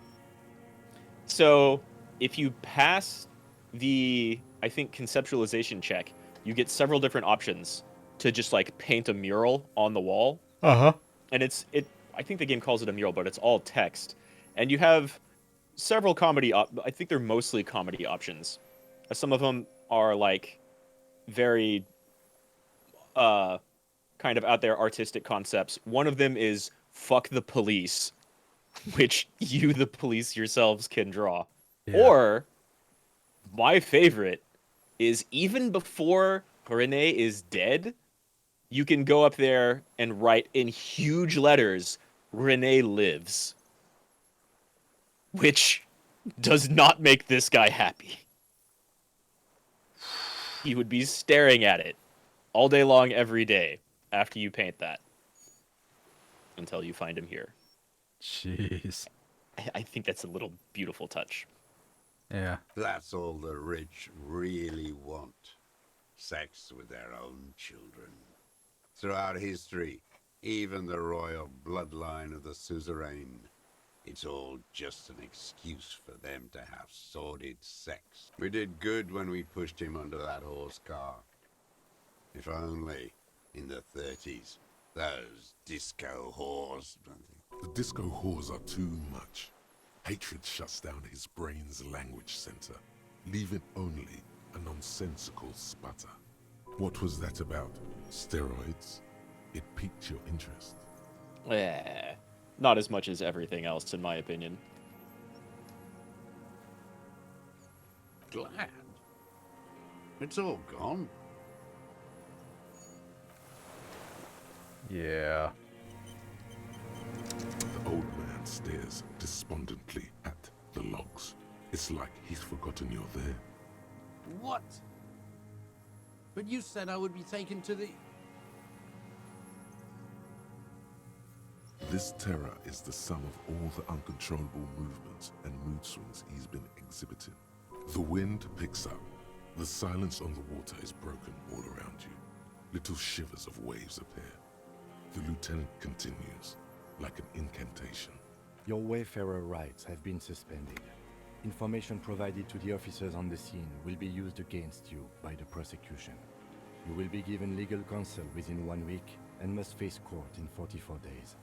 So if you pass the, I think, conceptualization check, you get several different options to just paint a mural on the wall. Uh-huh. And I think the game calls it a mural, but it's all text. And you have several comedy, I think they're mostly comedy options. Some of them are very kind of out there artistic concepts. One of them is fuck the police, which you, the police yourselves, can draw. Yeah. Or my favorite is even before Renee is dead, you can go up there and write in huge letters, Renee lives. Which does not make this guy happy. He would be staring at it all day long, every day, after you paint that. Until you find him here. Jeez. I think that's a little beautiful touch. Yeah. That's all the rich really want. Sex with their own children. Throughout history, even the royal bloodline of the suzerain, it's all just an excuse for them to have sordid sex. We did good when we pushed him under that horse car. If only, in the 30s, those disco whores... The disco whores are too much. Hatred shuts down his brain's language center, leaving only a nonsensical sputter. What was that about? Steroids? It piqued your interest. Not as much as everything else, in my opinion. Glad? It's all gone. Yeah. The old man stares despondently at the logs. It's like he's forgotten you're there. What? But you said I would be taken to the... This terror is the sum of all the uncontrollable movements and mood swings he's been exhibiting. The wind picks up, The silence on the water is broken all around you. Little shivers of waves appear. The lieutenant continues, like an incantation. Your Wayfarer rights have been suspended. Information provided to the officers on the scene will be used against you by the prosecution. You will be given legal counsel within 1 week and must face court in 44 days.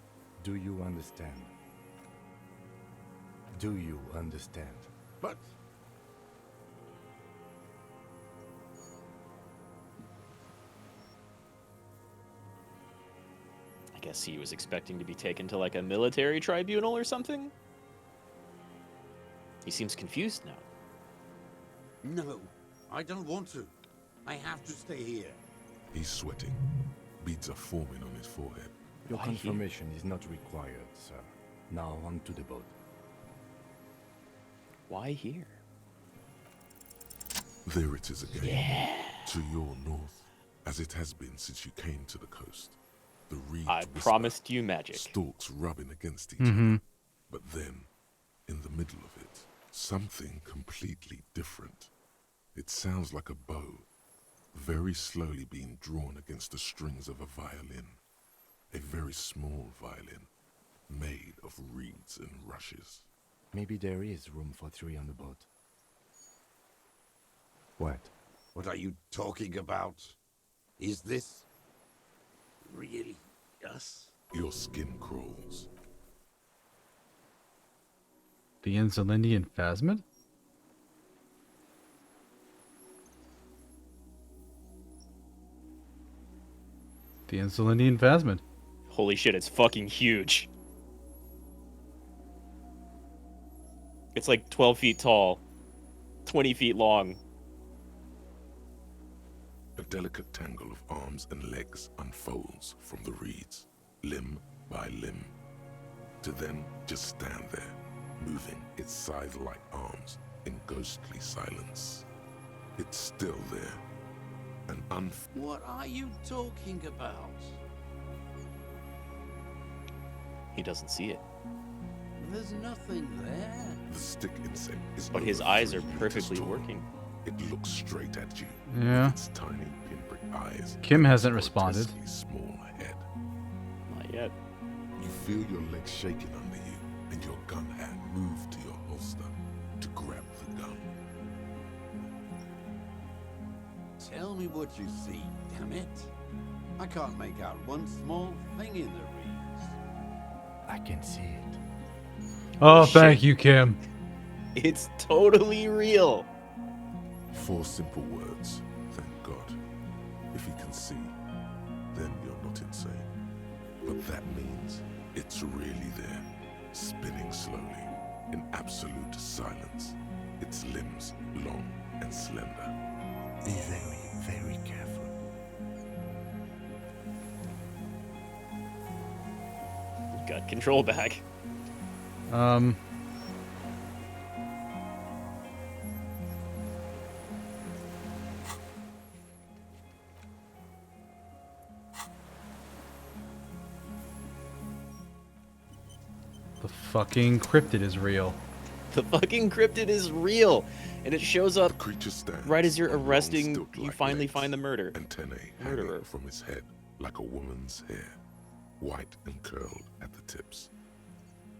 Do you understand? Do you understand? But I guess he was expecting to be taken to like a military tribunal or something? He seems confused now. no, I don't want to. I have to stay here. He's sweating. Beads are forming on his forehead. Your Why confirmation is not required, sir. Now on to the boat. Why here? There it is again. To your north, as it has been since you came to the coast. The reeds I whisper, promised you magic. stalks rubbing against each other. But then, in the middle of it, something completely different. It sounds like a bow, very slowly being drawn against the strings of a violin. A very small violin, made of reeds and rushes. Maybe there is room for 3 on the boat. What? What are you talking about? Is this really us? Your skin crawls. The Insulindian Phasmid? The Insulindian Phasmid. Holy shit, it's fucking huge. It's like 12 feet tall, 20 feet long. A delicate tangle of arms and legs unfolds from the reeds, limb by limb, to then just stand there, moving its scythe-like arms in ghostly silence. It's still there, an What are you talking about? He doesn't see it. There's nothing there. The stick insect is But his over eyes 3 are meters perfectly tall. working. It looks straight at you. Yeah. With its tiny pinprick eyes. Kim and hasn't its responded. grotesquely small head. Not yet. You feel your legs shaking under you, and your gun hand move to your holster to grab the gun. Tell me what you see, damn it. I can't make out one small thing in the reeds. I can see it. Oh, Shit. thank you, Kim. It's totally real. 4 simple words, thank God. If you can see, then you're not insane. But that means it's really there, spinning slowly, in absolute silence. Its limbs long and slender. Be very, very careful. Got control back. The fucking cryptid is real. The fucking cryptid is real, and it shows up The creature stands right as you're on long, arresting. You stilt-like finally legs, find the murder. antennae Murderer. hanging from his head like a woman's hair, white and curled at the tips.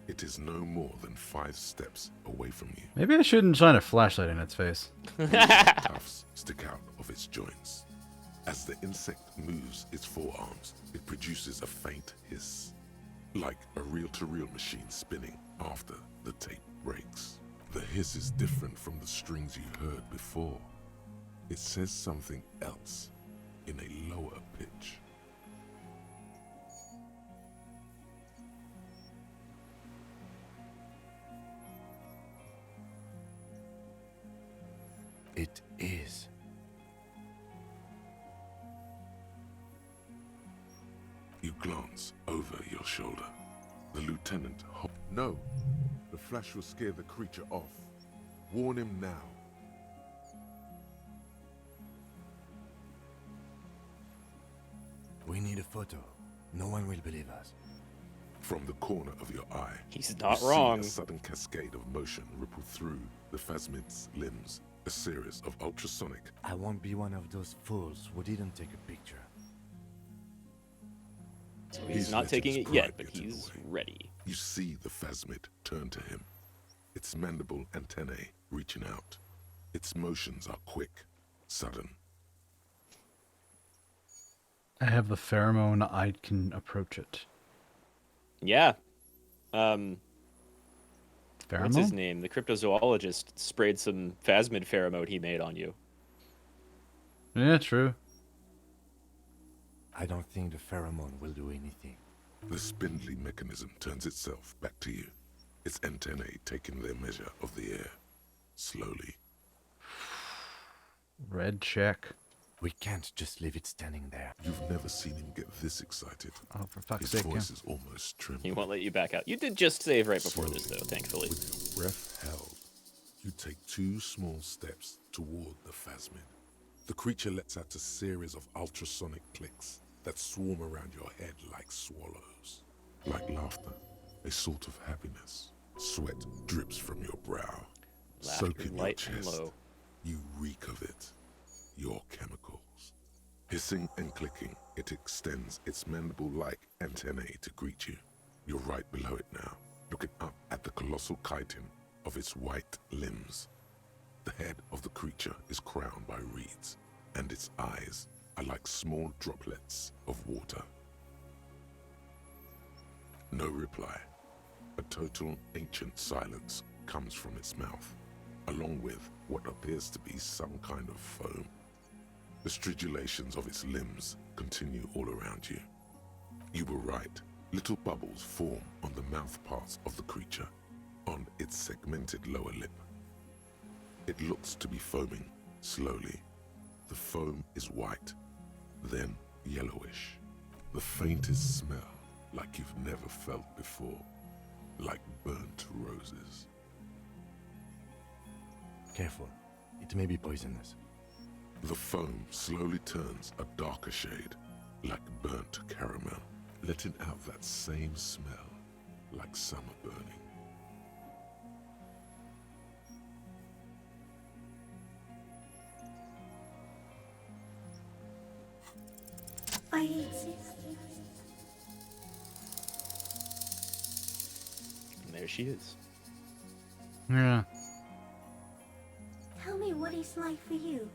It is no more than 5 steps away from you. Maybe I shouldn't shine a flashlight in its face. Tufts stick out of its joints. As the insect moves its forearms, it produces a faint hiss, like a reel-to-reel machine spinning after the tape breaks. The hiss is different from the strings you heard before. It says something else in a lower pitch. It is. You glance over your shoulder. The lieutenant No! The flash will scare the creature off. Warn him now. We need a photo. No one will believe us. From the corner of your eye, He's you not see wrong. a sudden cascade of motion ripple through the phasmid's limbs A series of ultrasonic. I won't be one of those fools who didn't take a picture. So he's not let taking his it yet, pride but get in the he's way. ready. You see the phasmid turn to him. Its mandible antennae reaching out. Its motions are quick, sudden. I have the pheromone. I can approach it. Yeah. Pheromone? What's his name? The cryptozoologist sprayed some phasmid pheromone he made on you. Yeah, true. I don't think the pheromone will do anything. The spindly mechanism turns itself back to you. Its antennae taking their measure of the air. Slowly. Red check. We can't just leave it standing there. You've never seen him get this excited. Oh, for fuck's His sake, voice is almost trembling. He won't let you back out. You did just save right before this, though, thankfully. With your breath held, you take 2 small steps toward the phasmid. The creature lets out a series of ultrasonic clicks that swarm around your head like swallows. Like laughter, a sort of happiness. Sweat drips from your brow, soaking your light and chest. low. You reek of it, your chemicals. Hissing and clicking, it extends its mandible-like antennae to greet you. You're right below it now, looking up at the colossal chitin of its white limbs. The head of the creature is crowned by reeds, and its eyes are like small droplets of water. No reply. A total ancient silence comes from its mouth, along with what appears to be some kind of foam. The stridulations of its limbs continue all around you. You were right. Little bubbles form on the mouth parts of the creature, on its segmented lower lip. It looks to be foaming, slowly. The foam is white, then yellowish. The faintest smell, like you've never felt before, like burnt roses. Careful. It may be poisonous. The foam slowly turns a darker shade, like burnt caramel, letting out that same smell, like summer burning. I exist. And there she is. Yeah. Tell me what it's like for you.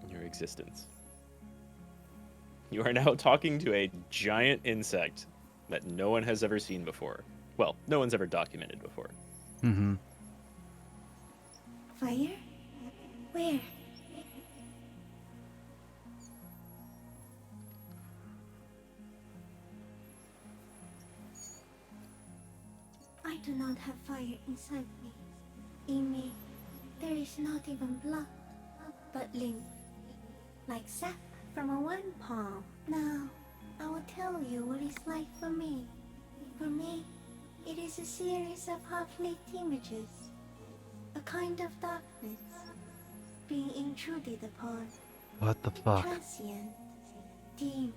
Your existence. You are now talking to a giant insect that no one has ever seen before. Well, no one's ever documented before. Mm-hmm. Fire? Where? I do not have fire inside me. In me, there is not even blood, but lymph, like sap from a wine palm. Now, I will tell you what it's like for me. For me, it is a series of half-lit images, a kind of darkness, being intruded upon. What the fuck? Transient, dim,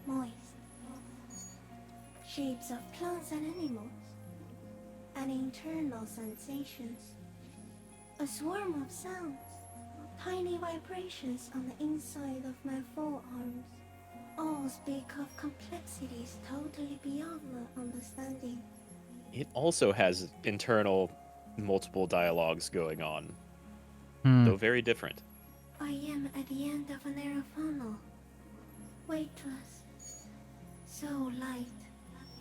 moist. Shapes of plants and animals, and internal sensations. A swarm of sounds, tiny vibrations on the inside of my forearms. All speak of complexities totally beyond my understanding. It also has internal, multiple dialogues going on, though very different. I am at the end of a narrow funnel, weightless, so light,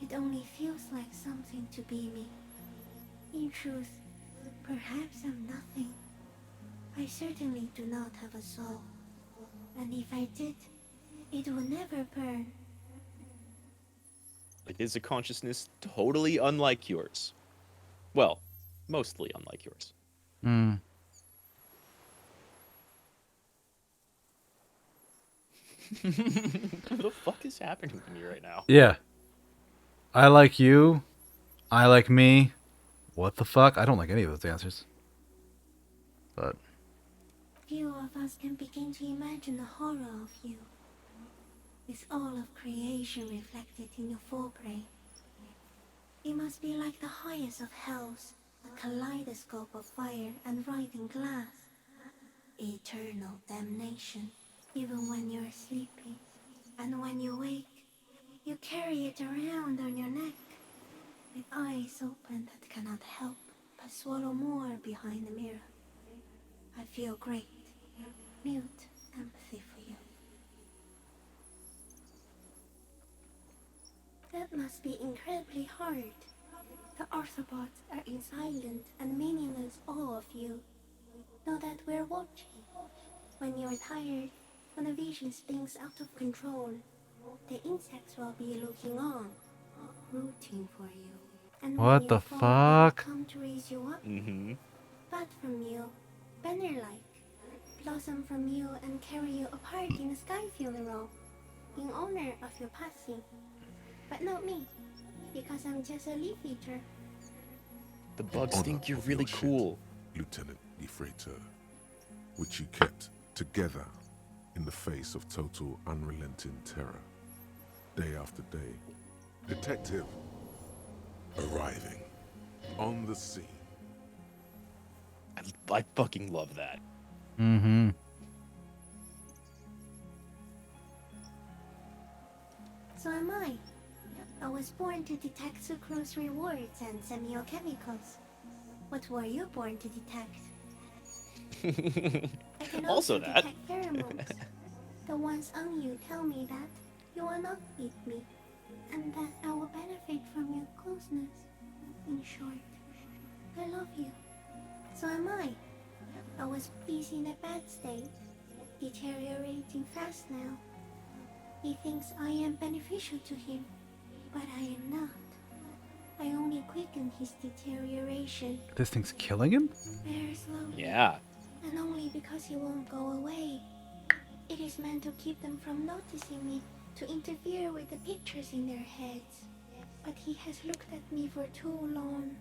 it only feels like something to be me. In truth, perhaps I'm nothing. I certainly do not have a soul, and if I did, it would never burn. It is a consciousness totally unlike yours. Well, mostly unlike yours. Hmm. What the fuck is happening to me right now? Yeah. I like you. I like me. What the fuck? I don't like any of those answers. But Few of us can begin to imagine the horror of you, with all of creation reflected in your forebrain. It must be like the highest of hells, kaleidoscope of fire and writhing glass. Eternal damnation, even when you're sleeping. And when you wake, you carry it around on your neck, with eyes open that cannot help but swallow more behind the mirror. I feel great, mute empathy for you. That must be incredibly hard. The Arthropods are in silent and meaningless awe of you. Know that we're watching. When you're tired, when the vision spins out of control, the insects will be looking on, rooting for you. And What when the you fall, they will fuck? come to raise you up. Mm-hmm. Bud from you, banner-like, blossom from you and carry you apart in a sky funeral, in honor of your passing. But not me, because I'm just a leaf eater. The bugs Honor think you're of really your shit, cool. Lieutenant Defrater, which you kept together in the face of total unrelenting terror, day after day. Detective, arriving on the scene. I fucking love that. Mm-hmm. So am I. I was born to detect sucrose rewards and semiochemicals. What were you born to detect? I can Also that. detect pheromones. The ones on you tell me that you will not beat me, and that I will benefit from your closeness. In short, I love you. So am I. I was busy in a bad state, deteriorating fast now. He thinks I am beneficial to him, but I am not. I only quicken his deterioration. This thing's killing him? Very slowly. Yeah. And only because he won't go away. It is meant to keep them from noticing me, to interfere with the pictures in their heads. But he has looked at me for too long,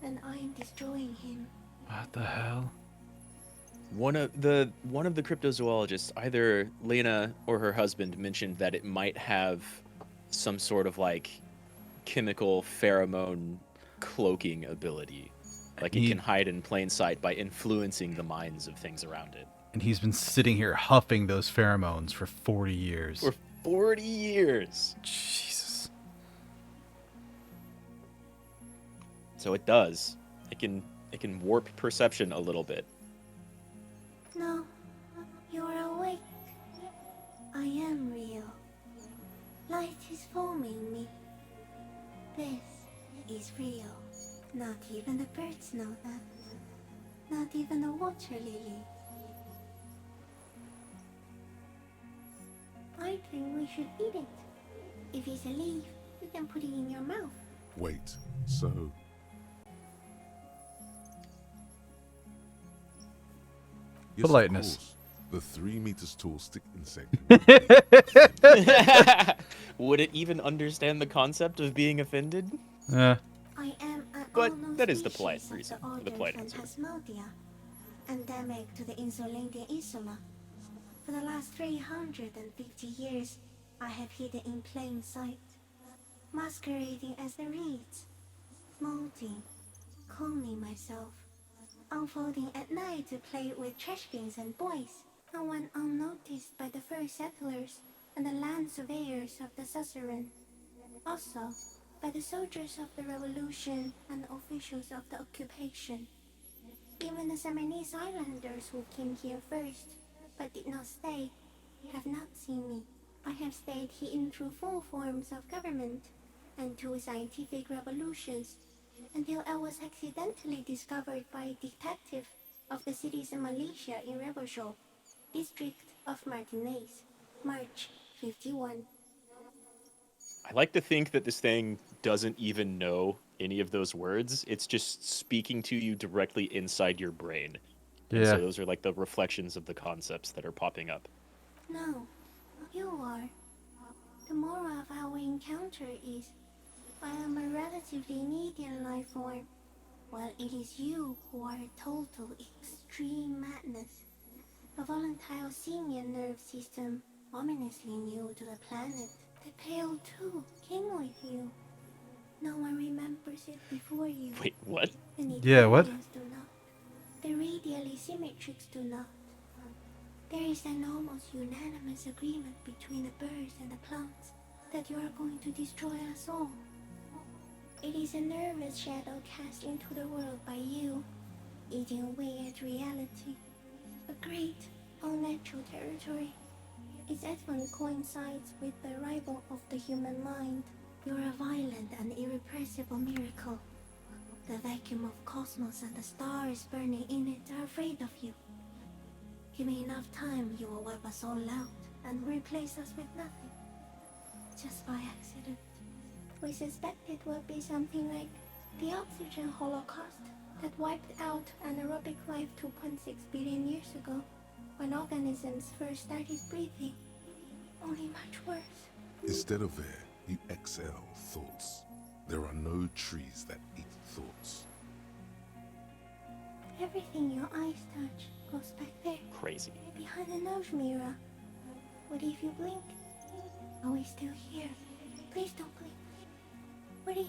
and I am destroying him. What the hell? One of the cryptozoologists, either Lena or her husband, mentioned that it might have some sort of like chemical pheromone cloaking ability. Like it can hide in plain sight by influencing the minds of things around it. And he's been sitting here huffing those pheromones for 40 years. For 40 years. Jesus. So it does. It can warp perception a little bit. No, you are awake. I am real. Light is forming me. This is real. Not even the birds know that. Not even the water lily. I think we should eat it. If it's a leaf, you can put it in your mouth. Wait, so... Yes, Politeness. of course, the 3 meters tall stick insect. Would it even understand the concept of being offended? I am an But unknown that is the polite species reason, of the polite answer. Phantasmadia, endemic to the Insulandia Insula. For the last 350 years, I have hidden in plain sight, masquerading as the reeds, molding, cloning myself, unfolding at night to play with trash bins and boys, and went unnoticed by the first settlers and the land surveyors of the suzerain. Also, by the soldiers of the revolution and the officials of the occupation. Even the Seminese islanders who came here first, but did not stay, have not seen me. I have stayed hidden through 4 forms of government and 2 scientific revolutions, until I was accidentally discovered by a detective of the citizen militia in Rebelshaw, district of Martinez, March 51. I like to think that this thing doesn't even know any of those words. It's just speaking to you directly inside your brain. And Yeah. so those are like the reflections of the concepts that are popping up. No, you are. The moral of our encounter is, I am a relatively medium life form, while it is you who are a total extreme madness. A volatile simian nerve system, ominously new to the planet. The Pale too came with you. No one remembers sit before you. Wait, what? And Yeah, what? Italians do not. The radially symmetrics do not. There is an almost unanimous agreement between the birds and the plants that you are going to destroy us all. It is a nervous shadow cast into the world by you, eating away at reality. A great, unnatural territory. Its advent coincides with the arrival of the human mind. You're a violent and irrepressible miracle. The vacuum of cosmos and the stars burning in it are afraid of you. Give me enough time, you will wipe us all out and replace us with nothing. Just by accident. We suspect it will be something like the oxygen holocaust that wiped out anaerobic life 2.6 billion years ago, when organisms first started breathing. Only much worse. Instead of air, you exhale thoughts. There are no trees that eat thoughts. Everything your eyes touch goes back there. Crazy. Behind the nose mirror. What if you blink? Are we still here? Please don't blink. What if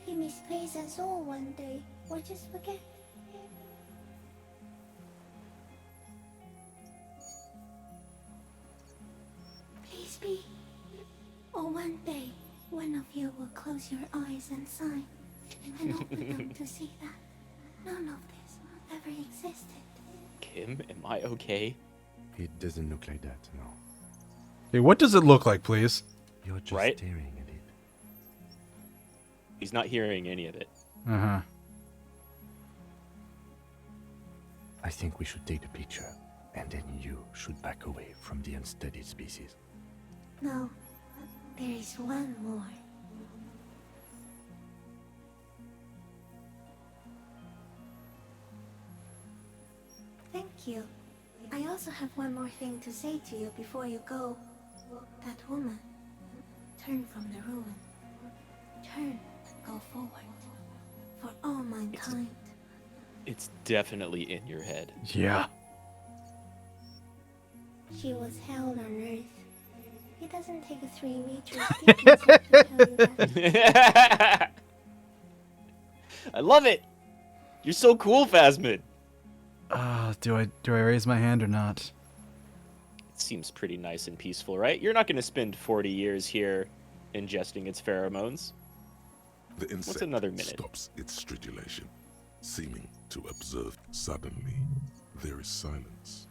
he misplaces us all one day, or just forget? Please be. Or one day, one of you will close your eyes and sign, and open them to see that none of this ever existed. Kim, am I okay? It doesn't look like that, no. Hey, what does it look like, please? You're just Right? staring at it. He's not hearing any of it. Uh-huh. I think we should take the picture, and then you should back away from the unstudied species. No, there is one more. Thank you. I also have one more thing to say to you before you go. That woman. Turn from the ruin. Turn and go forward. For all mankind. It's definitely in your head. Yeah. She was hell on earth. It doesn't take a 3 meter distance to tell you that. I love it! You're so cool, Phasmid! Do I raise my hand or not? It seems pretty nice and peaceful, right? You're not going to spend 40 years here ingesting its pheromones. The insect another minute? stops its stridulation, seeming to observe. Suddenly, there is silence.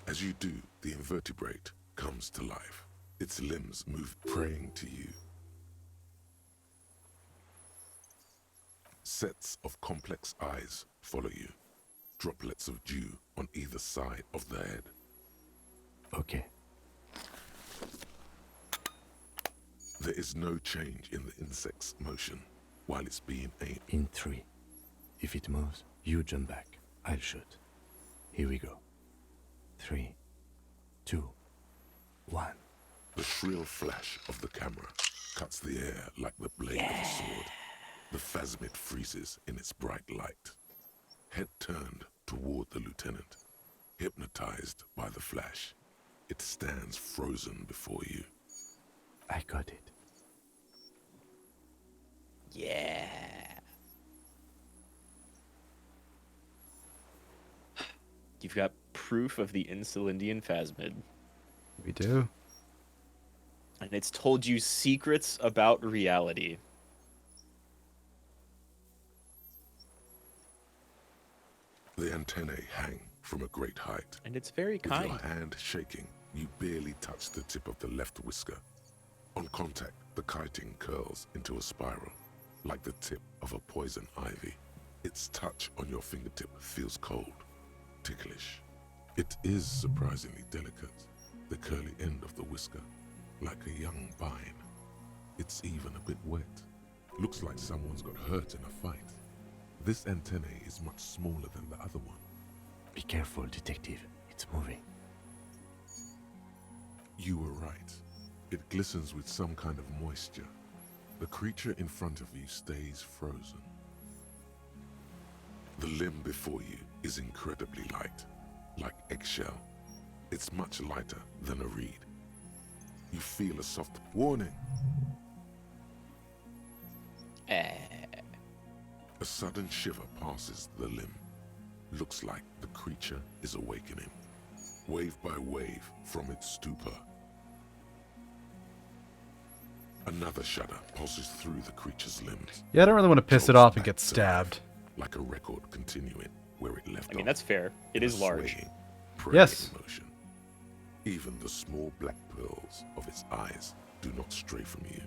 As you do, the invertebrate comes to life. Its limbs move, praying to you. Sets of complex eyes follow you. Droplets of dew on either side of the head. Okay. There is no change in the insect's motion while it's being aimed. In 3. If it moves, you jump back. I'll shoot. Here we go. 3, 2, 1. The shrill flash of the camera cuts the air like the blade of a sword. The phasmid freezes in its bright light. Head turned toward the lieutenant, hypnotized by the flash. It stands frozen before you. I got it. Yeah. You've got proof of the Insulindian Phasmid. We do. And it's told you secrets about reality. The antennae hang from a great height. And it's very With kind. your hand shaking, you barely touch the tip of the left whisker. On contact, the chitin curls into a spiral, like the tip of a poison ivy. Its touch on your fingertip feels cold, ticklish. It is surprisingly delicate, the curly end of the whisker, like a young vine. It's even a bit wet. Looks like someone's got hurt in a fight. This antennae is much smaller than the other one. Be careful, detective. It's moving. You were right. It glistens with some kind of moisture. The creature in front of you stays frozen. The limb before you is incredibly light, like eggshell. It's much lighter than a reed. You feel a soft warning. A sudden shiver passes the limb. Looks like the creature is awakening, wave by wave from its stupor. Another shudder pulses through the creature's limbs. Yeah, I don't really want to piss it Jolts off and back get to stabbed. life, like a record continuing where it left I mean, off. that's fair. It is large. Swaying, Yes. praying motion. Even the small black pearls of its eyes do not stray from you.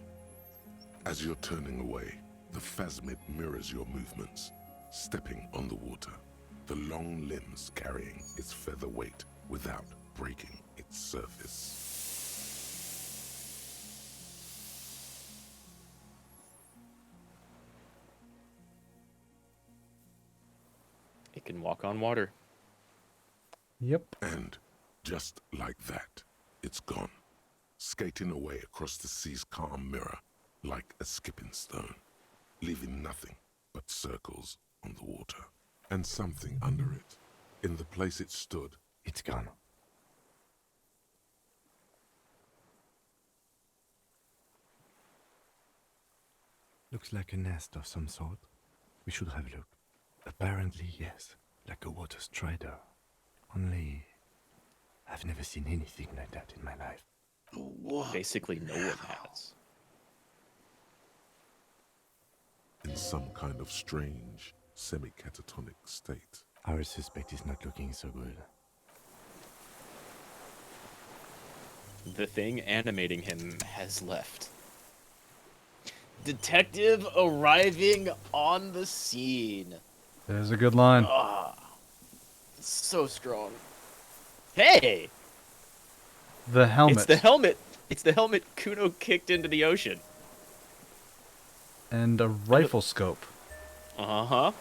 As you're turning away, the phasmid mirrors your movements, stepping on the water, the long limbs carrying its feather weight without breaking its surface. It can walk on water. Yep. And just like that, it's gone, skating away across the sea's calm mirror like a skipping stone, leaving nothing but circles on the water. And something under it, in the place it stood. It's gone. Looks like a nest of some sort. We should have a look. Apparently, yes, like a water strider. Only, I've never seen anything like that in my life. Basically, no one has. In some kind of strange, semi-catatonic state. Our suspect is not looking so good. The thing animating him has left. Detective arriving on the scene. There's a good line. So strong. Hey! The helmet. It's the helmet. It's the helmet Kuno kicked into the ocean. And a rifle scope. Uh-huh.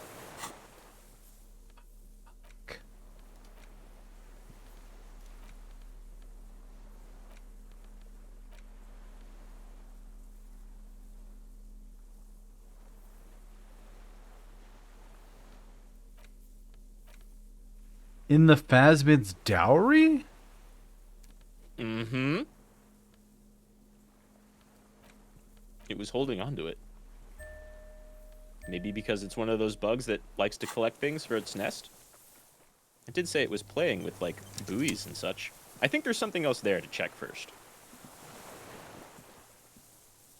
In the Phasmid's dowry? Mm-hmm. It was holding on to it. Maybe because it's one of those bugs that likes to collect things for its nest. It did say it was playing with, like, buoys and such. I think there's something else there to check first.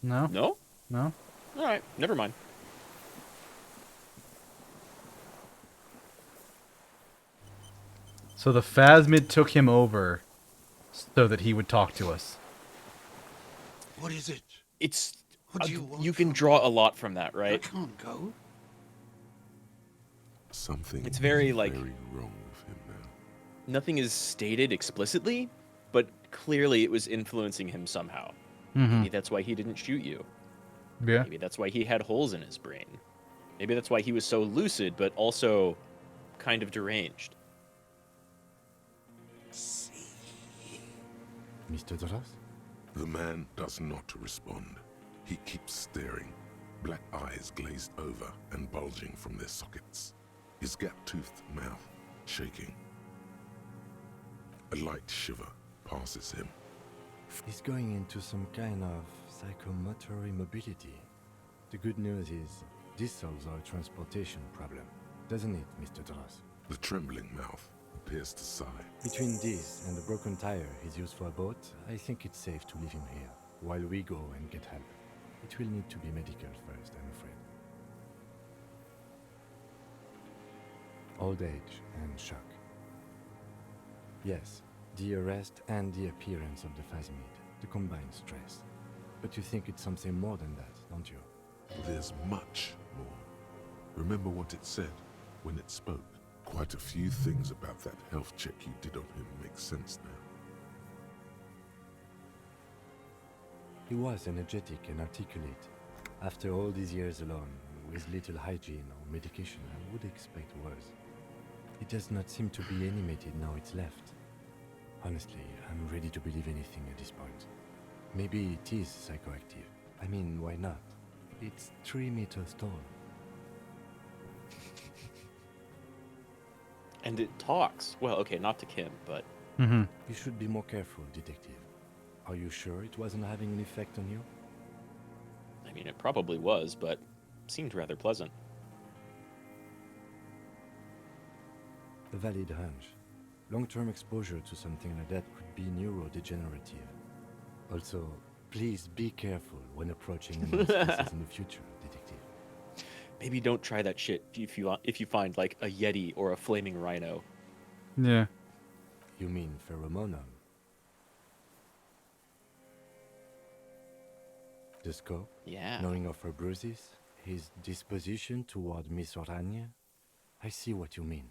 No? No? No? Alright, never mind. So the Phasmid took him over so that he would talk to us. What is it? It's... What do you want you can from draw a lot from that, I right? can't go. Something It's very, is like- very wrong with him now. Nothing is stated explicitly, but clearly it was influencing him somehow. Mm-hmm. Maybe that's why he didn't shoot you. Yeah. Maybe that's why he had holes in his brain. Maybe that's why he was so lucid, but also kind of deranged. Mr. Doras? The man does not respond. He keeps staring, black eyes glazed over and bulging from their sockets, his gap-toothed mouth shaking. A light shiver passes him. He's going into some kind of psychomotor immobility. The good news is, this solves our transportation problem, doesn't it, Mr. Doras? The trembling mouth appears to sigh. Between this and the broken tire he's used for a boat, I think it's safe to leave him here, while we go and get help. It will need to be medical first, I'm afraid. Old age and shock. Yes, the arrest and the appearance of the Phasmid, the combined stress. But you think it's something more than that, don't you? There's much more. Remember what it said when it spoke? Quite a few things about that health check you did on him make sense now. He was energetic and articulate. After all these years alone, with little hygiene or medication, I would expect worse. It does not seem to be animated now it's left. Honestly, I'm ready to believe anything at this point. Maybe it is psychoactive. I mean, why not? It's 3 meters tall. And it talks. Well, okay, not to Kim, but... Mm-hmm. You should be more careful, detective. Are you sure it wasn't having an effect on you? I mean, it probably was, but seemed rather pleasant. A valid hunch. Long-term exposure to something like that could be neurodegenerative. Also, please be careful when approaching unknown spaces in the future, detective. Maybe don't try that shit if you find like a yeti or a flaming rhino. Yeah. You mean pheromonal? The scope? Yeah. Knowing of her bruises, his disposition toward Miss Oranje? I see what you mean.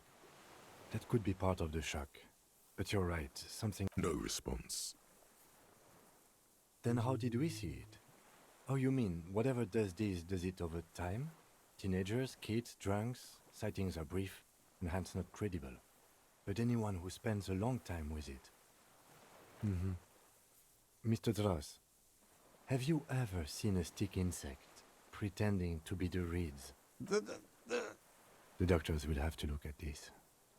That could be part of the shock. But you're right, something... No response. Then how did we see it? Oh, you mean, whatever does this, does it over time? Teenagers, kids, drunks, sightings are brief, and hence not credible. But anyone who spends a long time with it. Mr. Dross, have you ever seen a stick insect pretending to be the reeds? The doctors will have to look at this.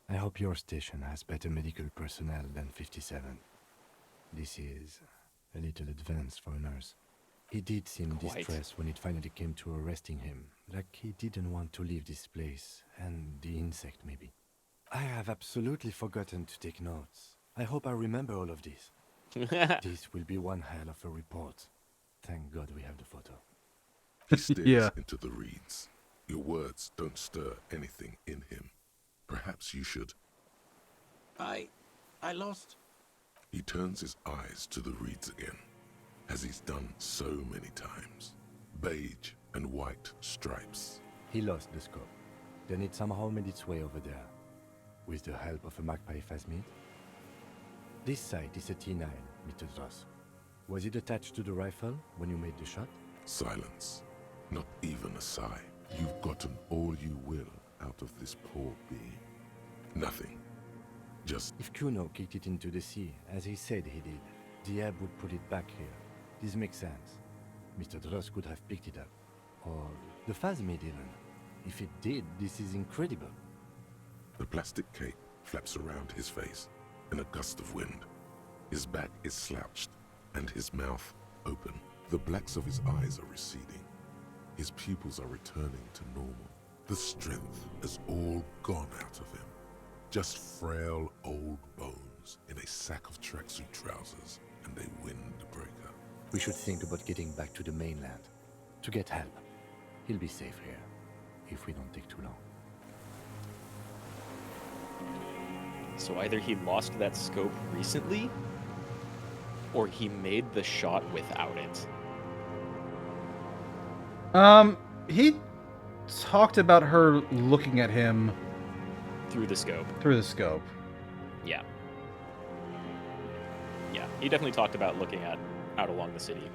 I hope your station has better medical personnel than 57. This is a little advanced for a nurse. He did seem distressed when it finally came to arresting him, like he didn't want to leave this place, and the insect maybe. I have absolutely forgotten to take notes. I hope I remember all of this. This will be one hell of a report. Thank God we have the photo. He stares Yeah. into the reeds. Your words don't stir anything in him. Perhaps you should. I lost. He turns his eyes to the reeds again, as he's done so many times. Beige and white stripes. He lost the scope. Then it somehow made its way over there. With the help of a magpie phasmid. This sight is a T9, Mr. Dross. Was it attached to the rifle when you made the shot? Silence. Not even a sigh. You've gotten all you will out of this poor being. Nothing. Just... If Kuno kicked it into the sea, as he said he did, the ebb would put it back here. This makes sense. Mr. Dross could have picked it up. Or the phasmid even. If it did, this is incredible. The plastic cape flaps around his face in a gust of wind. His back is slouched and his mouth open. The blacks of his eyes are receding. His pupils are returning to normal. The strength has all gone out of him. Just frail old bones in a sack of tracksuit trousers and a windbreaker. We should think about getting back to the mainland. To get help. He'll be safe here. If we don't take too long. So either he lost that scope recently, or he made the shot without it. He talked about her looking at him Through the scope. through the scope. Yeah. Yeah, he definitely talked about looking out along the city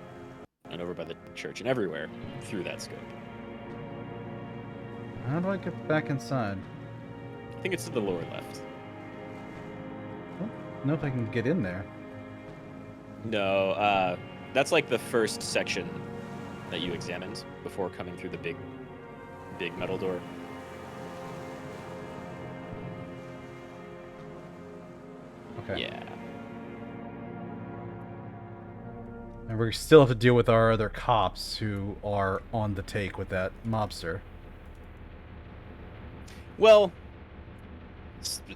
and over by the church and everywhere through that scope. How do I get back inside? I think it's to the lower left. I don't know if I can get in there. No, that's like the first section that you examined before coming through the big metal door. Okay. Yeah. And we still have to deal with our other cops who are on the take with that mobster. Well,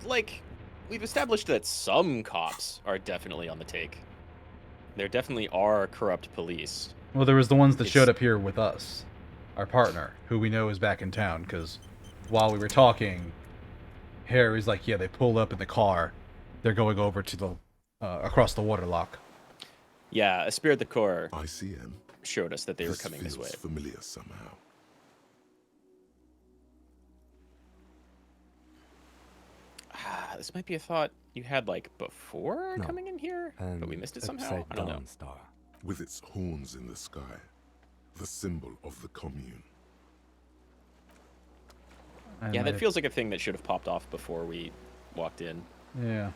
like, we've established that some cops are definitely on the take. There definitely are corrupt police. Well, there was the ones that showed up here with us. Our partner, who we know is back in town, because while we were talking, Harry's like, yeah, they pulled up in the car. They're going over to the, across the waterlock. Yeah, Esprit de Corps ICM. showed us that they were coming this way. Familiar somehow. This might be a thought you had, like, before No. coming in here? But we missed it somehow? I don't know. Star. With its horns in the sky, the symbol of the commune. Yeah, that feels like a thing that should have popped off before we walked in. Yeah.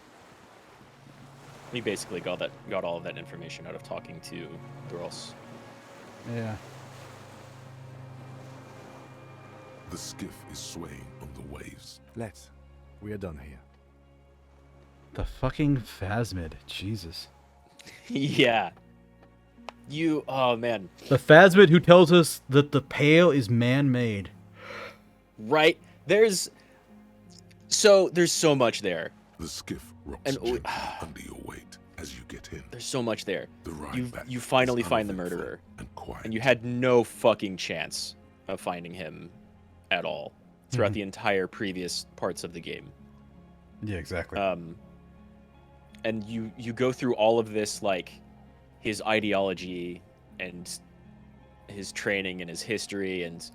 We basically got all of that information out of talking to Dross. Yeah. The skiff is swaying on the waves. Let's. We are done here. The fucking phasmid. Jesus. Yeah. Oh man. The Phasmid who tells us that the Pale is man-made. Right? There's so much there. The skiff rocks And gently under your weight as you get in. There's so much there. The ride back You is finally find the uneventful murderer. and quiet. And you had no fucking chance of finding him at all throughout the entire previous parts of the game. Yeah, exactly. And you go through all of this, like his ideology and his training and his history and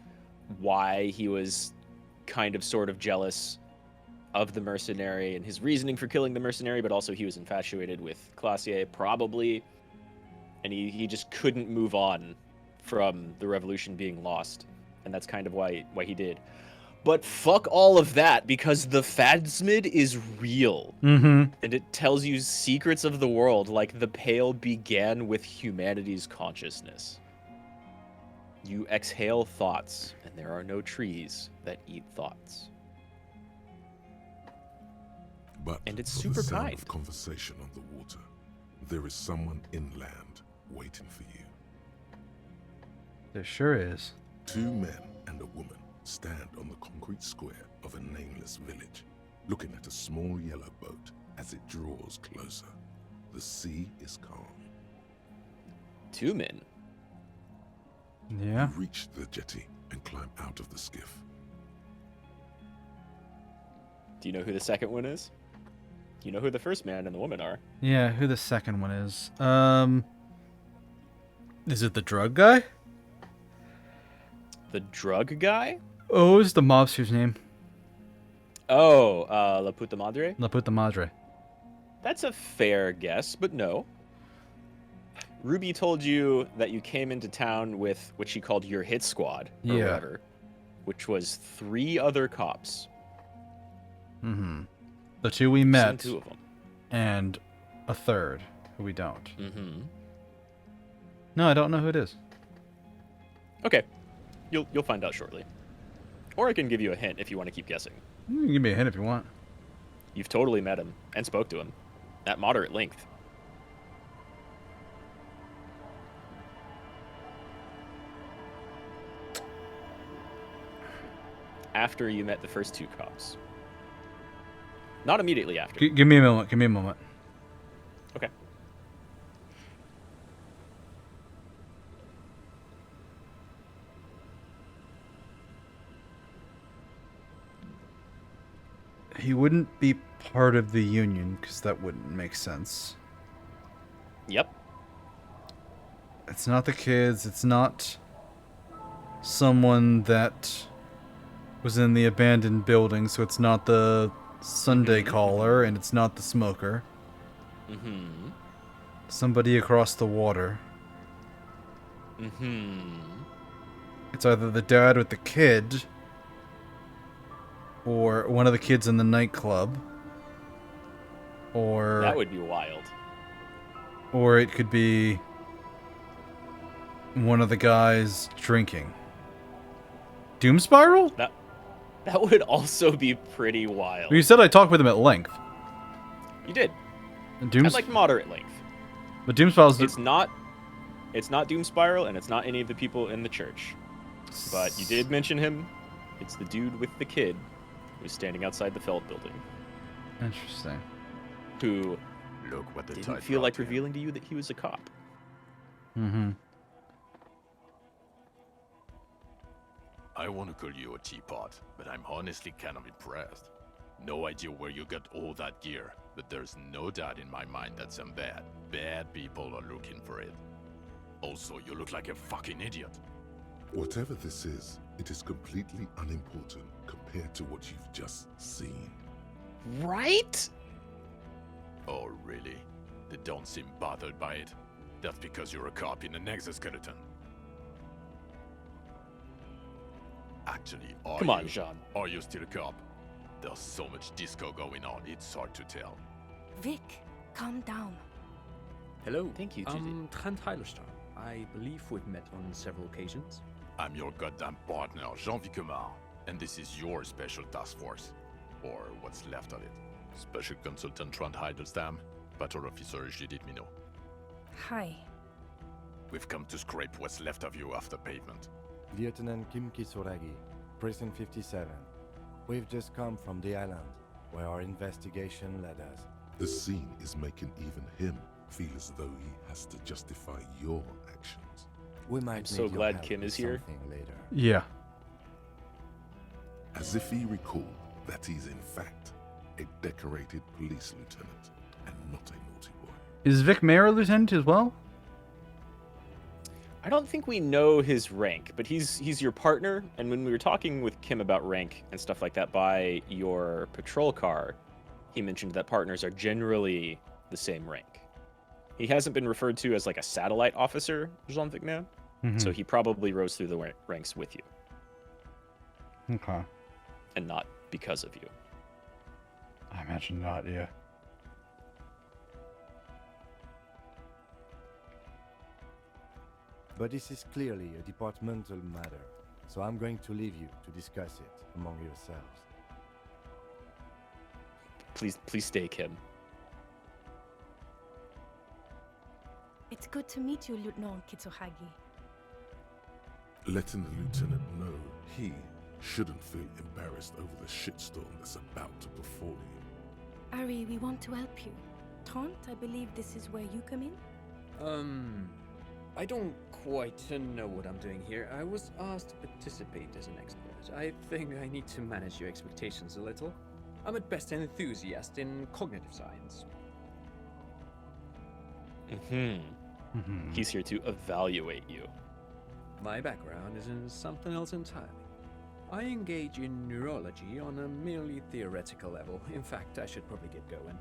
why he was kind of sort of jealous of the mercenary and his reasoning for killing the mercenary, but also he was infatuated with Classier, probably, and he just couldn't move on from the revolution being lost, and that's kind of why he did. But fuck all of that, because the Phasmid is real. Mm-hmm. And it tells you secrets of the world, like the Pale began with humanity's consciousness. You exhale thoughts, and there are no trees that eat thoughts. But And it's for super the sound kind. of conversation on the water, there is someone inland waiting for you. There sure is. 2 men and a woman stand on the concrete square of a nameless village, looking at a small yellow boat as it draws closer. The sea is calm. 2 men. Yeah. You reach the jetty and climb out of the skiff. Do you know who the second one is? You know who the first man and the woman are. Yeah, who the second one is. Is it the drug guy? The drug guy? Oh, what was the mobster's name? Oh, La Puta Madre? La Puta Madre. That's a fair guess, but no. Ruby told you that you came into town with what she called your hit squad, or Yeah. whatever, which was 3 other cops. Mm-hmm. The 2 we Seen met, 2 of them. and a third who we don't. Mm-hmm. No, I don't know who it is. Okay, you'll find out shortly. Or I can give you a hint if you want to keep guessing. You can give me a hint if you want. You've totally met him and spoke to him at moderate length. After you met the first 2 cops. Not immediately after. Give me a moment. Give me a moment. Okay. He wouldn't be part of the Union, because that wouldn't make sense. Yep. It's not the kids. It's not someone that was in the abandoned building, so it's not the Sunday caller, and it's not the smoker. Mm-hmm. Somebody across the water. Mm-hmm. It's either the dad with the kid, or one of the kids in the nightclub, or... That would be wild. Or it could be one of the guys drinking. Doom Spiral? That would also be pretty wild. Well, you said I talked with him at length. You did. Doom At like moderate length. But Doom Spiral's... It's not Doom Spiral, and it's not any of the people in the church. But you did mention him. It's the dude with the kid who's standing outside the Feld building. Interesting. Who Look what the didn't tide feel like brought here. revealing to you that he was a cop. Mm-hmm. I want to call you a teapot, but I'm honestly kind of impressed. No idea where you got all that gear, but there's no doubt in my mind that some bad people are looking for it. Also, you look like a fucking idiot. Whatever this is, it is completely unimportant compared to what you've just seen. Right? Oh, really? They don't seem bothered by it. That's because you're a cop in an exoskeleton. Actually, Come on, Jean. Are you still a cop? There's so much disco going on, it's hard to tell. Vic, calm down. Hello. Thank you, Judy. Trent Heilerstein. I believe we've met on several occasions. I'm your goddamn partner, Jean Vicomar, and this is your special task force. Or what's left of it. Special Consultant Trent Heidelstam, Patrol Officer Judith Minot. Hi. We've come to scrape what's left of you off the pavement. Lieutenant Kim Kisuragi, Precinct 57. We've just come from the island, where our investigation led us. The scene is making even him feel as though he has to justify your actions. We might I'm so need your glad help Kim with is here. something later. Yeah. As if he recalled that he's in fact a decorated police lieutenant and not a naughty boy. Is Vic Mayer a lieutenant as well? I don't think we know his rank, but he's your partner. And when we were talking with Kim about rank and stuff like that by your patrol car, he mentioned that partners are generally the same rank. He hasn't been referred to as like a satellite officer, Jean-Vic Mayer, so he probably rose through the ranks with you. Okay. And not because of you. I imagine not, yeah. But this is clearly a departmental matter, so I'm going to leave you to discuss it among yourselves. Please stay, Kim. It's good to meet you, Lieutenant Kitsuhagi. Letting the lieutenant know he shouldn't feel embarrassed over the shitstorm that's about to befall you. Ari, we want to help you. Trant, I believe this is where you come in? I don't quite know what I'm doing here. I was asked to participate as an expert. I think I need to manage your expectations a little. I'm at best an enthusiast in cognitive science. He's here to evaluate you. My background is in something else entirely. I engage in neurology on a merely theoretical level. In fact, I should probably get going.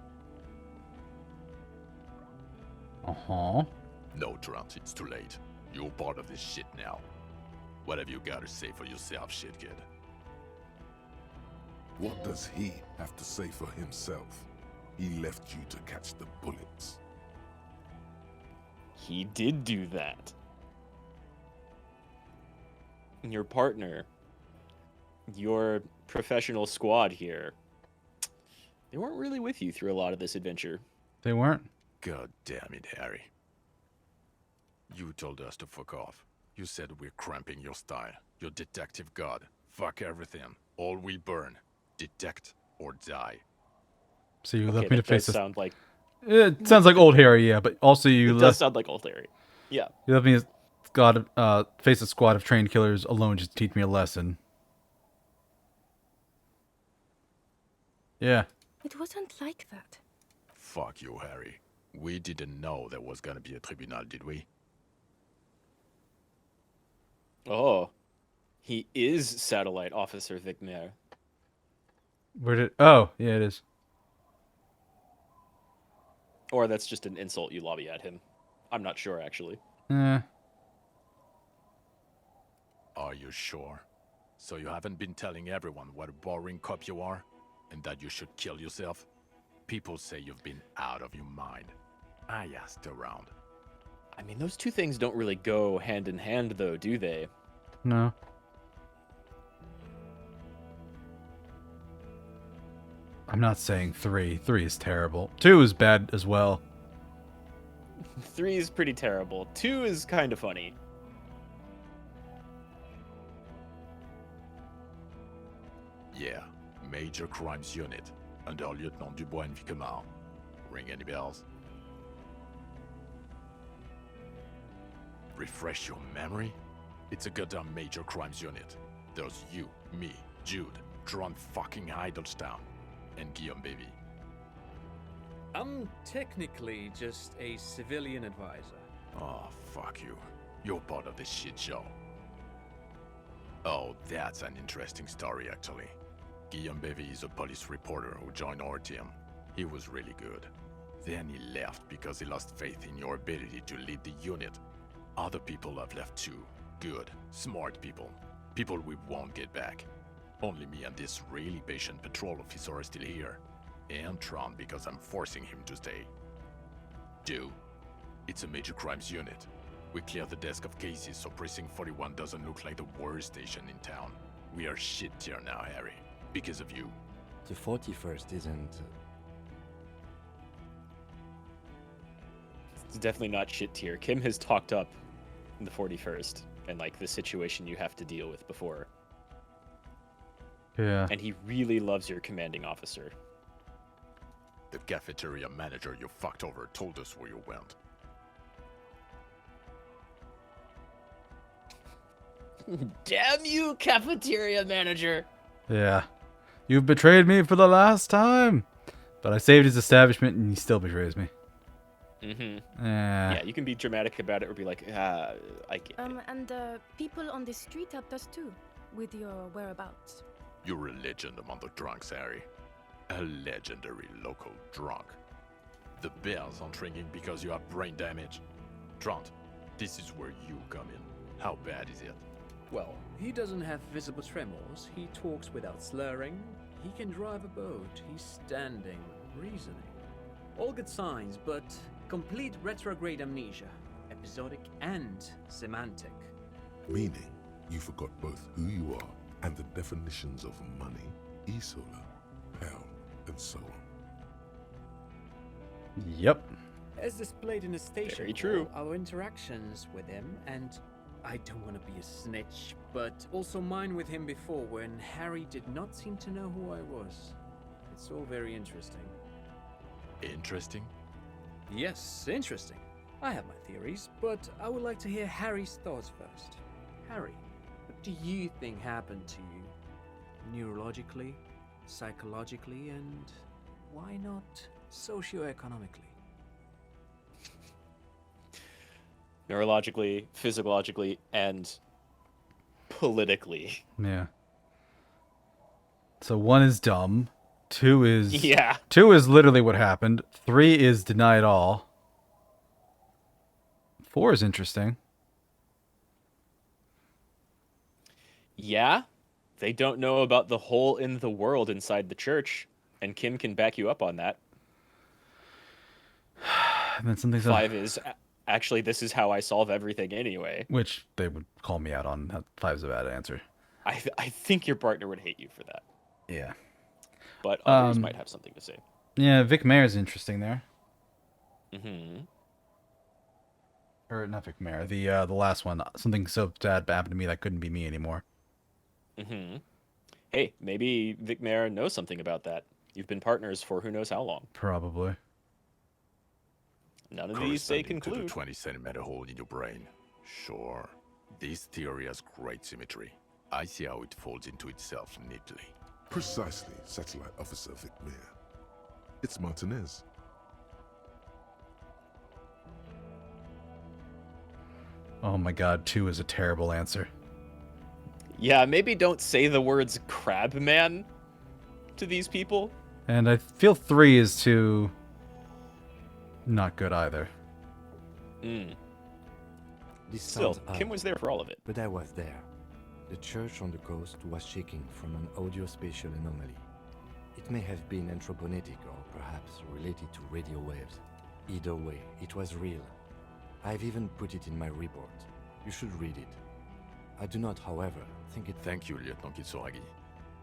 Uh-huh. No, Trant, it's too late. You're part of this shit now. What have you got to say for yourself, shit kid? What does he have to say for himself? He left you to catch the bullets. He did do that. Your partner, your professional squad here, they weren't really with you through a lot of this adventure. They weren't? God damn it, Harry. You told us to fuck off. You said we're cramping your style. Your detective god. Fuck everything. All we burn. Detect or die. So you Okay, left me to that does face this. sound like... It sounds like old Harry, yeah, but also you It left... does sound like old Harry. Yeah. You left me face a squad of trained killers alone just to teach me a lesson. Yeah. It wasn't like that. Fuck you, Harry. We didn't know there was gonna be a tribunal, did we? Oh. He is Satellite Officer Vic Mayer. Where did... Oh, yeah, it is. Or that's just an insult you lobby at him. I'm not sure, actually. Eh. Are you sure? So you haven't been telling everyone what a boring cop you are? And that you should kill yourself? People say you've been out of your mind. I asked around. I mean, those two things don't really go hand in hand, though, do they? No. I'm not saying 3. 3 is terrible. 2 is bad as well. 3 is pretty terrible. 2 is kind of funny. Yeah, Major Crimes Unit, under Lieutenant Dubois and Vicomar. Ring any bells? Refresh your memory? It's a goddamn Major Crimes Unit. There's you, me, Jude, Tron fucking Idlestown, and Guillaume Baby. I'm technically just a civilian advisor. Oh, fuck you. You're part of this shit show. Oh, that's an interesting story, actually. Guillaume Bevy is a police reporter who joined our team. He was really good. Then he left because he lost faith in your ability to lead the unit. Other people have left too. Good, smart people. People we won't get back. Only me and this really patient patrol officer are still here. And Tron because I'm forcing him to stay. It's a major crimes unit. We cleared the desk of cases so Precinct 41 doesn't look like the worst station in town. We are shit tier now, Harry. Because of you. The 41st isn't... It's definitely not shit tier. Kim has talked up the 41st and like the situation you have to deal with before. Yeah. And he really loves your commanding officer. The cafeteria manager you fucked over told us where you went. Damn you, cafeteria manager! Yeah. You've betrayed me for the last time. But I saved his establishment and he still betrays me. Mm-hmm. Yeah, you can be dramatic about it or be like, I get it. And people on the street helped us too, with your whereabouts. You're a legend among the drunks, Harry. A legendary local drunk. The bells aren't ringing because you have brain damage. Trant, this is where you come in. How bad is it? Well, he doesn't have visible tremors, he talks without slurring, he can drive a boat, he's standing, reasoning. All good signs, but complete retrograde amnesia, episodic and semantic. Meaning, you forgot both who you are and the definitions of money, e-solar, pound, and so on. Yep. As displayed in the station, Very true. Our interactions with him, and I don't want to be a snitch, but also mine with him before when Harry did not seem to know who I was. It's all very interesting. Interesting? Yes, interesting. I have my theories, but I would like to hear Harry's thoughts first. Harry, what do you think happened to you? Neurologically, psychologically, and why not socioeconomically? Neurologically, physiologically, and politically. Yeah. So 1 is dumb. 2 is... Yeah. 2 is literally what happened. 3 is deny it all. 4 is interesting. Yeah, they don't know about the hole in the world inside the church, and Kim can back you up on that. And then something's 5 is, actually, this is how I solve everything anyway. Which they would call me out on. 5's a bad answer. I think your partner would hate you for that. Yeah. But others might have something to say. Yeah, Vic Mayer's interesting there. Mm-hmm. Or not Vic Mayer, the last one. Something so bad happened to me that couldn't be me anymore. Mm-hmm. Hey, maybe Vic Mayer knows something about that. You've been partners for who knows how long. Probably. None of these say Corresponding to conclude. the 20-centimeter hole in your brain. Sure. This theory has great symmetry. I see how it folds into itself neatly. Precisely, Satellite Officer Vic Mayer. It's Martinez. Oh my god, 2 is a terrible answer. Yeah, maybe don't say the words crab man to these people. And I feel 3 is too... not good either. This Still, sounds Kim odd, was there for all of it. but I was there. The church on the coast was shaking from an audio-spatial anomaly. It may have been anthroponetic or perhaps related to radio waves. Either way, it was real. I've even put it in my report. You should read it. I do not, however, think it... Thank you, Lieutenant Kitsuragi.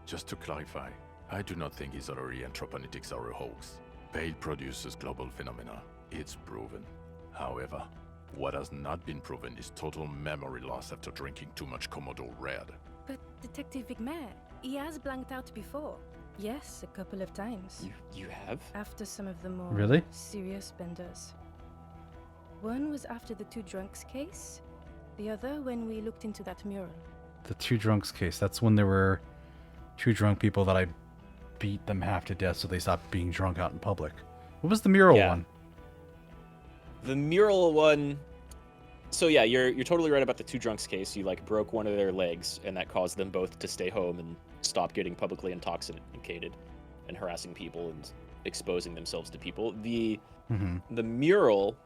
Just to clarify, I do not think Izarori anthroponetics are a hoax. Pale produces global phenomena. It's proven. However, what has not been proven is total memory loss after drinking too much Komodo Red. But Detective Vigmer, he has blanked out before. Yes, a couple of times. You have? After some of the more Really? serious benders. One was after the 2 drunks case, the other when we looked into that mural. The 2 drunks case, that's when there were 2 drunk people that I beat them half to death so they stopped being drunk out in public. What was the mural one? The mural one... So yeah, you're totally right about the 2 drunks case. You like broke one of their legs, and that caused them both to stay home and stop getting publicly intoxicated and harassing people and exposing themselves to people. The mural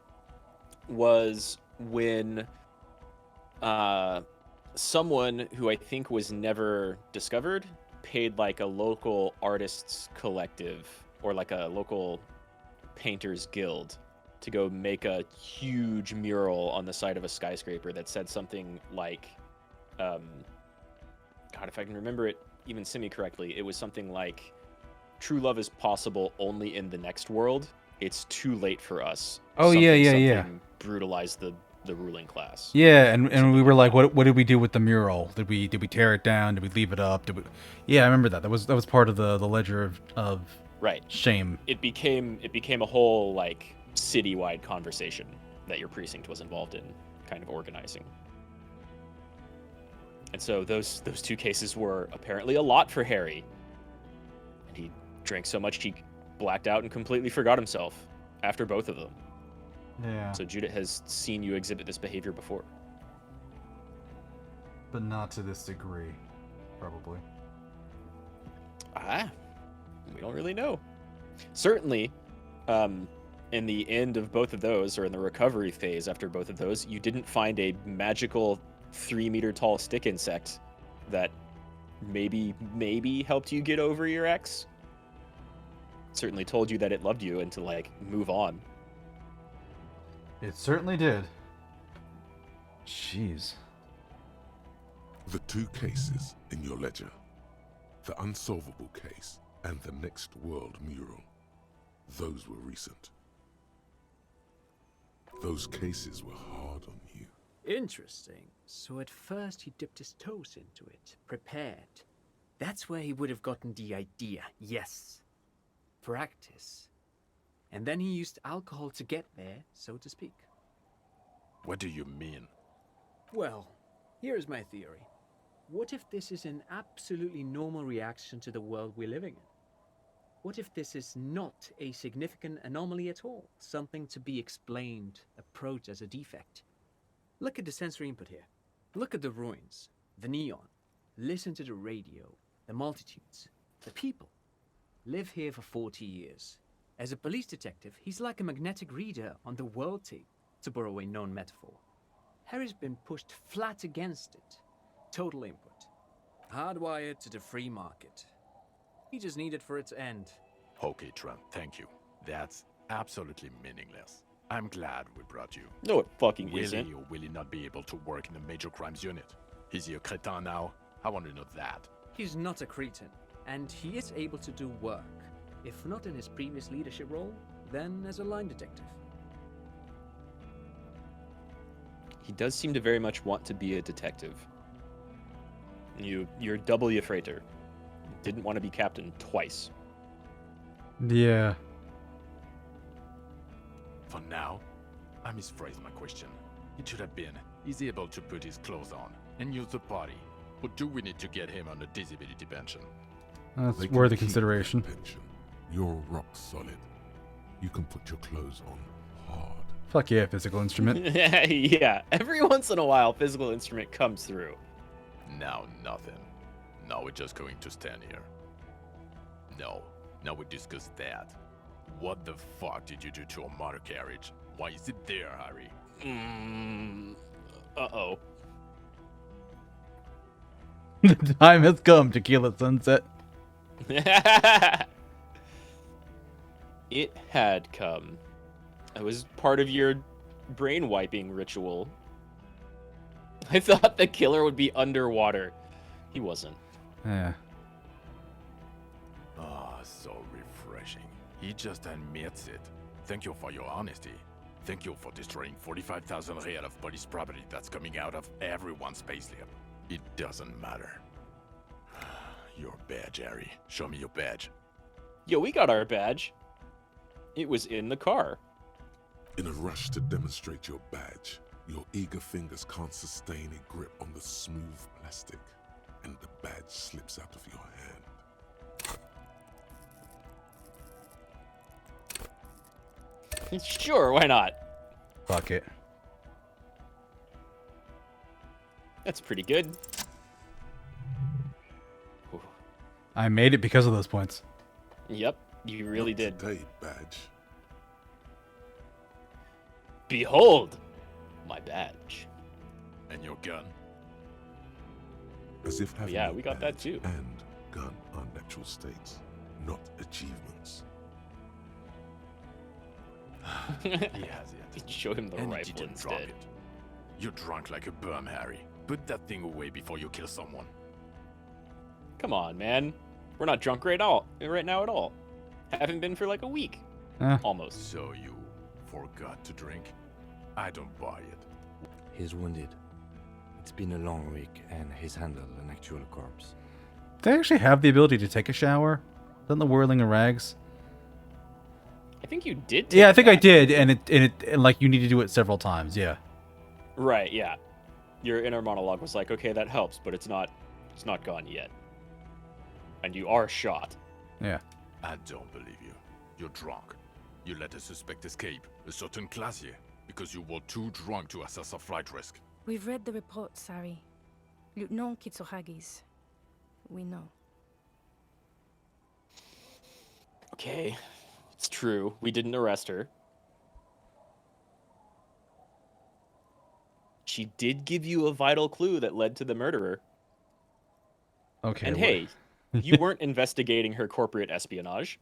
was when someone who I think was never discovered paid like a local artists collective or like a local painters guild to go make a huge mural on the side of a skyscraper that said something like, God, if I can remember it even semi-correctly, it was something like, true love is possible only in the next world. It's too late for us. Oh, yeah. Brutalized the the ruling class. Yeah, and we were like, what did we do with the mural? Did we tear it down? Did we leave it up? Did we? Yeah, I remember that. That was part of the ledger of right shame. It became a whole like citywide conversation that your precinct was involved in, kind of organizing. And so those two cases were apparently a lot for Harry. And he drank so much he blacked out and completely forgot himself after both of them. Yeah. So Judith has seen you exhibit this behavior before. But not to this degree, probably. We don't really know. Certainly, in the end of both of those, or in the recovery phase after both of those, you didn't find a magical 3-meter tall stick insect that maybe helped you get over your ex. Certainly told you that it loved you and to like move on. It certainly did. Jeez. The 2 cases in your ledger, the unsolvable case and the Next World mural, those were recent. Those cases were hard on you. Interesting. So at first he dipped his toes into it, prepared. That's where he would have gotten the idea, yes. Practice. And then he used alcohol to get there, so to speak. What do you mean? Well, here's my theory. What if this is an absolutely normal reaction to the world we're living in? What if this is not a significant anomaly at all? Something to be explained, approached as a defect? Look at the sensory input here. Look at the ruins, the neon. Listen to the radio, the multitudes, the people. Live here for 40 years. As a police detective, he's like a magnetic reader on the world tape, to borrow a known metaphor. Harry's been pushed flat against it. Total input. Hardwired to the free market. He just needed for it to end. Okay, Trent, thank you. That's absolutely meaningless. I'm glad we brought you. No, it fucking Will isn't. he or will he not be able to work in the major crimes unit? Is he a cretin now? I want to know that. He's not a cretin, and he is able to do work. If not in his previous leadership role, then as a line detective. He does seem to very much want to be a detective. You're doubly a freighter. Didn't want to be captain twice. Yeah. For now, I misphrased my question. It should have been, is he able to put his clothes on and use the party? Or do we need to get him on a disability pension? That's They can worthy keep consideration. that pension. You're rock solid. You can put your clothes on hard. Fuck yeah, physical instrument. Yeah, every once in a while, physical instrument comes through. Now nothing. Now we're just going to stand here. No, now we discuss that. What the fuck did you do to a motor carriage? Why is it there, Harry? Uh-oh. The time has come, Tequila Sunset. It had come. It was part of your brain wiping ritual. I thought the killer would be underwater. He wasn't. Yeah. Ah, so refreshing. He just admits it. Thank you for your honesty. Thank you for destroying 45,000 real of police property that's coming out of everyone's payslip. It doesn't matter. Your badge, Harry. Show me your badge. Yo, we got our badge. It was in the car. In a rush to demonstrate your badge, your eager fingers can't sustain a grip on the smooth plastic, and the badge slips out of your hand. Sure, why not? Fuck it. That's pretty good. I made it because of those points. Yep, you really did. Today, badge. Behold, my badge. And your gun? As if having Yeah, your we got that badge too. and gun are natural states, not achievements. He has it. Show him the And he rifle didn't drop instead. it. You're drunk like a bum, Harry. Put that thing away before you kill someone. Come on, man. We're not drunk right now at all. Haven't been for like a week. Eh. Almost. So you forgot to drink? I don't buy it. He's wounded. It's been a long week, and he's handled an actual corpse. Do they actually have the ability to take a shower? Isn't the whirling of rags? I think you did. Yeah, I think I did, and like you need to do it several times. Yeah. Right. Yeah. Your inner monologue was like, okay, that helps, but it's not gone yet. And you are shot. Yeah. I don't believe you. You're drunk. You let a suspect escape, a certain classier, because you were too drunk to assess a flight risk. We've read the report, Sari. Lieutenant Kitsuhagi's. We know. Okay. It's true. We didn't arrest her. She did give you a vital clue that led to the murderer. Okay. And hey, you weren't investigating her corporate espionage.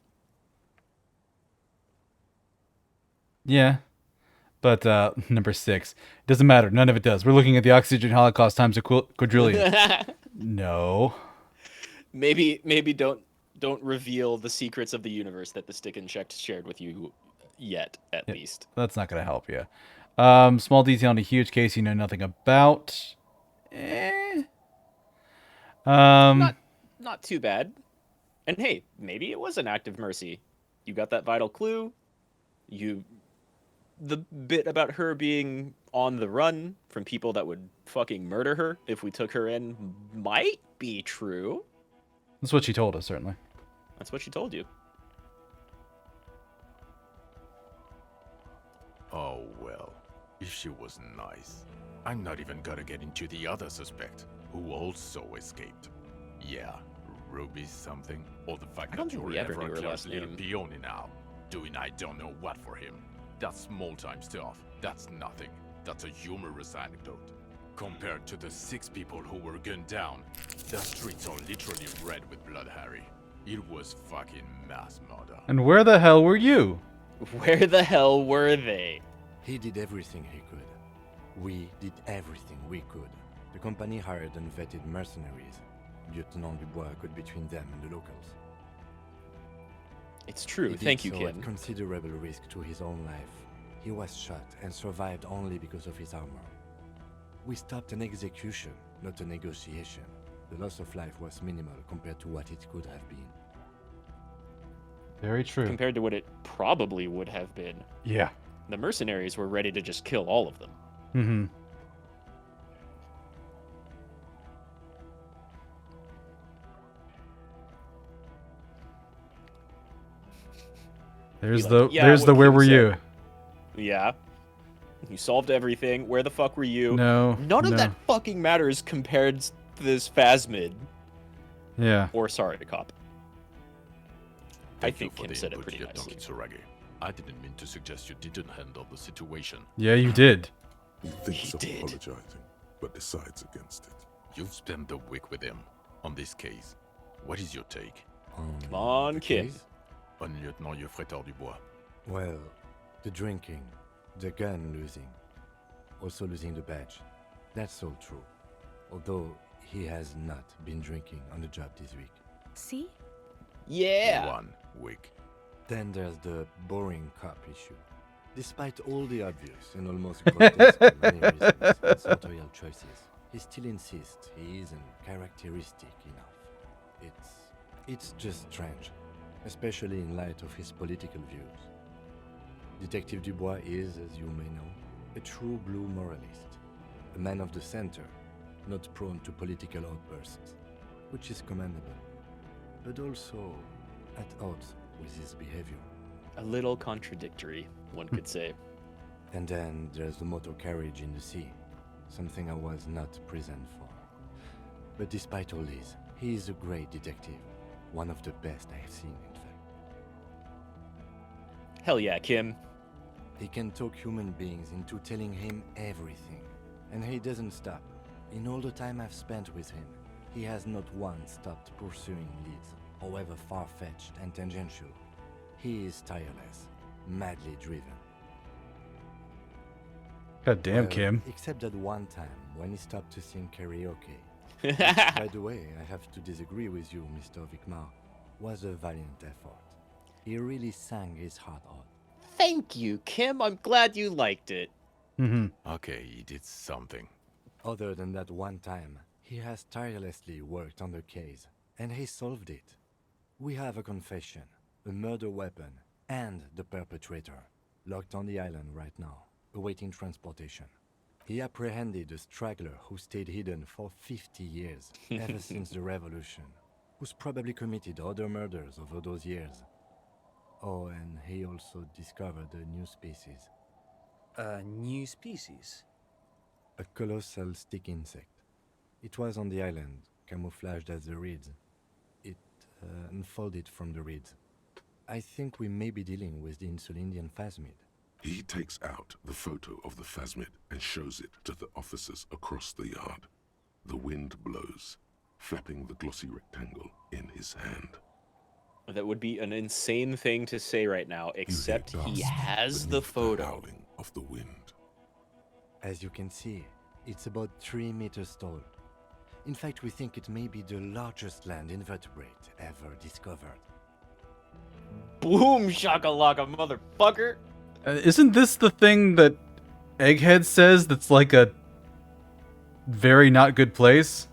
Yeah. But number 6. Doesn't matter. None of it does. We're looking at the oxygen holocaust times a quadrillion. No. Maybe don't reveal the secrets of the universe that the Stick and Check shared with you yet, at least. That's not going to help you. Small detail in a huge case you know nothing about. Not too bad. And hey, maybe it was an act of mercy. You got that vital clue. The bit about her being on the run from people that would fucking murder her if we took her in might be true. That's what she told us, certainly. That's what she told you. Oh, well. If she was nice. I'm not even gonna get into the other suspect, who also escaped. Yeah, Ruby something, or the fact that you're ever a close little peony now, doing I don't know what for him. That's small-time stuff. That's nothing. That's a humorous anecdote. Compared to the 6 people who were gunned down, the streets are literally red with blood, Harry. It was fucking mass murder. And where the hell were you? Where the hell were they? He did everything he could. We did everything we could. The company hired and vetted mercenaries. Lieutenant Dubois got between them and the locals. It's true. He Thank did you, so Kim. at considerable risk to his own life. He was shot and survived only because of his armor. We stopped an execution, not a negotiation. The loss of life was minimal compared to what it could have been. Very true. Compared to what it probably would have been. Yeah. The mercenaries were ready to just kill all of them. Mm-hmm. There's the where were you? Yeah. You solved everything. Where the fuck were you? No. None of that fucking matters compared to this phasmid. Yeah. Or sorry, cop. I think Kim said it pretty nicely. I didn't mean to suggest you didn't handle the situation. Yeah, you did. He thinks of apologizing, but decides against it. You've spent the week with him on this case. What is your take? Come on, Kim. On Lieutenant Geoffrey Dubois. Well, the drinking, the gun losing, also losing the badge. That's all true. Although he has not been drinking on the job this week. See? Yeah. 1 week. Then there's the boring cop issue. Despite all the obvious and almost grotesque mannerisms and sartorial choices, he still insists he isn't characteristic enough. It's just strange, especially in light of his political views. Detective Dubois is, as you may know, a true blue moralist, a man of the center, not prone to political outbursts, which is commendable, but also at odds with his behavior. A little contradictory, one could say. And then there's the motor carriage in the sea, something I was not present for. But despite all this, he is a great detective, one of the best I've seen, in fact. Hell yeah, Kim. He can talk human beings into telling him everything, and he doesn't stop. In all the time I've spent with him, he has not once stopped pursuing leads, however far-fetched and tangential. He is tireless, madly driven. God damn, Kim. Except that one time when he stopped to sing karaoke. Which, by the way, I have to disagree with you, Mr. Vicmar, was a valiant effort. He really sang his heart out. Thank you, Kim. I'm glad you liked it. Okay, he did something. Other than that one time, he has tirelessly worked on the case, and he solved it. We have a confession, a murder weapon, and the perpetrator, locked on the island right now, awaiting transportation. He apprehended a straggler who stayed hidden for 50 years, ever since the revolution, who's probably committed other murders over those years. Oh, and he also discovered a new species. A new species? A colossal stick insect. It was on the island, camouflaged as the reeds. It unfolded from the reeds. I think we may be dealing with the Insulindian phasmid. He takes out the photo of the phasmid and shows it to the officers across the yard. The wind blows, flapping the glossy rectangle in his hand. That would be an insane thing to say right now, except he has the photo. Howling of the wind. As you can see, it's about 3 meters tall. In fact, we think it may be the largest land invertebrate ever discovered. Boom shakalaka, motherfucker! Isn't this the thing that Egghead says that's like a very not good place?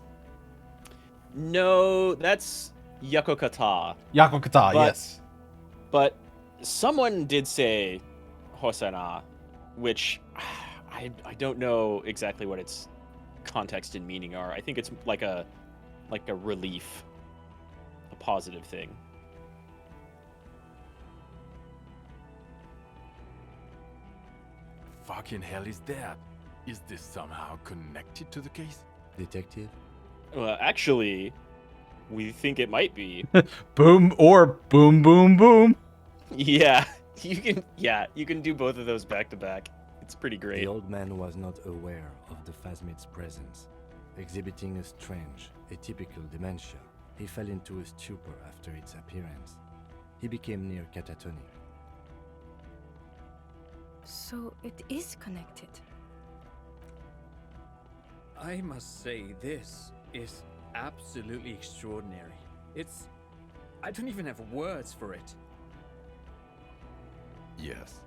No, that's Yakokata. Yakokata, yes. But someone did say Hosanna, which I don't know exactly what its context and meaning are. I think it's like a relief, a positive thing. Fucking hell is that? Is this somehow connected to the case? Detective? Well, actually, we think it might be. Boom or boom, boom, boom. Yeah, you can do both of those back to back. It's pretty great. The old man was not aware of the phasmid's presence. Exhibiting a strange, atypical dementia, he fell into a stupor after its appearance. He became near catatonic. So it is connected. I must say, this is absolutely extraordinary. I don't even have words for it. Yes,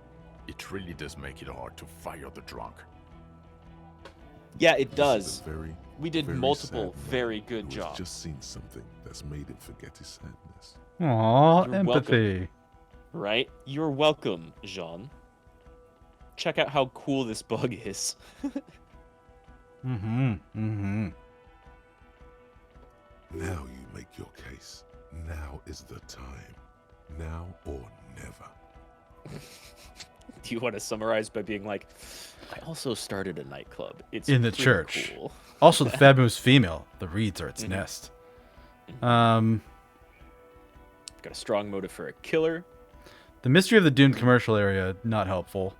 it really does make it hard to fire the drunk. Yeah, it does. Very, we did very multiple sad very good who has jobs. Just seen something that's made him forget his sadness. Aww, You're empathy. welcome. Right? You're welcome, Jean. Check out how cool this bug is. Now you make your case. Now is the time. Now or never. Do you want to summarize by being like, I also started a nightclub. It's in the pretty church. Cool. Also, the Fabulous female. The reeds are its nest. Got a strong motive for a killer. The mystery of the doomed commercial area, not helpful.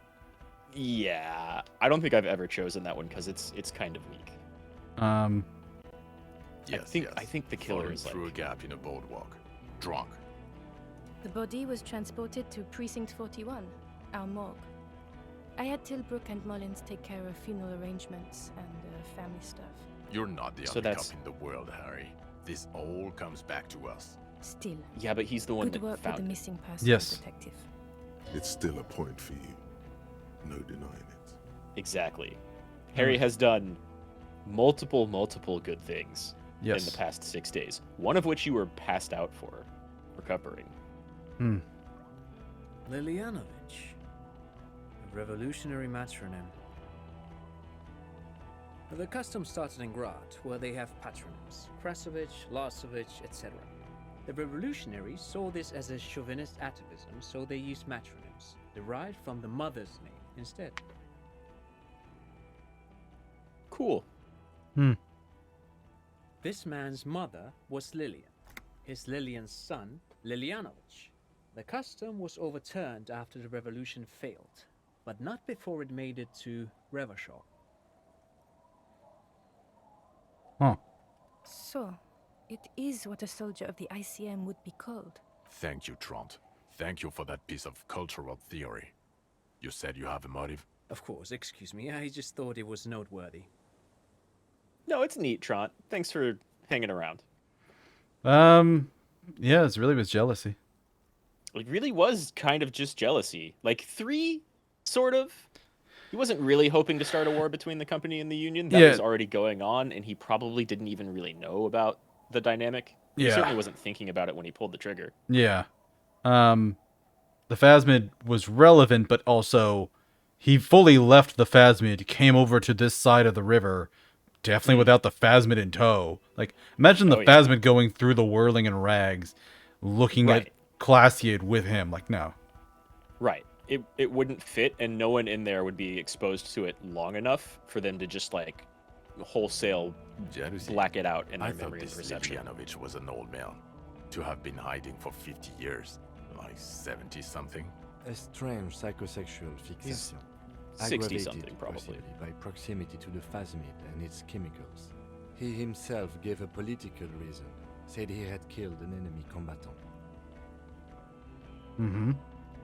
Yeah, I don't think I've ever chosen that one because it's kind of weak. Yes, I think the killer Falling is through like a gap in a boardwalk. Drunk. The body was transported to Precinct 41, our morgue. I had Tilbrook and Mullins take care of funeral arrangements and family stuff. You're not the So only that's- cop in the world, Harry. This all comes back to us. Still, Yeah, but he's the one good that work with found the it. missing person Yes. detective. It's still a point for you. No denying it. Exactly. Harry has done multiple good things in Yes. the past 6 days. One of which you were passed out for recovering. Lilianovich. A revolutionary matronym. The custom started in Grad, where they have patronyms. Krasovich, Lasovich, etc. The revolutionaries saw this as a chauvinist atavism, so they used matronyms, derived from the mother's name instead. Cool. This man's mother was Lilian. His Lilian's son, Lilianovich. The custom was overturned after the revolution failed, but not before it made it to Revachol. Huh. So, it is what a soldier of the ICM would be called. Thank you, Trant. Thank you for that piece of cultural theory. You said you have a motive? Of course, excuse me, I just thought it was noteworthy. No, it's neat, Trant. Thanks for hanging around. Yeah, it really was jealousy. It really was kind of just jealousy. Like 3, sort of. He wasn't really hoping to start a war between the company and the union. That was already going on, and he probably didn't even really know about the dynamic. He certainly wasn't thinking about it when he pulled the trigger. Yeah. The Phasmid was relevant, but also he fully left the Phasmid, came over to this side of the river, definitely without the Phasmid in tow. Like, imagine the Phasmid going through the whirling and rags, looking at Classiad with him. Like, no. Right. It wouldn't fit, and no one in there would be exposed to it long enough for them to just, like, wholesale black it out in their memory and perception. Yanovich was an old man, to have been hiding for 50 years, like 70-something. A strange psychosexual fixation. 60-something, probably. By proximity to the Phasmid and its chemicals. He himself gave a political reason, said he had killed an enemy combatant. Mm-hmm.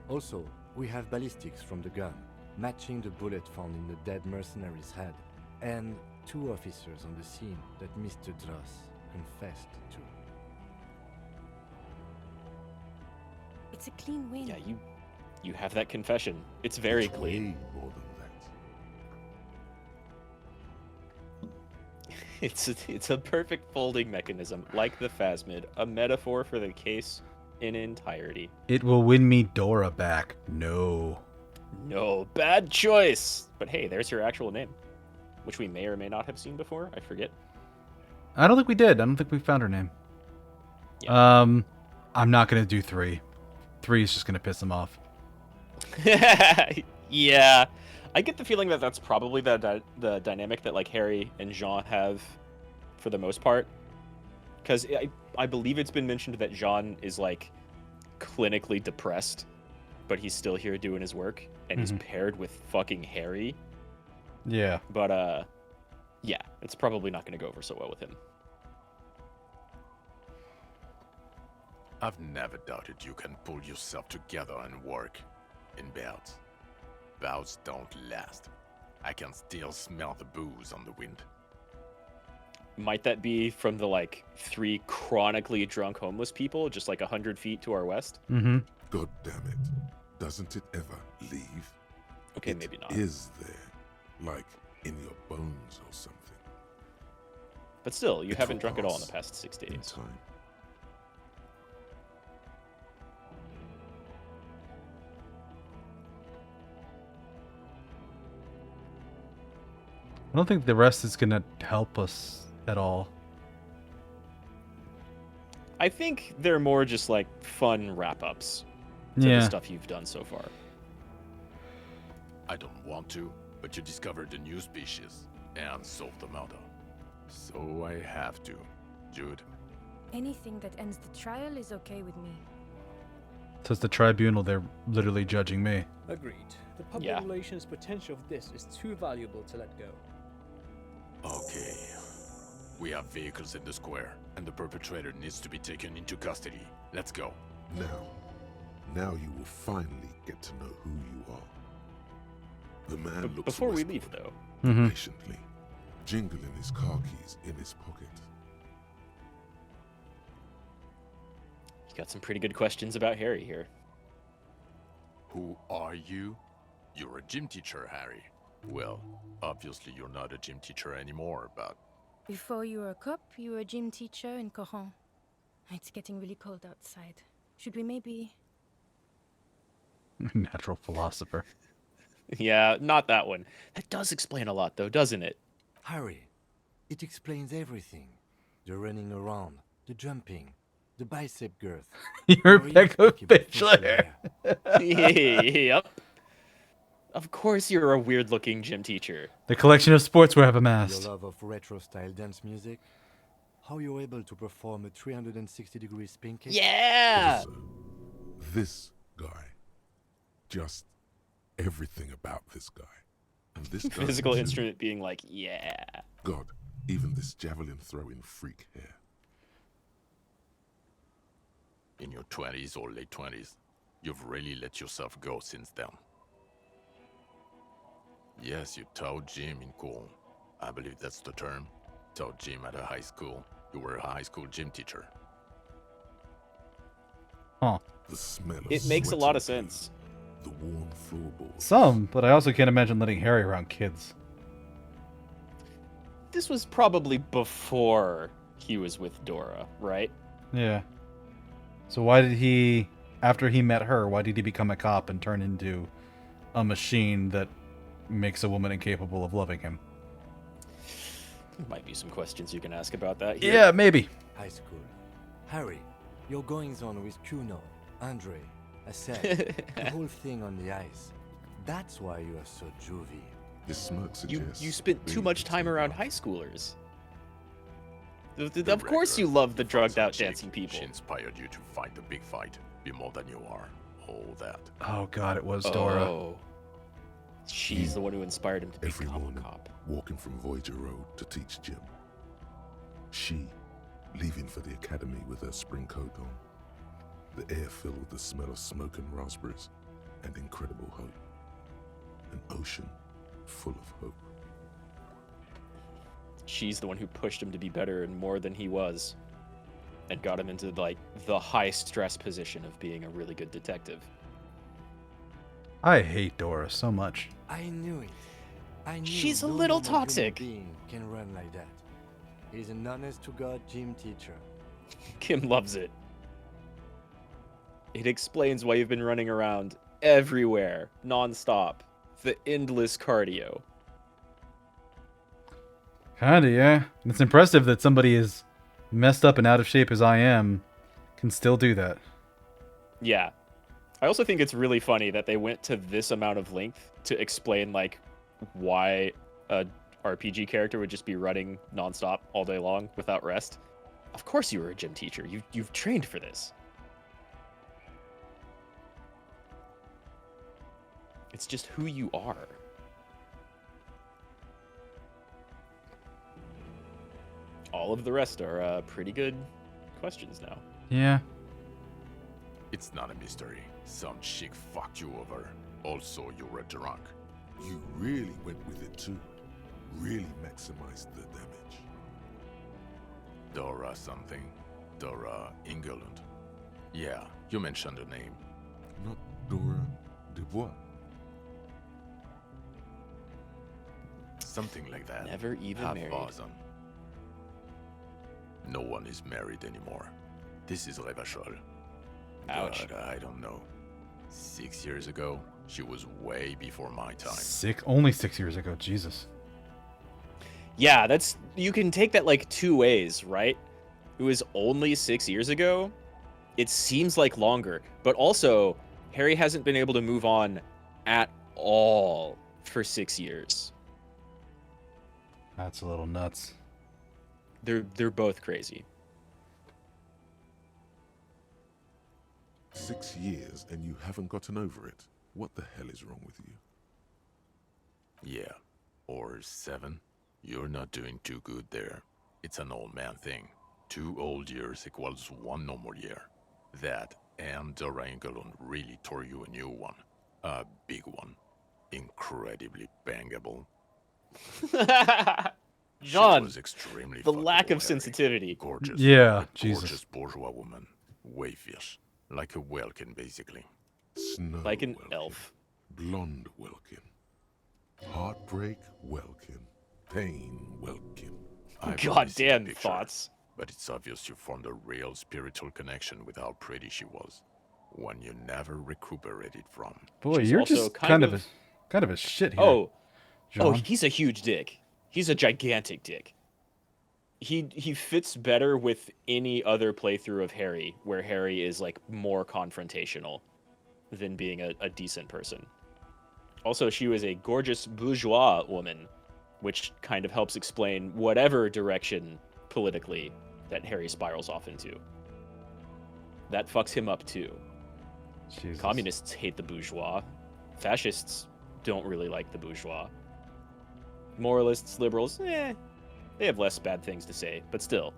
Also, we have ballistics from the gun, matching the bullet found in the dead mercenary's head, and 2 officers on the scene that Mr. Dross confessed to. It's a clean win. Yeah, you have that confession. It's very clean. More than that. It's a perfect folding mechanism, like the Phasmid, a metaphor for the case in entirety. It will win me Dora back. No. No, bad choice. But hey, there's your actual name, which we may or may not have seen before. I forget. I don't think we did. I don't think we found her name. Yeah. I'm not gonna do 3. 3 is just gonna piss him off. Yeah, I get the feeling that that's probably the dynamic that like Harry and Jean have, for the most part, because I believe it's been mentioned that Jean is like clinically depressed, but he's still here doing his work, and he's paired with fucking Harry. Yeah. But yeah, it's probably not going to go over so well with him. I've never doubted you can pull yourself together and work in bouts. Bouts don't last. I can still smell the booze on the wind. Might that be from the, like, 3 chronically drunk homeless people just, like, 100 feet to our west? Mm-hmm. God damn it. Doesn't it ever leave? Okay, maybe not. It is there. Like, in your bones or something. But still, you haven't drunk at all in the past 6 days. In time. I don't think the rest is gonna help us at all. I think they're more just like fun wrap-ups to the stuff you've done so far. I don't want to, but you discovered a new species and solved the murder. So I have to. Jude. Anything that ends the trial is okay with me. Says the tribunal, they're literally judging me. Agreed. The public relations potential of this is too valuable to let go. Okay. We have vehicles in the square, and the perpetrator needs to be taken into custody. Let's go. Now you will finally get to know who you are. The man looks before we leave, though. Patiently, jingling his car keys in his pocket. You got some pretty good questions about Harry here. Who are you? You're a gym teacher, Harry. Well, obviously you're not a gym teacher anymore, but... Before you were a cop, you were a gym teacher in Coron. It's getting really cold outside. Should we maybe... Natural philosopher. Yeah, not that one. That does explain a lot, though, doesn't it? Harry, it explains everything. The running around, the jumping, the bicep girth. You're back up, bitch. Yep. Of course you're a weird-looking gym teacher. The collection of sportswear I've amassed. Your love of retro-style dance music. How you're able to perform a 360-degree spin kick. Yeah! Also, this guy. Just everything about this guy. And this guy Physical instrument being like, yeah. God, even this javelin-throwing freak here. In your 20s or late 20s, you've really let yourself go since then. Yes, you taught gym in Cool. I believe that's the term. Taught gym at a high school. You were a high school gym teacher. Huh. The smell of It makes a lot of sweat sense. the warm floorboards. Some, but I also can't imagine letting Harry around kids. This was probably before he was with Dora, right? Yeah. So why did he, after he met her, why did he become a cop and turn into a machine that makes a woman incapable of loving him? There might be some questions you can ask about that here. Yeah, maybe. High school. Harry, your goings on with Kuno, Andre, I said, the whole thing on the ice. That's why you are so juvie. His smirk suggests You spent too being much time too around rough. high schoolers. Of course you love the drugged out dancing people. She inspired you to fight the big fight, be more than you are, all that. Oh god, it was Dora. Oh. She's the one who inspired him to Every become a morning, cop. walking from Voyager Road to teach gym. She, leaving for the academy with her spring coat on. The air filled with the smell of smoke and raspberries, and incredible hope. An ocean full of hope. She's the one who pushed him to be better and more than he was. And got him into, like, the high stress position of being a really good detective. I hate Dora so much. I knew it. I knew She's a no little normal human toxic. being can run like that. He's an honest-to-God gym teacher. Kim loves it. It explains why you've been running around everywhere, non-stop. The endless cardio. Kinda, yeah. It's impressive that somebody as messed up and out of shape as I am can still do that. Yeah. I also think it's really funny that they went to this amount of length to explain, like, why a RPG character would just be running nonstop all day long without rest. Of course you were a gym teacher. You've trained for this. It's just who you are. All of the rest are pretty good questions now. Yeah. It's not a mystery. Some chick fucked you over. Also, you were drunk. You really went with it too. Really maximized the damage. Dora something. Dora England. Yeah, you mentioned her name. Not Dora Dubois. Something like that. Never even Half married. Awesome. No one is married anymore. This is Revachol. Ouch. But I don't know. 6 years ago, she was way before my time. Only 6 years ago, Jesus. Yeah, you can take that like two ways, right? It was only 6 years ago. It seems like longer, but also Harry hasn't been able to move on at all for 6 years. That's a little nuts. They're both crazy. 6 years and you haven't gotten over it. What the hell is wrong with you? Yeah, or 7. You're not doing too good there. It's an old man thing. 2 old years equals 1 normal year. That and Dora England really tore you a new one. A big one. Incredibly bangable. John, She was extremely the lack fuckable, of sensitivity. Gorgeous. Yeah, a Jesus. Gorgeous bourgeois woman. Wayfish. Like a Welkin, basically. Snow Like an Welkin. elf. Blonde Welkin. Heartbreak Welkin. Pain Welkin. I've only God seen a damn picture, thoughts. But it's obvious you formed a real spiritual connection with how pretty she was. One you never recuperated from. Boy, She's you're also just kind kind of a shit here. Oh, John. he's a huge dick. He's a gigantic dick. He fits better with any other playthrough of Harry, where Harry is like more confrontational than being a decent person. Also, she was a gorgeous bourgeois woman, which kind of helps explain whatever direction politically that Harry spirals off into. That fucks him up too. Jesus. Communists hate the bourgeois. Fascists don't really like the bourgeois. Moralists, liberals, they have less bad things to say, but still,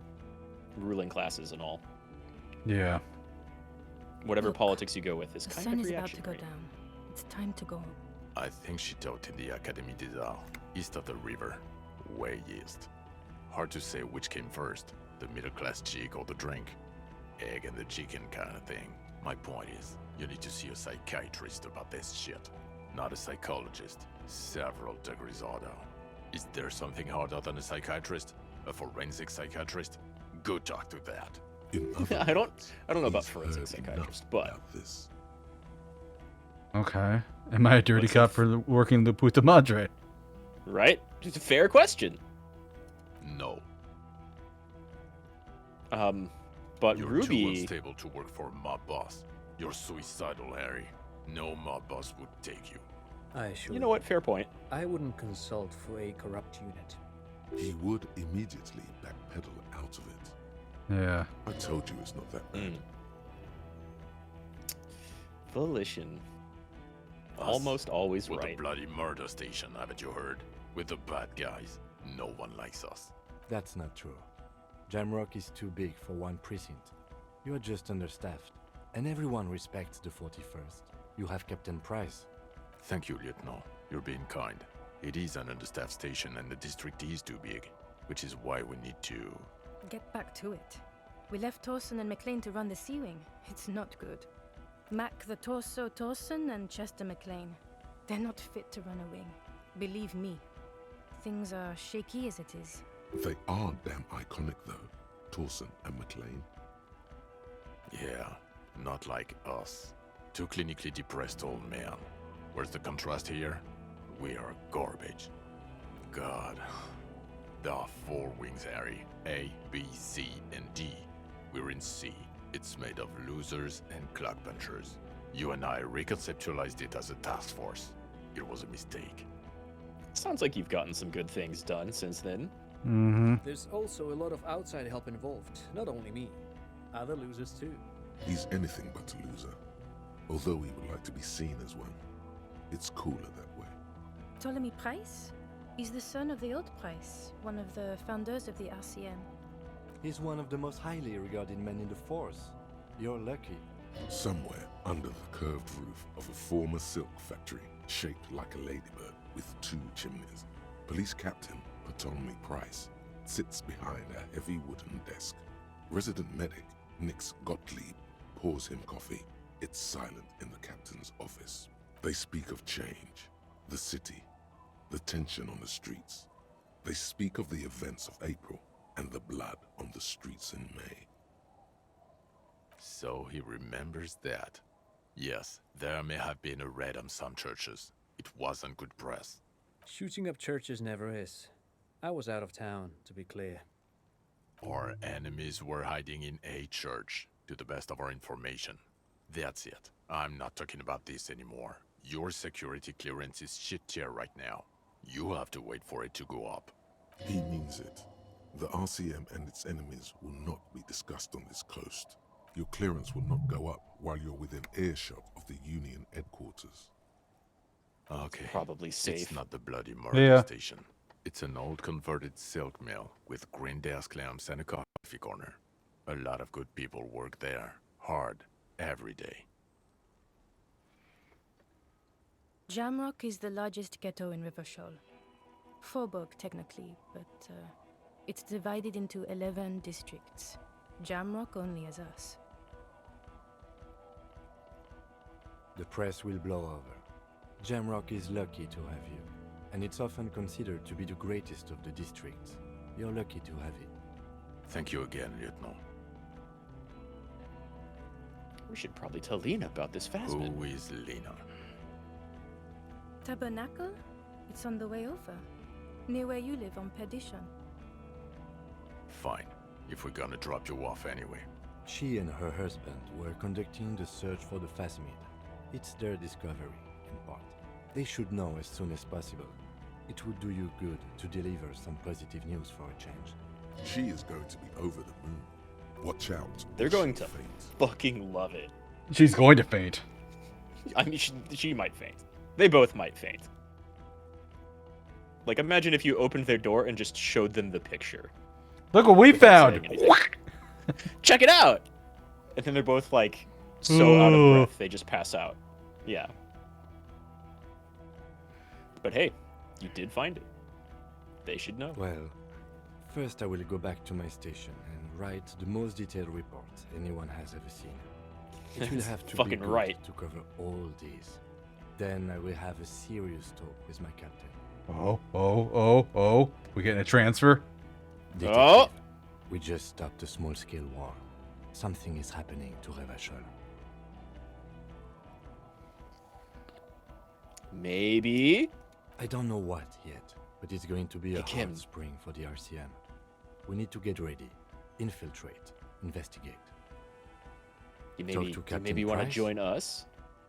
ruling classes and all. Yeah. Whatever Look, politics you go with is The kind sun of is about to go reactionary. down. It's time to go. I think she taught in the Académie des Arts, east of the river. Way east. Hard to say which came first, the middle-class chick or the drink. Egg and the chicken kind of thing. My point is, You need to see a psychiatrist about this shit. Not a psychologist. Several degrees harder. Is there something harder than a psychiatrist? A forensic psychiatrist? Go talk to that. I don't know about forensic psychiatrist, but this. Okay. Am I a dirty cop for working the Puta Madre? Right? It's a fair question. No. But You're Ruby... too unstable to work for a mob boss. You're suicidal, Harry. No mob boss would take you. I assure You know what? Fair point. I wouldn't consult for a corrupt unit. He would immediately backpedal out of it. Yeah. I told you it's not that bad. Volition. Us, Almost always with right. the bloody murder station, haven't you heard? With the bad guys. No one likes us. That's not true. Jamrock is too big for one precinct. You are just understaffed, and everyone respects the 41st. You have Captain Price. Thank you, Lieutenant. You're being kind. It is an understaffed station and the district is too big, which is why we need to... Get back to it. We left Torsen and McLean to run the Sea Wing. It's not good. Mac the Torso Torsen and Chester McLean. They're not fit to run a wing. Believe me. Things are shaky as it is. They are damn iconic though, Torsen and McLean. Yeah, not like us. Two clinically depressed old men. Where's the contrast here? We are garbage. God. There are 4 wings, Harry. A, B, C, and D. We're in C. It's made of losers and clock punchers. You and I reconceptualized it as a task force. It was a mistake. Sounds like you've gotten some good things done since then. Mm-hmm. There's also a lot of outside help involved, not only me. Other losers too. He's anything but a loser, although he would like to be seen as one. It's cooler that way. Ptolemy Price? He's the son of the old Price, one of the founders of the RCM. He's one of the most highly regarded men in the force. You're lucky. Somewhere under the curved roof of a former silk factory, shaped like a ladybird with 2 chimneys, Police Captain Ptolemy Price sits behind a heavy wooden desk. Resident medic Nix Gottlieb pours him coffee. It's silent in the captain's office. They speak of change, the city, the tension on the streets. They speak of the events of April and the blood on the streets in May. So he remembers that. Yes, there may have been a raid on some churches. It wasn't good press. Shooting up churches never is. I was out of town, to be clear. Our enemies were hiding in a church, to the best of our information. That's it. I'm not talking about this anymore. Your security clearance is shit tier right now. You have to wait for it to go up. He means it. The RCM and its enemies will not be discussed on this coast. Your clearance will not go up while you're within earshot of the Union headquarters. Okay. Probably safe. It's not the bloody murder station. It's an old converted silk mill with green desk lamps and a coffee corner. A lot of good people work there. Hard. Every day. Jamrock is the largest ghetto in Rivershoal. Faubourg, technically, but it's divided into 11 districts. Jamrock only has us. The press will blow over. Jamrock is lucky to have you, and it's often considered to be the greatest of the districts. You're lucky to have it. Thank you again, Lieutenant. We should probably tell Lena about this Phasmid. Who is Lena? Tabernacle? It's on the way over. Near where you live on Perdition. Fine, if we're gonna drop you off anyway. She and her husband were conducting the search for the Phasmid. It's their discovery, in part. They should know as soon as possible. It would do you good to deliver some positive news for a change. She is going to be over the moon. Watch out. They're going to fucking love it. She's going to faint. I mean, she might faint. They both might faint. Like, imagine if you opened their door and just showed them the picture. Look what we found! Check it out! And then they're both, like, so out of breath, they just pass out. Yeah. But hey, you did find it. They should know. Well, first I will go back to my station and write the most detailed report anyone has ever seen. It will have to fucking be good right. to cover all these. Then I will have a serious talk with my captain. Oh. We getting a transfer? Detective, Oh! we just stopped a small-scale war. Something is happening to Revachol. Maybe? I don't know what yet, but it's going to be a Kim. hard spring for the RCM. We need to get ready, infiltrate, investigate. You Talk maybe, to you Captain maybe want to Price? join us?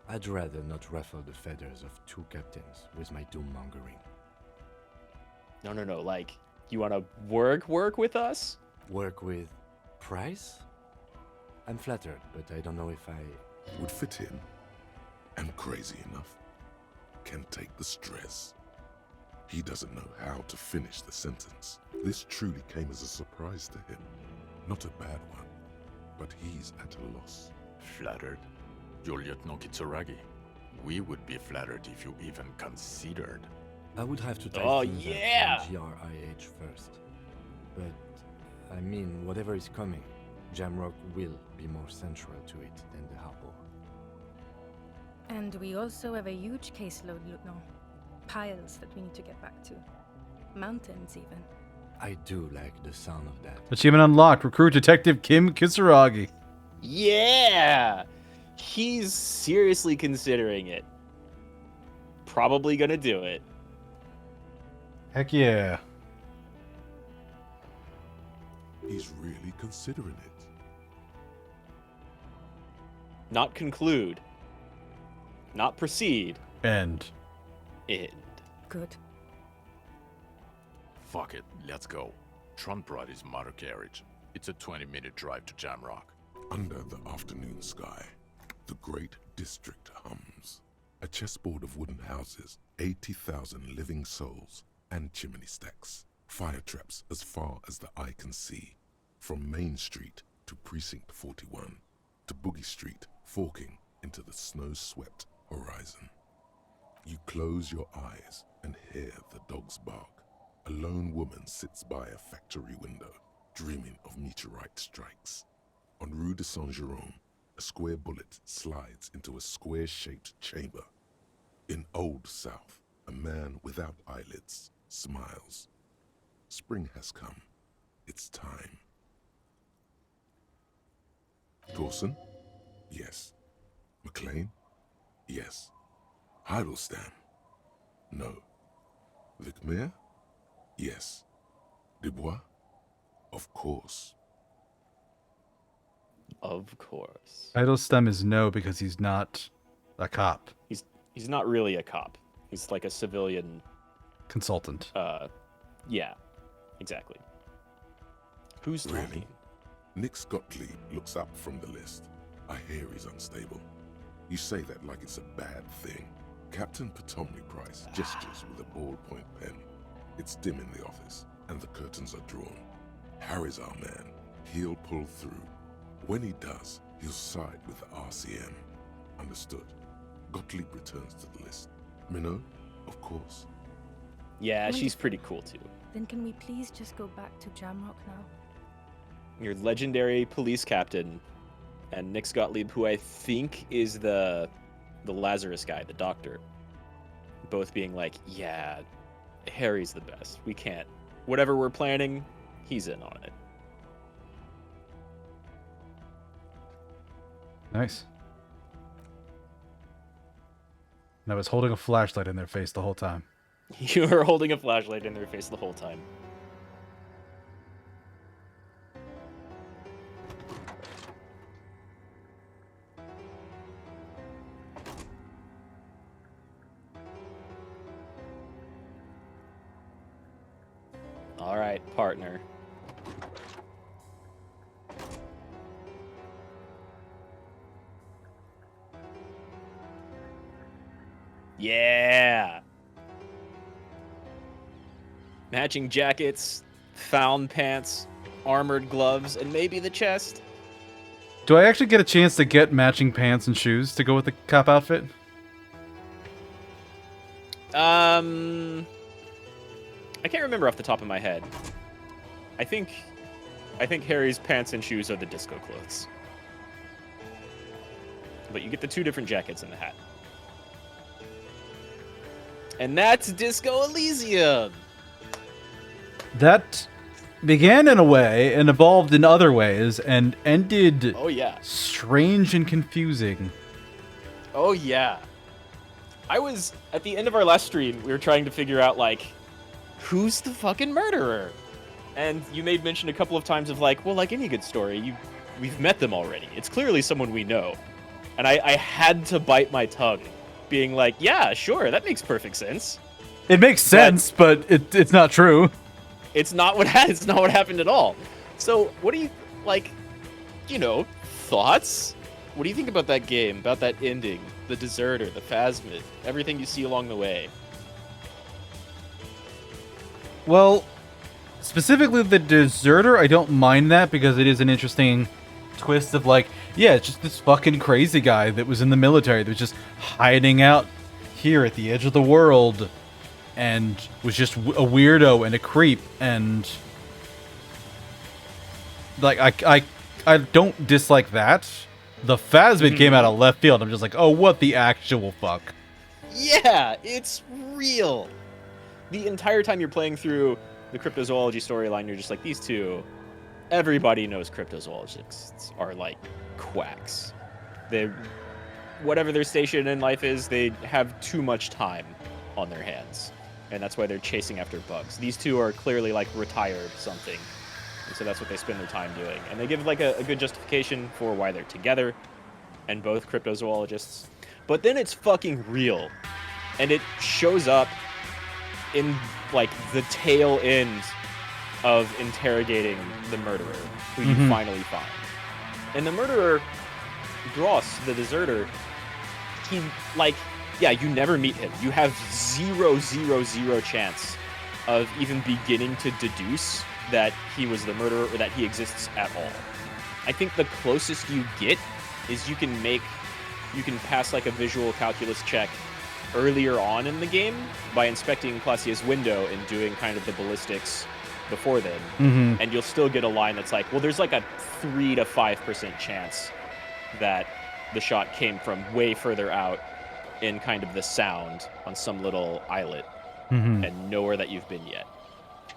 I'd rather not ruffle the feathers of two captains with my doom-mongering. No. Like, you want to work with us? Work with Price? I'm flattered, but I don't know if I... Would fit in. And crazy enough. Can take the stress. He doesn't know how to finish the sentence. This truly came as a surprise to him. Not a bad one, but he's at a loss. Flattered? Your Lieutenant Kitsuragi. We would be flattered if you even considered. I would have to type Oh, things out yeah! in GRIH first. But, I mean, whatever is coming, Jamrock will be more central to it than the harbor. And we also have a huge caseload, Lieutenant. Piles that we need to get back to. Mountains, even. I do like the sound of that. Achievement unlocked. Recruit Detective Kim Kitsuragi. Yeah! He's seriously considering it. Probably gonna do it. Heck yeah. He's really considering it. Not conclude. Not proceed. End. End. Good. Fuck it, let's go. Tron brought his motor carriage. It's a 20-minute drive to Jamrock. Under the afternoon sky, the great district hums. A chessboard of wooden houses, 80,000 living souls, and chimney stacks. Fire traps as far as the eye can see. From Main Street to Precinct 41, to Boogie Street, forking into the snow-swept horizon. You close your eyes and hear the dogs bark. A lone woman sits by a factory window, dreaming of meteorite strikes. On Rue de Saint-Jérôme, a square bullet slides into a square-shaped chamber. In Old South, a man without eyelids smiles. Spring has come. It's time. Dawson? Yes. McLean? Yes. Heidelstein? No. Vicmere? Yes. Dubois? Of course. Of course. Idlestem is no because he's not a cop. He's not really a cop. He's like a civilian Consultant. Yeah. Exactly. Who's talking? Really? Nix Gottlieb looks up from the list. I hear he's unstable. You say that like it's a bad thing. Captain Potomny Price gestures with a ballpoint pen. It's dim in the office, and the curtains are drawn. Harry's our man. He'll pull through. When he does, he'll side with the RCM. Understood. Gottlieb returns to the list. Minot? Of course. Yeah, she's pretty cool too. Then can we please just go back to Jamrock now? Your legendary police captain and Nix Gottlieb, who I think is the Lazarus guy, the doctor, both being like, yeah, Harry's the best. We can't. Whatever we're planning, he's in on it. Nice. And I was holding a flashlight in their face the whole time. You were holding a flashlight in their face the whole time. All right, partner. Yeah. Matching jackets, found pants, armored gloves, and maybe the chest. Do I actually get a chance to get matching pants and shoes to go with the cop outfit? I can't remember off the top of my head. I think Harry's pants and shoes are the disco clothes. But you get the 2 different jackets in the hat. And that's Disco Elysium! That began in a way and evolved in other ways and ended Oh yeah. strange and confusing. Oh yeah. I was, at the end of our last stream, we were trying to figure out, like, who's the fucking murderer? And you made mention a couple of times of, like, well, like any good story, we've met them already. It's clearly someone we know. And I had to bite my tongue, being like, yeah, sure, that makes perfect sense. It makes sense, but it's not true. It's not what it's not what happened at all. So, what do you, like, you know, thoughts? What do you think about that game, about that ending, the deserter, the phasmid, everything you see along the way? Well, specifically the deserter, I don't mind that because it is an interesting twist of, like, yeah, it's just this fucking crazy guy that was in the military that was just hiding out here at the edge of the world and was just a weirdo and a creep, and like I don't dislike that. The phasmid came out of left field. I'm just like, oh, what the actual fuck? Yeah, it's real. The entire time you're playing through the cryptozoology storyline, you're just like, these two, everybody knows cryptozoologists are like quacks. Whatever their station in life is, they have too much time on their hands. And that's why they're chasing after bugs. These two are clearly like retired something. And so that's what they spend their time doing. And they give like a good justification for why they're together, and both cryptozoologists. But then it's fucking real. And it shows up in like the tail end of interrogating the murderer, who you finally find. And the murderer, Dross, the deserter, he, like, yeah, you never meet him. You have 0.000 chance of even beginning to deduce that he was the murderer or that he exists at all. I think the closest you get is you can pass like a visual calculus check earlier on in the game by inspecting Classia's window and doing kind of the ballistics before then. And you'll still get a line that's like, well, there's like a 3 to 5% chance that the shot came from way further out in kind of the sound on some little islet and nowhere that you've been yet.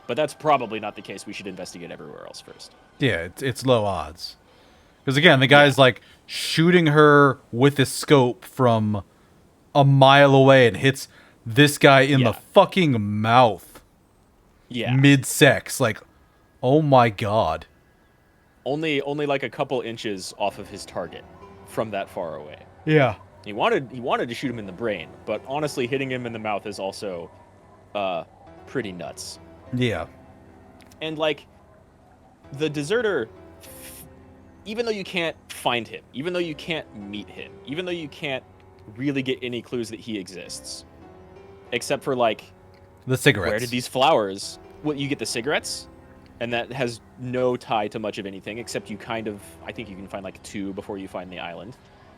But that's probably not the case. We should investigate everywhere else first. Yeah, it's low odds. Because again, the guy's like shooting her with a scope from a mile away and hits this guy in the fucking mouth. Yeah. Mid-sex. Like, oh my god. Only like a couple inches off of his target from that far away. Yeah. He wanted to shoot him in the brain, but honestly, hitting him in the mouth is also pretty nuts. Yeah. And like the deserter, even though you can't find him, even though you can't meet him, even though you can't really get any clues that he exists, except for like the cigarettes. Where did these flowers? Well, you get the cigarettes, and that has no tie to much of anything, except you kind of, I think you can find like 2 before you find the island.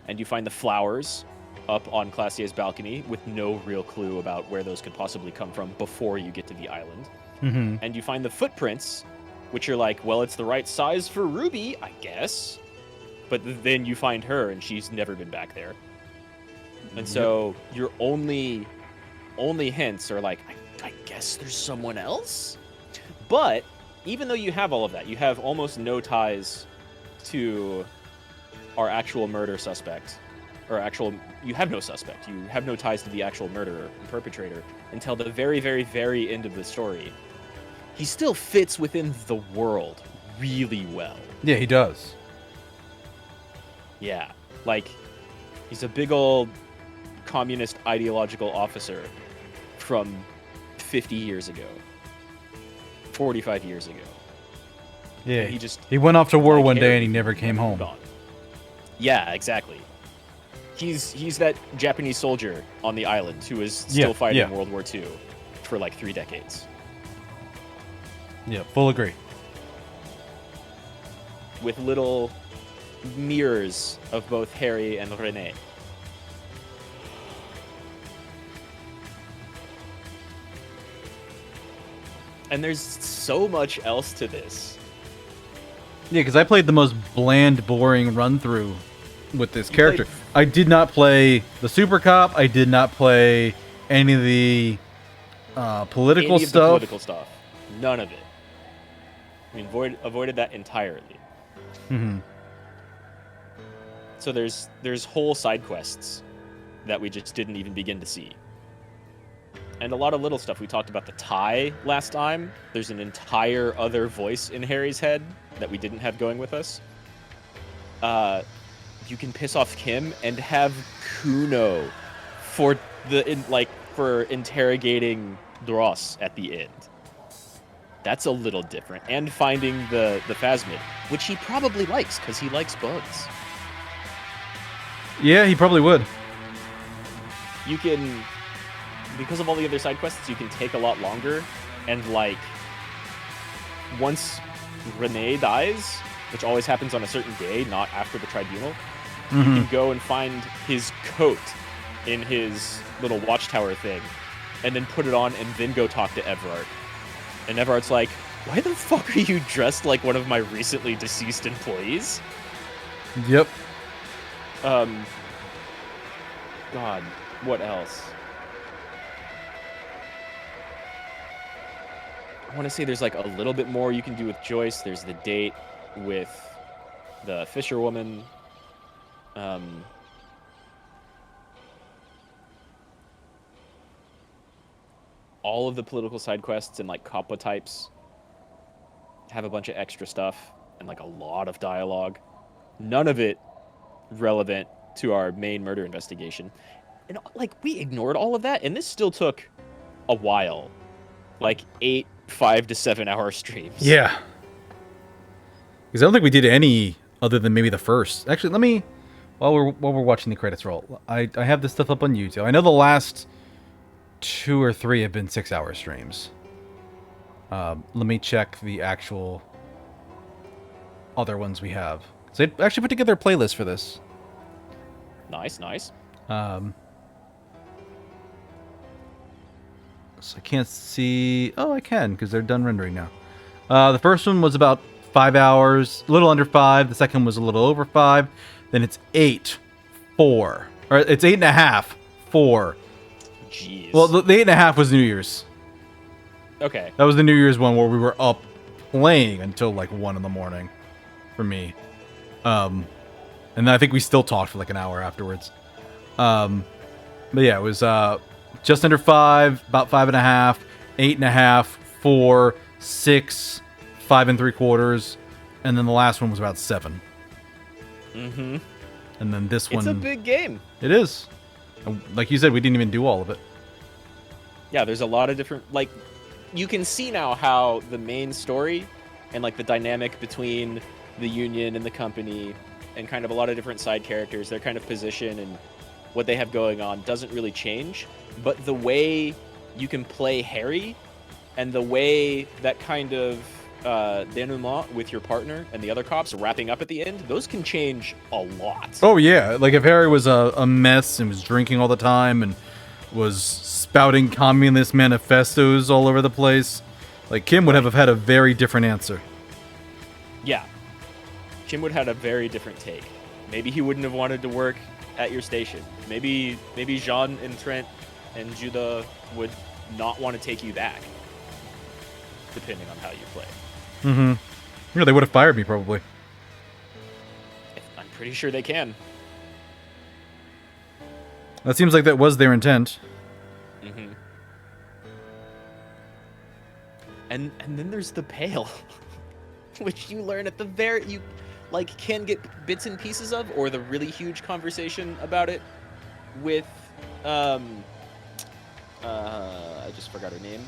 And you find the flowers up on Classia's balcony with no real clue about where those could possibly come from before you get to the island. And you find the footprints, which are like, well, it's the right size for Ruby, I guess. But then you find her, and she's never been back there. And so your only hints are like, I guess there's someone else? But even though you have all of that, you have almost no ties to our actual murder suspect. You have no suspect. You have no ties to the actual murderer and perpetrator until the very, very, very end of the story. He still fits within the world really well. Yeah, he does. Yeah. Like, he's a big old communist ideological officer from 50 years ago. 45 years ago. Yeah, and he went off to war one day and he never came home. Yeah, exactly. He's that Japanese soldier on the island who is still fighting World War II for like 3 decades. Yeah, full agree. With little mirrors of both Harry and Renee. And there's so much else to this. Yeah, because I played the most bland, boring run-through with this character. I did not play the Super Cop. I did not play any of the political Any of stuff. the political stuff. None of it. I mean, avoided that entirely. Mm-hmm. So there's whole side quests that we just didn't even begin to see. And a lot of little stuff. We talked about the tie last time. There's an entire other voice in Harry's head that we didn't have going with us. You can piss off Kim and have Kuno for for interrogating Dross at the end. That's a little different. And finding the Phasmid, which he probably likes because he likes bugs. Yeah, he probably would. You can, because of all the other side quests, you can take a lot longer. And like, once Renee dies, which always happens on a certain day, not after the tribunal, you can go and find his coat in his little watchtower thing, and then put it on, and then go talk to Everard. And Everard's like, why the fuck are you dressed like one of my recently deceased employees? Yep. God, what else? I want to say there's like a little bit more you can do with Joyce. There's the date with the fisherwoman. All of the political side quests and like Kappa types have a bunch of extra stuff and like a lot of dialogue. None of it relevant to our main murder investigation. And like we ignored all of that, and this still took a while. Like 8 5 to 7 hour streams. Yeah. Because I don't think we did any other than maybe the first. Actually, let me, while we're watching the credits roll, I have this stuff up on YouTube. I know the last 2 or 3 have been 6-hour streams. Let me check the actual other ones we have. So I actually put together a playlist for this. Nice, nice. So I can't see. Oh, I can because they're done rendering now. The first one was about 5 hours, a little under 5. The second was a little over 5. Then it's 8, 4, or it's 8.5, 4. Jeez. Well, the 8.5 was New Year's. Okay. That was the New Year's one where we were up playing until like 1 in the morning, for me. And then I think we still talked for like an hour afterwards. But yeah, it was just under 5, about 5.5, 8.5, 4, 6, 5 3/4, and then the last one was about 7. Mm-hmm. And then this one. It's a big game. It is. And like you said, we didn't even do all of it. Yeah, there's a lot of different, like, you can see now how the main story and like the dynamic between the Union and the company and kind of a lot of different side characters, their kind of position and what they have going on doesn't really change. But the way you can play Harry and the way that kind of denouement with your partner and the other cops wrapping up at the end, those can change a lot. Oh, yeah. Like if Harry was a mess and was drinking all the time and was spouting communist manifestos all over the place, like Kim would have had a very different answer. Yeah. Kim would have had a very different take. Maybe he wouldn't have wanted to work at your station. Maybe Jean and Trent and Judah would not want to take you back, depending on how you play. Mm-hmm. Yeah, they would have fired me, probably. I'm pretty sure they can. That seems like that was their intent. Mm-hmm. And then there's the Pale, which you learn at the you like can get bits and pieces of, or the really huge conversation about it with I just forgot her name.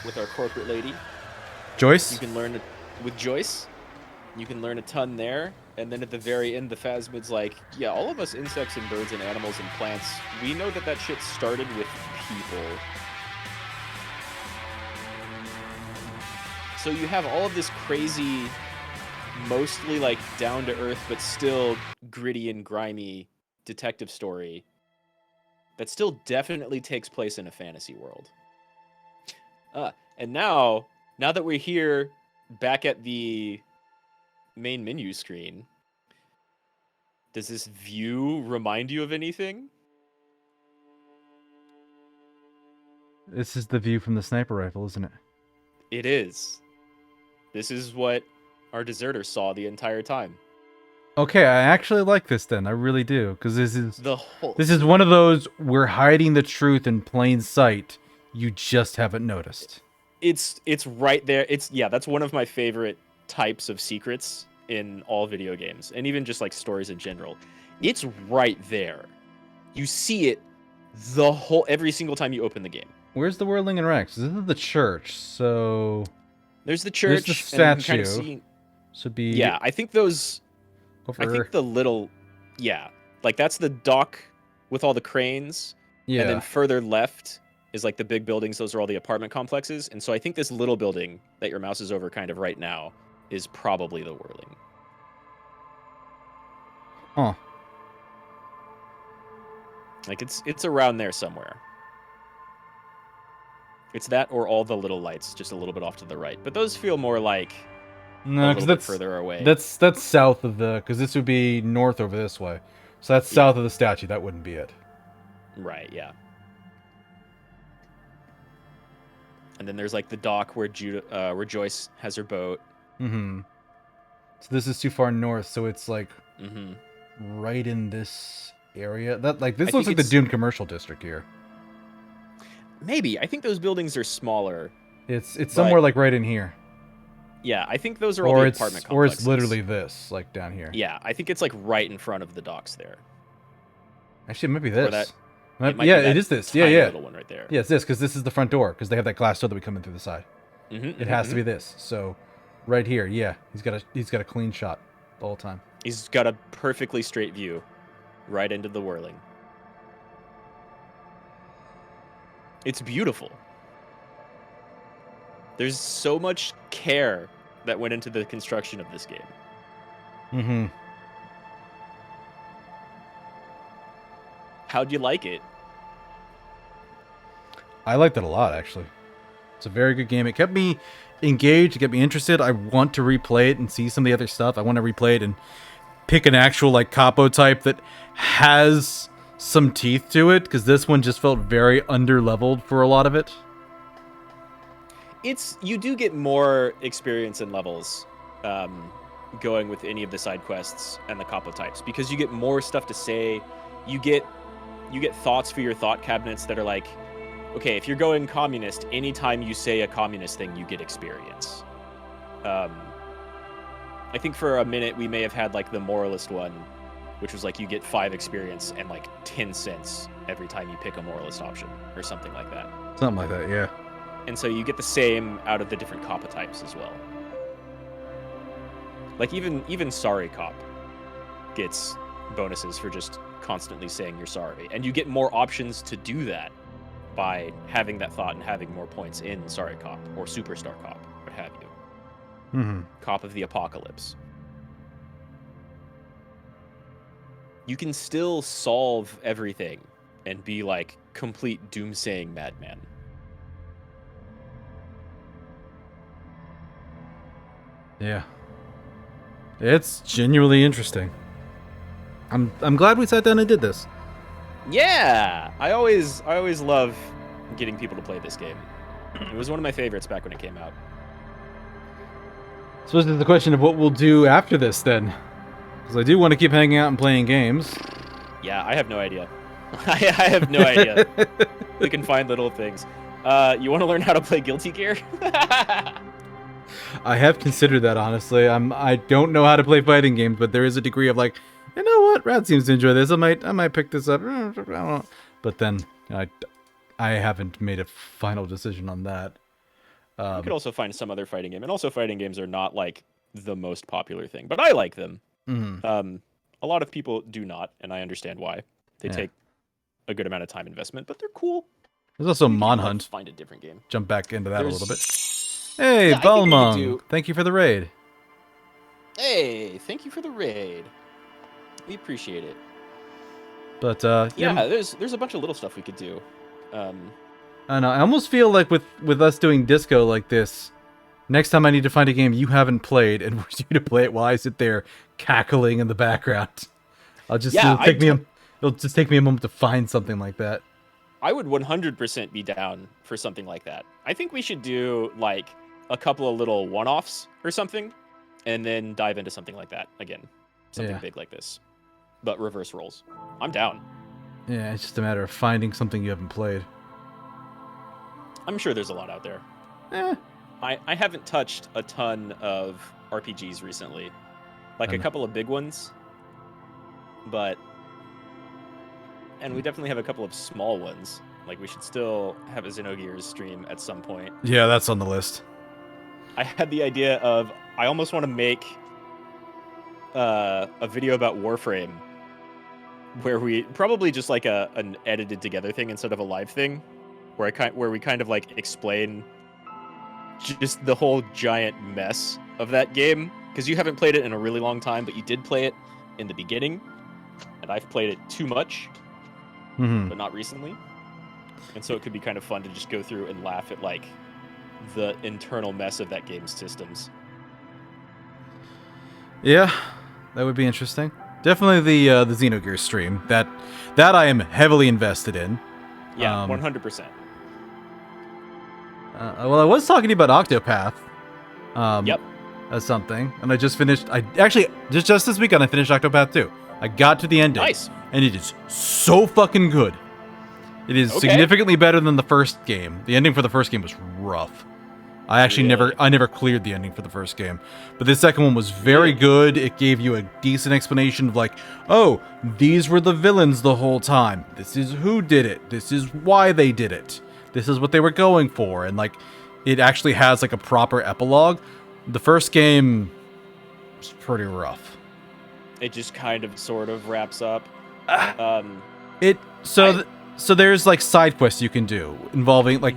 With our corporate lady. Joyce? You can learn it with Joyce. You can learn a ton there. And then at the very end, the Phasmid's like, yeah, all of us insects and birds and animals and plants, we know that shit started with people. So you have all of this crazy, mostly like down-to-earth, but still gritty and grimy detective story that still definitely takes place in a fantasy world. And now that we're here back at the main menu screen, Does this view remind you of anything? This is the view from the sniper rifle, isn't it? It is. This is what our deserter saw the entire time. Okay, I actually like this then. I really do, because this is one of those we're hiding the truth in plain sight. You just haven't noticed. It's right there. That's one of my favorite types of secrets in all video games, and even just like stories in general. It's right there. You see it every single time you open the game. Where's the Whirling and Rex? This is the church, so there's the church. There's the statue. And you can kind of see... Should be. Yeah, I think those. I think the little, like that's the dock with all the cranes. Yeah. And then further left is like the big buildings. Those are all the apartment complexes. And so I think this little building that your mouse is over kind of right now is probably the Whirling. Huh. Like it's around there somewhere. It's that or all the little lights just a little bit off to the right. But those feel more like no, because that's further away. That's south of the, because this would be north over this way. So that's south of the statue. That wouldn't be it. Right, yeah. And then there's like the dock where Joyce has her boat. Mm-hmm. So this is too far north, so it's like right in this area. That this looks like the Doomed commercial district here. Maybe. I think those buildings are smaller. It's somewhere like right in here. Yeah, I think those are all the apartment complexes. Or it's literally this, like down here. Yeah, I think it's like right in front of the docks there. Actually, it might be this. It is this. Yeah. Little one right there. Yeah, it's this, because this is the front door, because they have that glass door that we come in through the side. It has to be this. So, right here, yeah, he's got a clean shot the whole time. He's got a perfectly straight view, right into the Whirling. It's beautiful. There's so much care that went into the construction of this game. Mm-hmm. How'd you like it? I liked it a lot, actually. It's a very good game. It kept me engaged. It kept me interested. I want to replay it and see some of the other stuff. I want to replay it and pick an actual like capo type that has some teeth to it, because this one just felt very under-leveled for a lot of it. You do get more experience and levels going with any of the side quests and the capo types, because you get more stuff to say. You get thoughts for your thought cabinets that are like, okay, if you're going communist, anytime you say a communist thing, you get experience. I think for a minute we may have had like the moralist one, which was like you get 5 experience and like 10 cents every time you pick a moralist option or something like that. Something like that, yeah. And so you get the same out of the different coppa types as well. Like even sorry cop gets bonuses for just constantly saying you're sorry. And you get more options to do that by having that thought and having more points in sorry cop or superstar cop, what have you. Mm-hmm. Cop of the apocalypse. You can still solve everything and be like complete doomsaying madman. Yeah. It's genuinely interesting. I'm glad we sat down and did this. Yeah! I always love getting people to play this game. It was one of my favorites back when it came out. I suppose it's the question of what we'll do after this then. Because I do want to keep hanging out and playing games. Yeah, I have no idea. I have no idea. We can find little things. You want to learn how to play Guilty Gear? I have considered that, honestly. I don't know how to play fighting games, but there is a degree of like, you know what, Rad seems to enjoy this. I might pick this up. I don't know. But then I haven't made a final decision on that. You could also find some other fighting game, and also fighting games are not like the most popular thing, but I like them. Mm-hmm. A lot of people do not, and I understand why. They take a good amount of time investment, but they're cool. There's also Monhunt. Find a different game. Jump back into that a little bit. Hey, yeah, Balmung, thank you for the raid. Hey, thank you for the raid. We appreciate it. But yeah, there's a bunch of little stuff we could do. I know. I almost feel like with us doing Disco like this, next time I need to find a game you haven't played and force you to play it while I sit there cackling in the background. I'll just Yeah, it'll just take me a moment to find something like that. I would 100% be down for something like that. I think we should do like a couple of little one-offs or something, and then dive into something like that again, something big like this, but reverse roles. I'm down. Yeah, it's just a matter of finding something you haven't played. I'm sure there's a lot out there. Eh. I haven't touched a ton of RPGs recently, like a couple of big ones, and we definitely have a couple of small ones. Like, we should still have a Xenogears stream at some point. Yeah, that's on the list. I had the idea of, I almost want to make a video about Warframe, where we probably just like an edited together thing instead of a live thing, where we kind of like explain just the whole giant mess of that game, because you haven't played it in a really long time, but you did play it in the beginning, and I've played it too much, but not recently, and so it could be kind of fun to just go through and laugh at like the internal mess of that game's systems. Yeah, that would be interesting. Definitely the Xenogears stream. That I am heavily invested in. Yeah, 100%. Well, I was talking to you about Octopath. Yep. As something, and I just finished. I actually just this weekend I finished Octopath 2. I got to the ending. Nice. And it is so fucking good. It is significantly better than the first game. The ending for the first game was rough. I actually never cleared the ending for the first game. But the second one was very good. It gave you a decent explanation of like, oh, these were the villains the whole time. This is who did it. This is why they did it. This is what they were going for. And like, it actually has like a proper epilogue. The first game was pretty rough. It just kind of sort of wraps up. So there's like side quests you can do involving like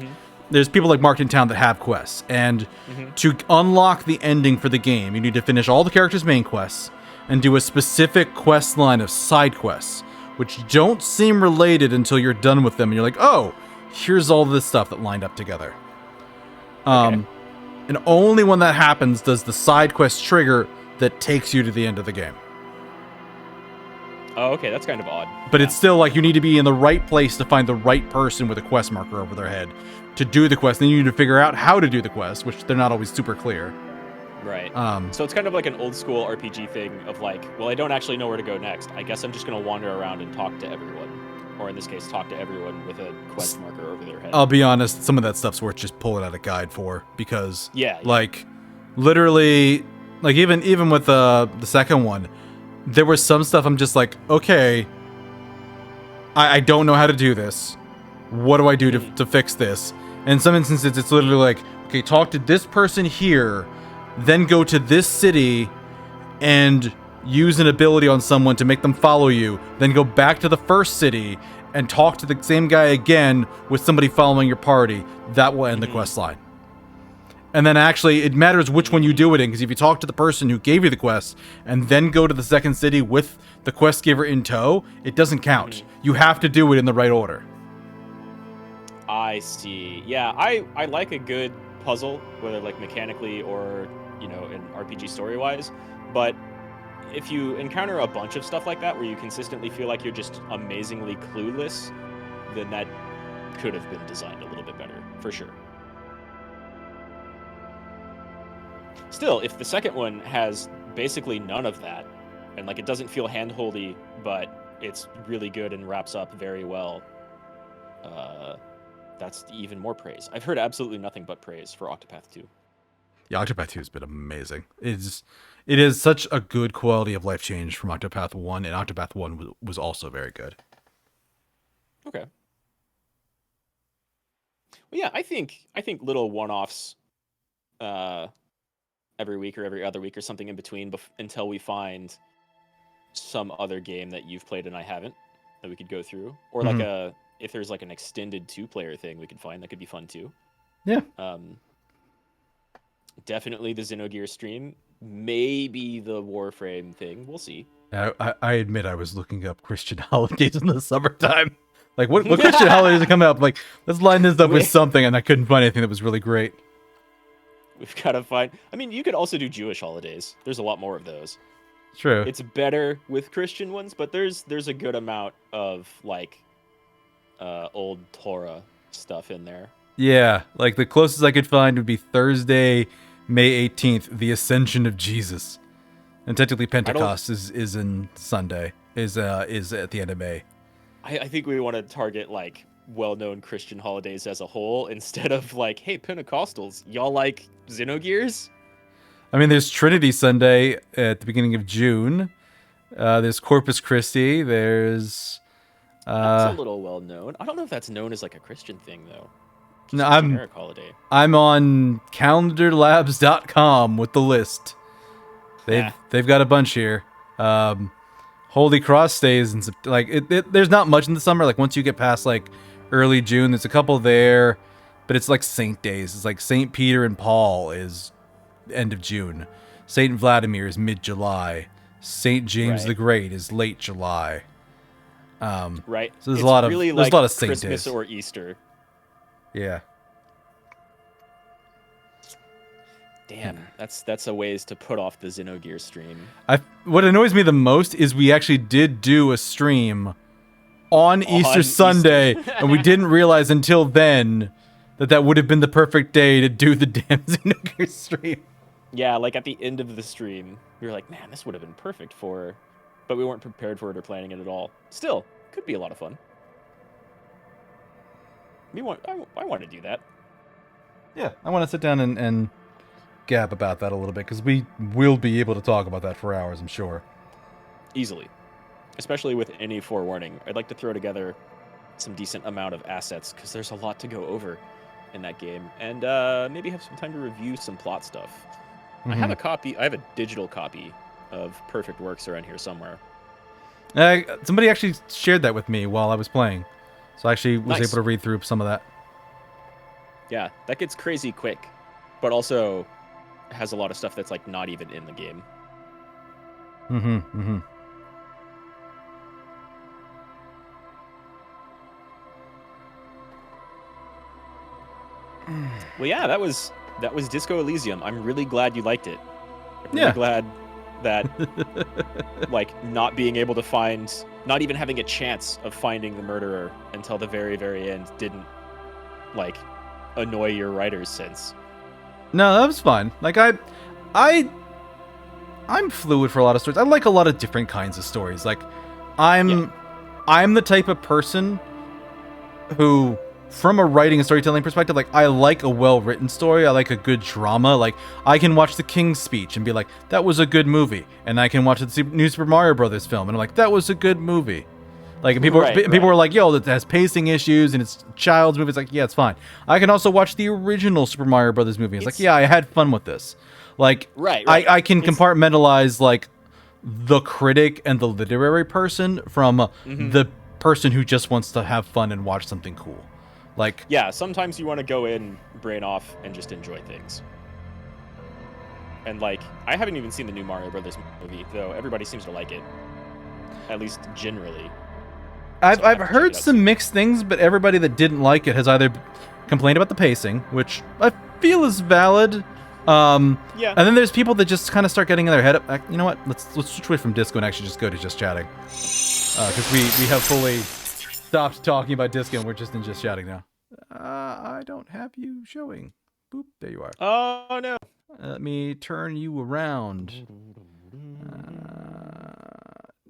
there's people like Marked in Town that have quests, and to unlock the ending for the game, you need to finish all the characters' main quests and do a specific quest line of side quests, which don't seem related until you're done with them, and you're like, oh, here's all this stuff that lined up together. And only when that happens does the side quest trigger that takes you to the end of the game. Oh, okay, that's kind of odd. But it's still like you need to be in the right place to find the right person with a quest marker over their head to do the quest. Then you need to figure out how to do the quest, which they're not always super clear. Right. So it's kind of like an old school RPG thing of like, well, I don't actually know where to go next. I guess I'm just going to wander around and talk to everyone. Or in this case, talk to everyone with a quest marker over their head. I'll be honest, some of that stuff's worth just pulling out a guide for, because yeah. Like literally, like even with the second one, there was some stuff I'm just like, okay, I don't know how to do this. What do I do to fix this? And in some instances, it's literally like, okay, talk to this person here, then go to this city and use an ability on someone to make them follow you, then go back to the first city and talk to the same guy again with somebody following your party. That will end the quest line. And then actually, it matters which one you do it in, because if you talk to the person who gave you the quest and then go to the second city with the quest giver in tow, it doesn't count. You have to do it in the right order. I see. Yeah, I like a good puzzle, whether like mechanically or, you know, in RPG story-wise, but if you encounter a bunch of stuff like that where you consistently feel like you're just amazingly clueless, then that could have been designed a little bit better, for sure. Still, if the second one has basically none of that, and like it doesn't feel hand-holdy, but it's really good and wraps up very well, that's even more praise. I've heard absolutely nothing but praise for Octopath 2. Yeah, Octopath 2 has been amazing. It is such a good quality of life change from Octopath 1, and Octopath 1 was also very good. Okay. Well, yeah, I think little one-offs every week or every other week or something in between until we find some other game that you've played and I haven't that we could go through, or like if there's like an extended 2-player thing we could find, that could be fun too. Yeah. Definitely the Xenogears stream, maybe the Warframe thing. We'll see. I admit I was looking up Christian holidays in the summertime. Like, what Christian holidays are coming up? Like, let's line this up with something, and I couldn't find anything that was really great. We've got to find... I mean, you could also do Jewish holidays. There's a lot more of those. True. It's better with Christian ones, but there's a good amount of like old Torah stuff in there. Yeah, like the closest I could find would be Thursday, May 18th, the Ascension of Jesus. And technically Pentecost is in Sunday, is at the end of May. I think we want to target like well-known Christian holidays as a whole instead of like, hey, Pentecostals, y'all like Xenogears? I mean, there's Trinity Sunday at the beginning of June. There's Corpus Christi. There's that's a little well-known. I don't know if that's known as like a Christian thing though. Just no, a generic holiday. I'm on calendarlabs.com with the list. They've got a bunch here. Holy Cross stays in there's not much in the summer. Like once you get past like early June, there's a couple there, but it's like saint days. It's like Saint Peter and Paul is end of June. Saint Vladimir is mid-July. Saint James the Great is late July. Right. So there's it's a lot of really there's like a lot of saint Christmas days. or Easter. Yeah. Damn, that's a ways to put off the Xenogears stream. What annoys me the most is we actually did do a stream on Easter Sunday, and we didn't realize until then that would have been the perfect day to do the damn Xenogears stream. Yeah, like at the end of the stream, we were like, man, this would have been perfect for, but we weren't prepared for it or planning it at all. Still, could be a lot of fun. I want to do that. Yeah, I want to sit down and gab about that a little bit, because we will be able to talk about that for hours, I'm sure. Easily. Especially with any forewarning. I'd like to throw together some decent amount of assets, because there's a lot to go over in that game. And maybe have some time to review some plot stuff. Mm-hmm. I have a digital copy of Perfect Works around here somewhere. Somebody actually shared that with me while I was playing. So I actually was Nice. able to read through some of that. Yeah, that gets crazy quick, but also has a lot of stuff that's like not even in the game. Mm-hmm, mm-hmm. Well, yeah, that was Disco Elysium. I'm really glad you liked it. I'm really glad that like not being able to find, not even having a chance of finding the murderer until the very, very end didn't like annoy your writer's sense. No, that was fine. Like I'm fluid for a lot of stories. I like a lot of different kinds of stories. Like I'm the type of person who, from a writing and storytelling perspective, like I like a well-written story. I like a good drama. Like I can watch The King's Speech and be like, that was a good movie. And I can watch the new Super Mario Brothers film and I'm like, that was a good movie. Like people were like, yo, that has pacing issues and it's a child's movie. It's like, yeah, it's fine. I can also watch the original Super Mario Brothers movie. It's like, yeah, I had fun with this. Like, I can compartmentalize like the critic and the literary person from the person who just wants to have fun and watch something cool. Like, yeah, sometimes you want to go in, brain off, and just enjoy things. And like, I haven't even seen the new Mario Brothers movie, though everybody seems to like it, at least generally. I've heard some mixed things, but everybody that didn't like it has either complained about the pacing, which I feel is valid. And then there's people that just kind of start getting in their head up. You know what? Let's switch away from Disco and actually just go to just chatting, because we have fully stopped talking about Disco and we're just in just chatting now. I don't have you showing. Boop, there you are. Oh no. Let me turn you around.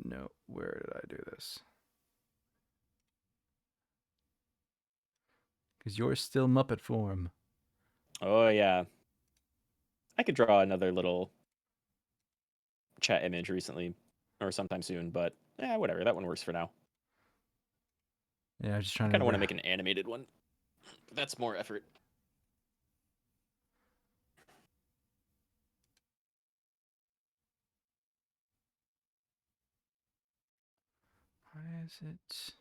No, where did I do this? Because you're still Muppet form. Oh yeah. I could draw another little chat image recently, or sometime soon, but whatever. That one works for now. Yeah, I'm just trying I kind of want to make an animated one. That's more effort. Why is it?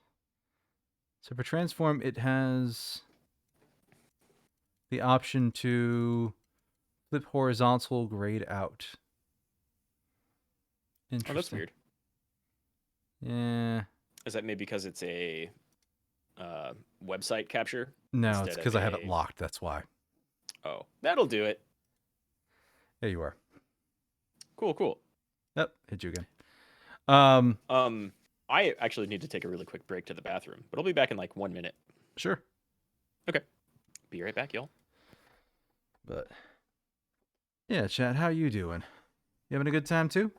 So for transform, it has the option to flip horizontal grade out. Interesting. Oh, that's weird. Yeah. Is that maybe because it's a website capture? No, it's because I have it locked. That's why. Oh, that'll do it. There you are. Cool, cool. Yep, hit you again. I actually need to take a really quick break to the bathroom, but I'll be back in like 1 minute. Sure. Okay. Be right back, y'all. But yeah, Chad, how you doing? You having a good time too?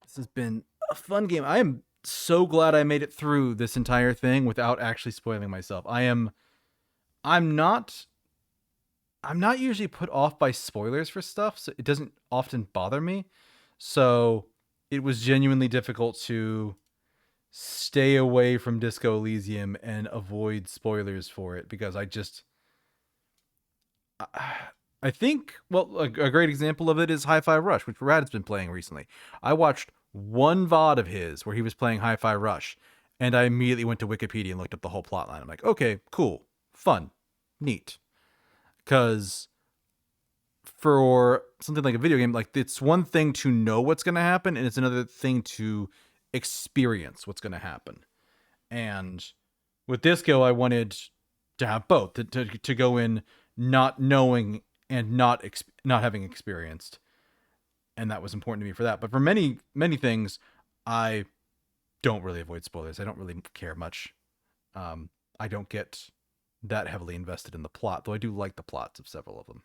This has been a fun game. I am so glad I made it through this entire thing without actually spoiling myself. I'm not usually put off by spoilers for stuff, so it doesn't often bother me. So it was genuinely difficult to stay away from Disco Elysium and avoid spoilers for it because I think, well, a great example of it is Hi-Fi Rush, which Rad's been playing recently. I watched one VOD of his where he was playing Hi-Fi Rush, and I immediately went to Wikipedia and looked up the whole plotline. I'm like, okay, cool, fun, neat. Because for something like a video game, like it's one thing to know what's going to happen, and it's another thing to experience what's going to happen. And with Disco, I wanted to have both, to go in not knowing and not having experienced, and that was important to me for that. But for many things, I don't really avoid spoilers. I don't really care much. I don't get that heavily invested in the plot, though I do like the plots of several of them.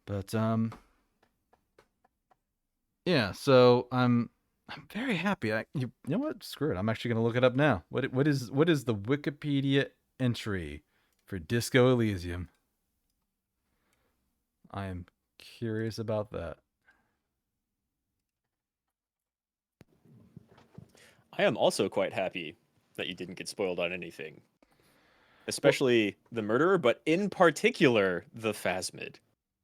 But yeah, so I'm very happy. You know what? Screw it. I'm actually going to look it up now. What is the Wikipedia entry for Disco Elysium? I am curious about that. I am also quite happy that you didn't get spoiled on anything, especially the murderer, but in particular the Phasmid.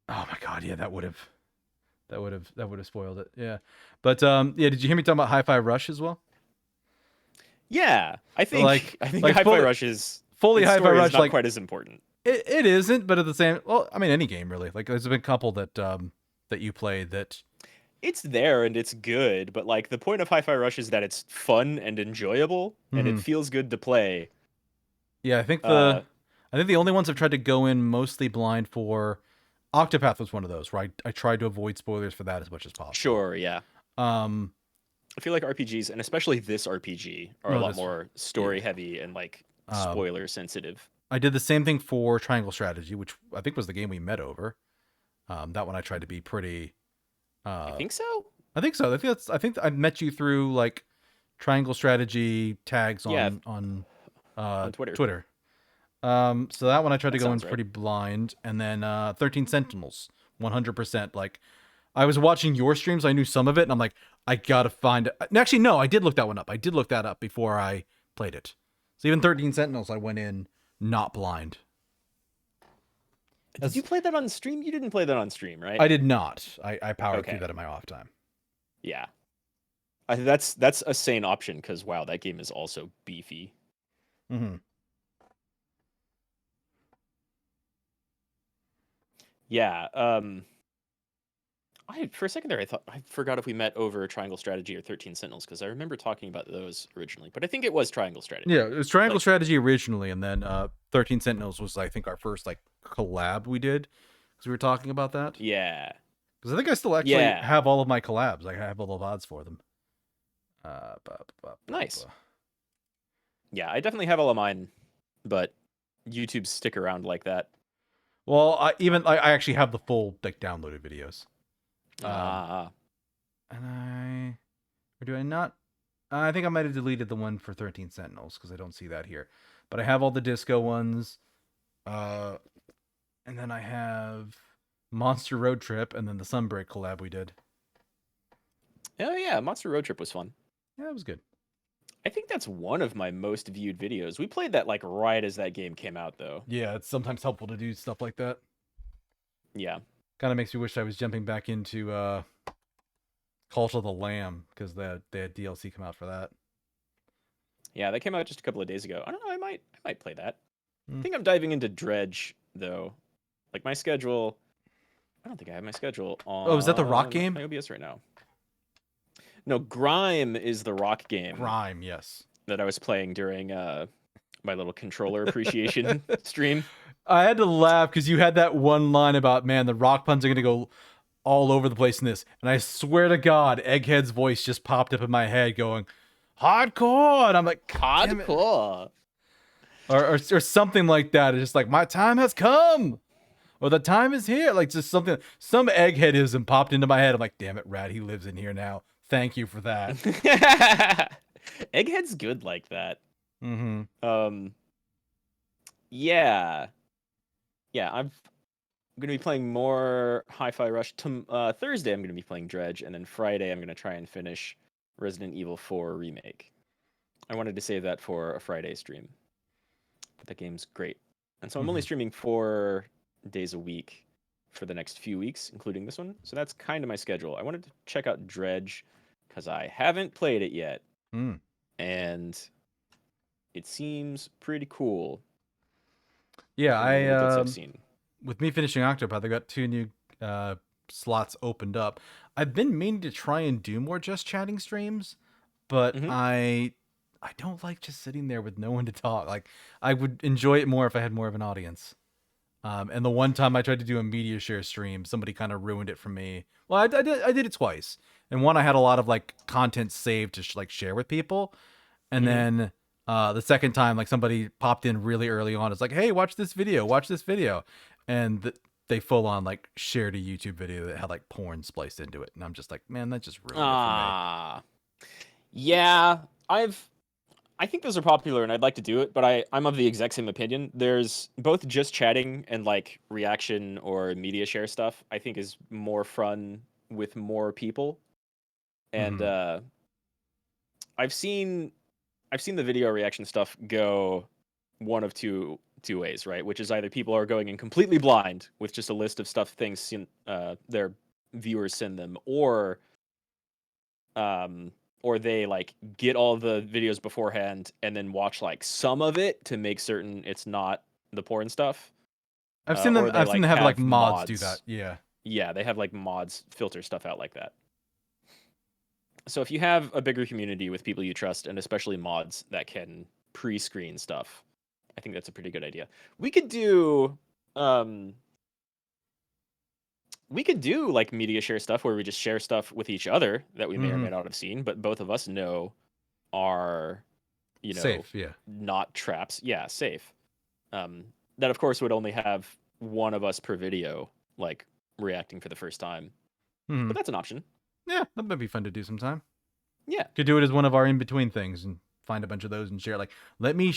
Oh my god, yeah, that would have spoiled it. Yeah, but yeah, did you hear me talking about Hi-Fi Rush as well? Yeah, I think like Hi-Fi Rush is fully Hi-Fi Rush, not like quite as important. It isn't, but at the same, well, I mean, any game really. Like, there's been a couple that that you played that. It's there and it's good, but like the point of Hi-Fi Rush is that it's fun and enjoyable, and it feels good to play. Yeah, I think the only ones I've tried to go in mostly blind for, Octopath was one of those, right? I tried to avoid spoilers for that as much as possible. Sure, yeah. I feel like RPGs, and especially this RPG, are a lot more story heavy and like spoiler sensitive. I did the same thing for Triangle Strategy, which I think was the game we met over. That one I tried to be pretty. I think so. I think so. I think I met you through like Triangle Strategy tags on Twitter. So that one I tried to go in pretty blind, and then 13 Sentinels, 100%. Like, I was watching your streams, I knew some of it, and I'm like, I gotta find it. Actually, no, I did look that one up. I did look that up before I played it. So even 13 Sentinels, I went in not blind. Did you play that on stream? You didn't play that on stream, right? I did not. I powered through that in my off time. Yeah. I think that's a sane option, because wow, that game is also beefy. Mm-hmm. Yeah. For a second there, I forgot if we met over Triangle Strategy or 13 Sentinels, because I remember talking about those originally, but I think it was Triangle Strategy. Yeah, it was Triangle Strategy originally, and then 13 Sentinels was, I think, our first like collab we did, because we were talking about that. Yeah. Because I think I still actually have all of my collabs. Like, I have all the VODs for them. Nice. Yeah, I definitely have all of mine, but YouTube stick around like that. Well, I actually have the full like downloaded videos. And or do I not? I think I might have deleted the one for 13 Sentinels because I don't see that here. But I have all the Disco ones. And then I have Monster Road Trip and then the Sunbreak collab we did. Oh yeah, Monster Road Trip was fun. Yeah, it was good. I think that's one of my most viewed videos. We played that like right as that game came out, though. Yeah, it's sometimes helpful to do stuff like that. Yeah. Kind of makes me wish I was jumping back into Cult of the Lamb, because they had DLC come out for that. Yeah, that came out just a couple of days ago. I don't know, I might play that. I think I'm diving into Dredge, though. Like, my schedule... I don't think I have my schedule on... Oh, is that the rock game? my OBS right now. No, Grime is the rock game. Grime, yes. That I was playing during my little controller appreciation stream. I had to laugh because you had that one line about, man, the rock puns are going to go all over the place in this. And I swear to God, Egghead's voice just popped up in my head going, hardcore! And I'm like, hardcore! Or something like that. It's just like, my time has come! Or the time is here! Like, just something, some Eggheadism popped into my head. I'm like, damn it, Rad, he lives in here now. Thank you for that. Egghead's good like that. Mm-hmm. Yeah. I'm gonna be playing more Hi-Fi Rush. Thursday I'm gonna be playing Dredge, and then Friday I'm gonna try and finish Resident Evil 4 Remake. I wanted to save that for a Friday stream, but that game's great. And so I'm only streaming 4 days a week for the next few weeks, including this one. So that's kind of my schedule. I wanted to check out Dredge because I haven't played it yet, and it seems pretty cool. Yeah, I've seen. With me finishing Octopath, I got 2 new slots opened up. I've been meaning to try and do more just chatting streams, but I don't like just sitting there with no one to talk. Like, I would enjoy it more if I had more of an audience. And the one time I tried to do a media share stream, somebody kind of ruined it for me. Well, I did it twice. And one, I had a lot of like content saved to like share with people. And then the second time, like somebody popped in really early on. It's like, hey, watch this video. And they full on like shared a YouTube video that had like porn spliced into it. And I'm just like, man, that just ruined it for me. Yeah, I think those are popular and I'd like to do it, but I'm of the exact same opinion. There's both just chatting and like reaction or media share stuff, I think is more fun with more people. And I've seen the video reaction stuff go one of two ways, right? Which is either people are going in completely blind with just a list of things their viewers send them, or they like get all the videos beforehand and then watch like some of it to make certain it's not the porn stuff. I've seen them have like mods do that. Yeah, they have like mods filter stuff out like that. So if you have a bigger community with people you trust, and especially mods that can pre-screen stuff, I think that's a pretty good idea. We could do like media share stuff where we just share stuff with each other that we may or may not have seen, but both of us know are, safe, not traps. Yeah, safe. That of course would only have one of us per video, like reacting for the first time. But that's an option. Yeah, that might be fun to do sometime. Yeah. Could do it as one of our in-between things and find a bunch of those and share. Like, let me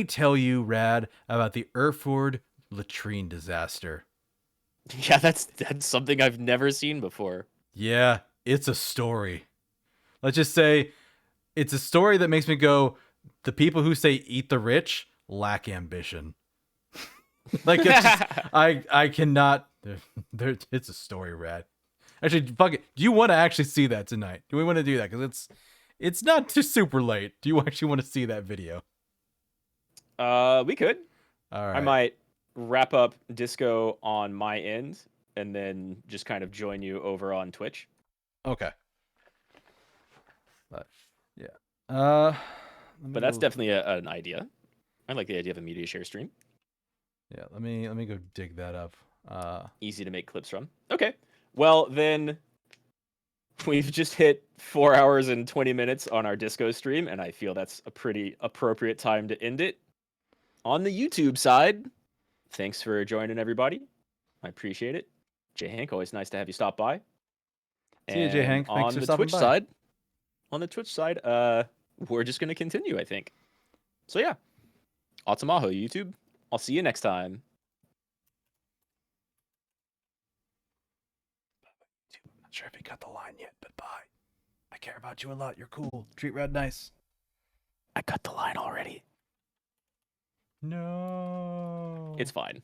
tell you, Rad, about the Erford latrine disaster. Yeah, that's something I've never seen before. Yeah, it's a story. Let's just say it's a story that makes me go, the people who say eat the rich lack ambition. Like, it's just, I cannot. It's a story, Rad. Actually, fuck it. Do you want to actually see that tonight? Do we want to do that? Because it's not too super late. Do you actually want to see that video? We could. All right. I might wrap up Disco on my end and then just kind of join you over on Twitch. Okay. But yeah. But that's definitely an idea. I like the idea of a media share stream. Yeah, let me go dig that up. Easy to make clips from. Okay. Well, then we've just hit 4 hours and 20 minutes on our Disco stream, and I feel that's a pretty appropriate time to end it. On the YouTube side, thanks for joining, everybody. I appreciate it. J. Hank, always nice to have you stop by. See you, J. Hank. Thanks for stopping by. On the Twitch side, we're just going to continue, I think. So yeah, RadMahou, YouTube. I'll see you next time. Not sure if he got the line yet, but bye. I care about you a lot. You're cool. Treat Rad nice. I cut the line already. No. It's fine.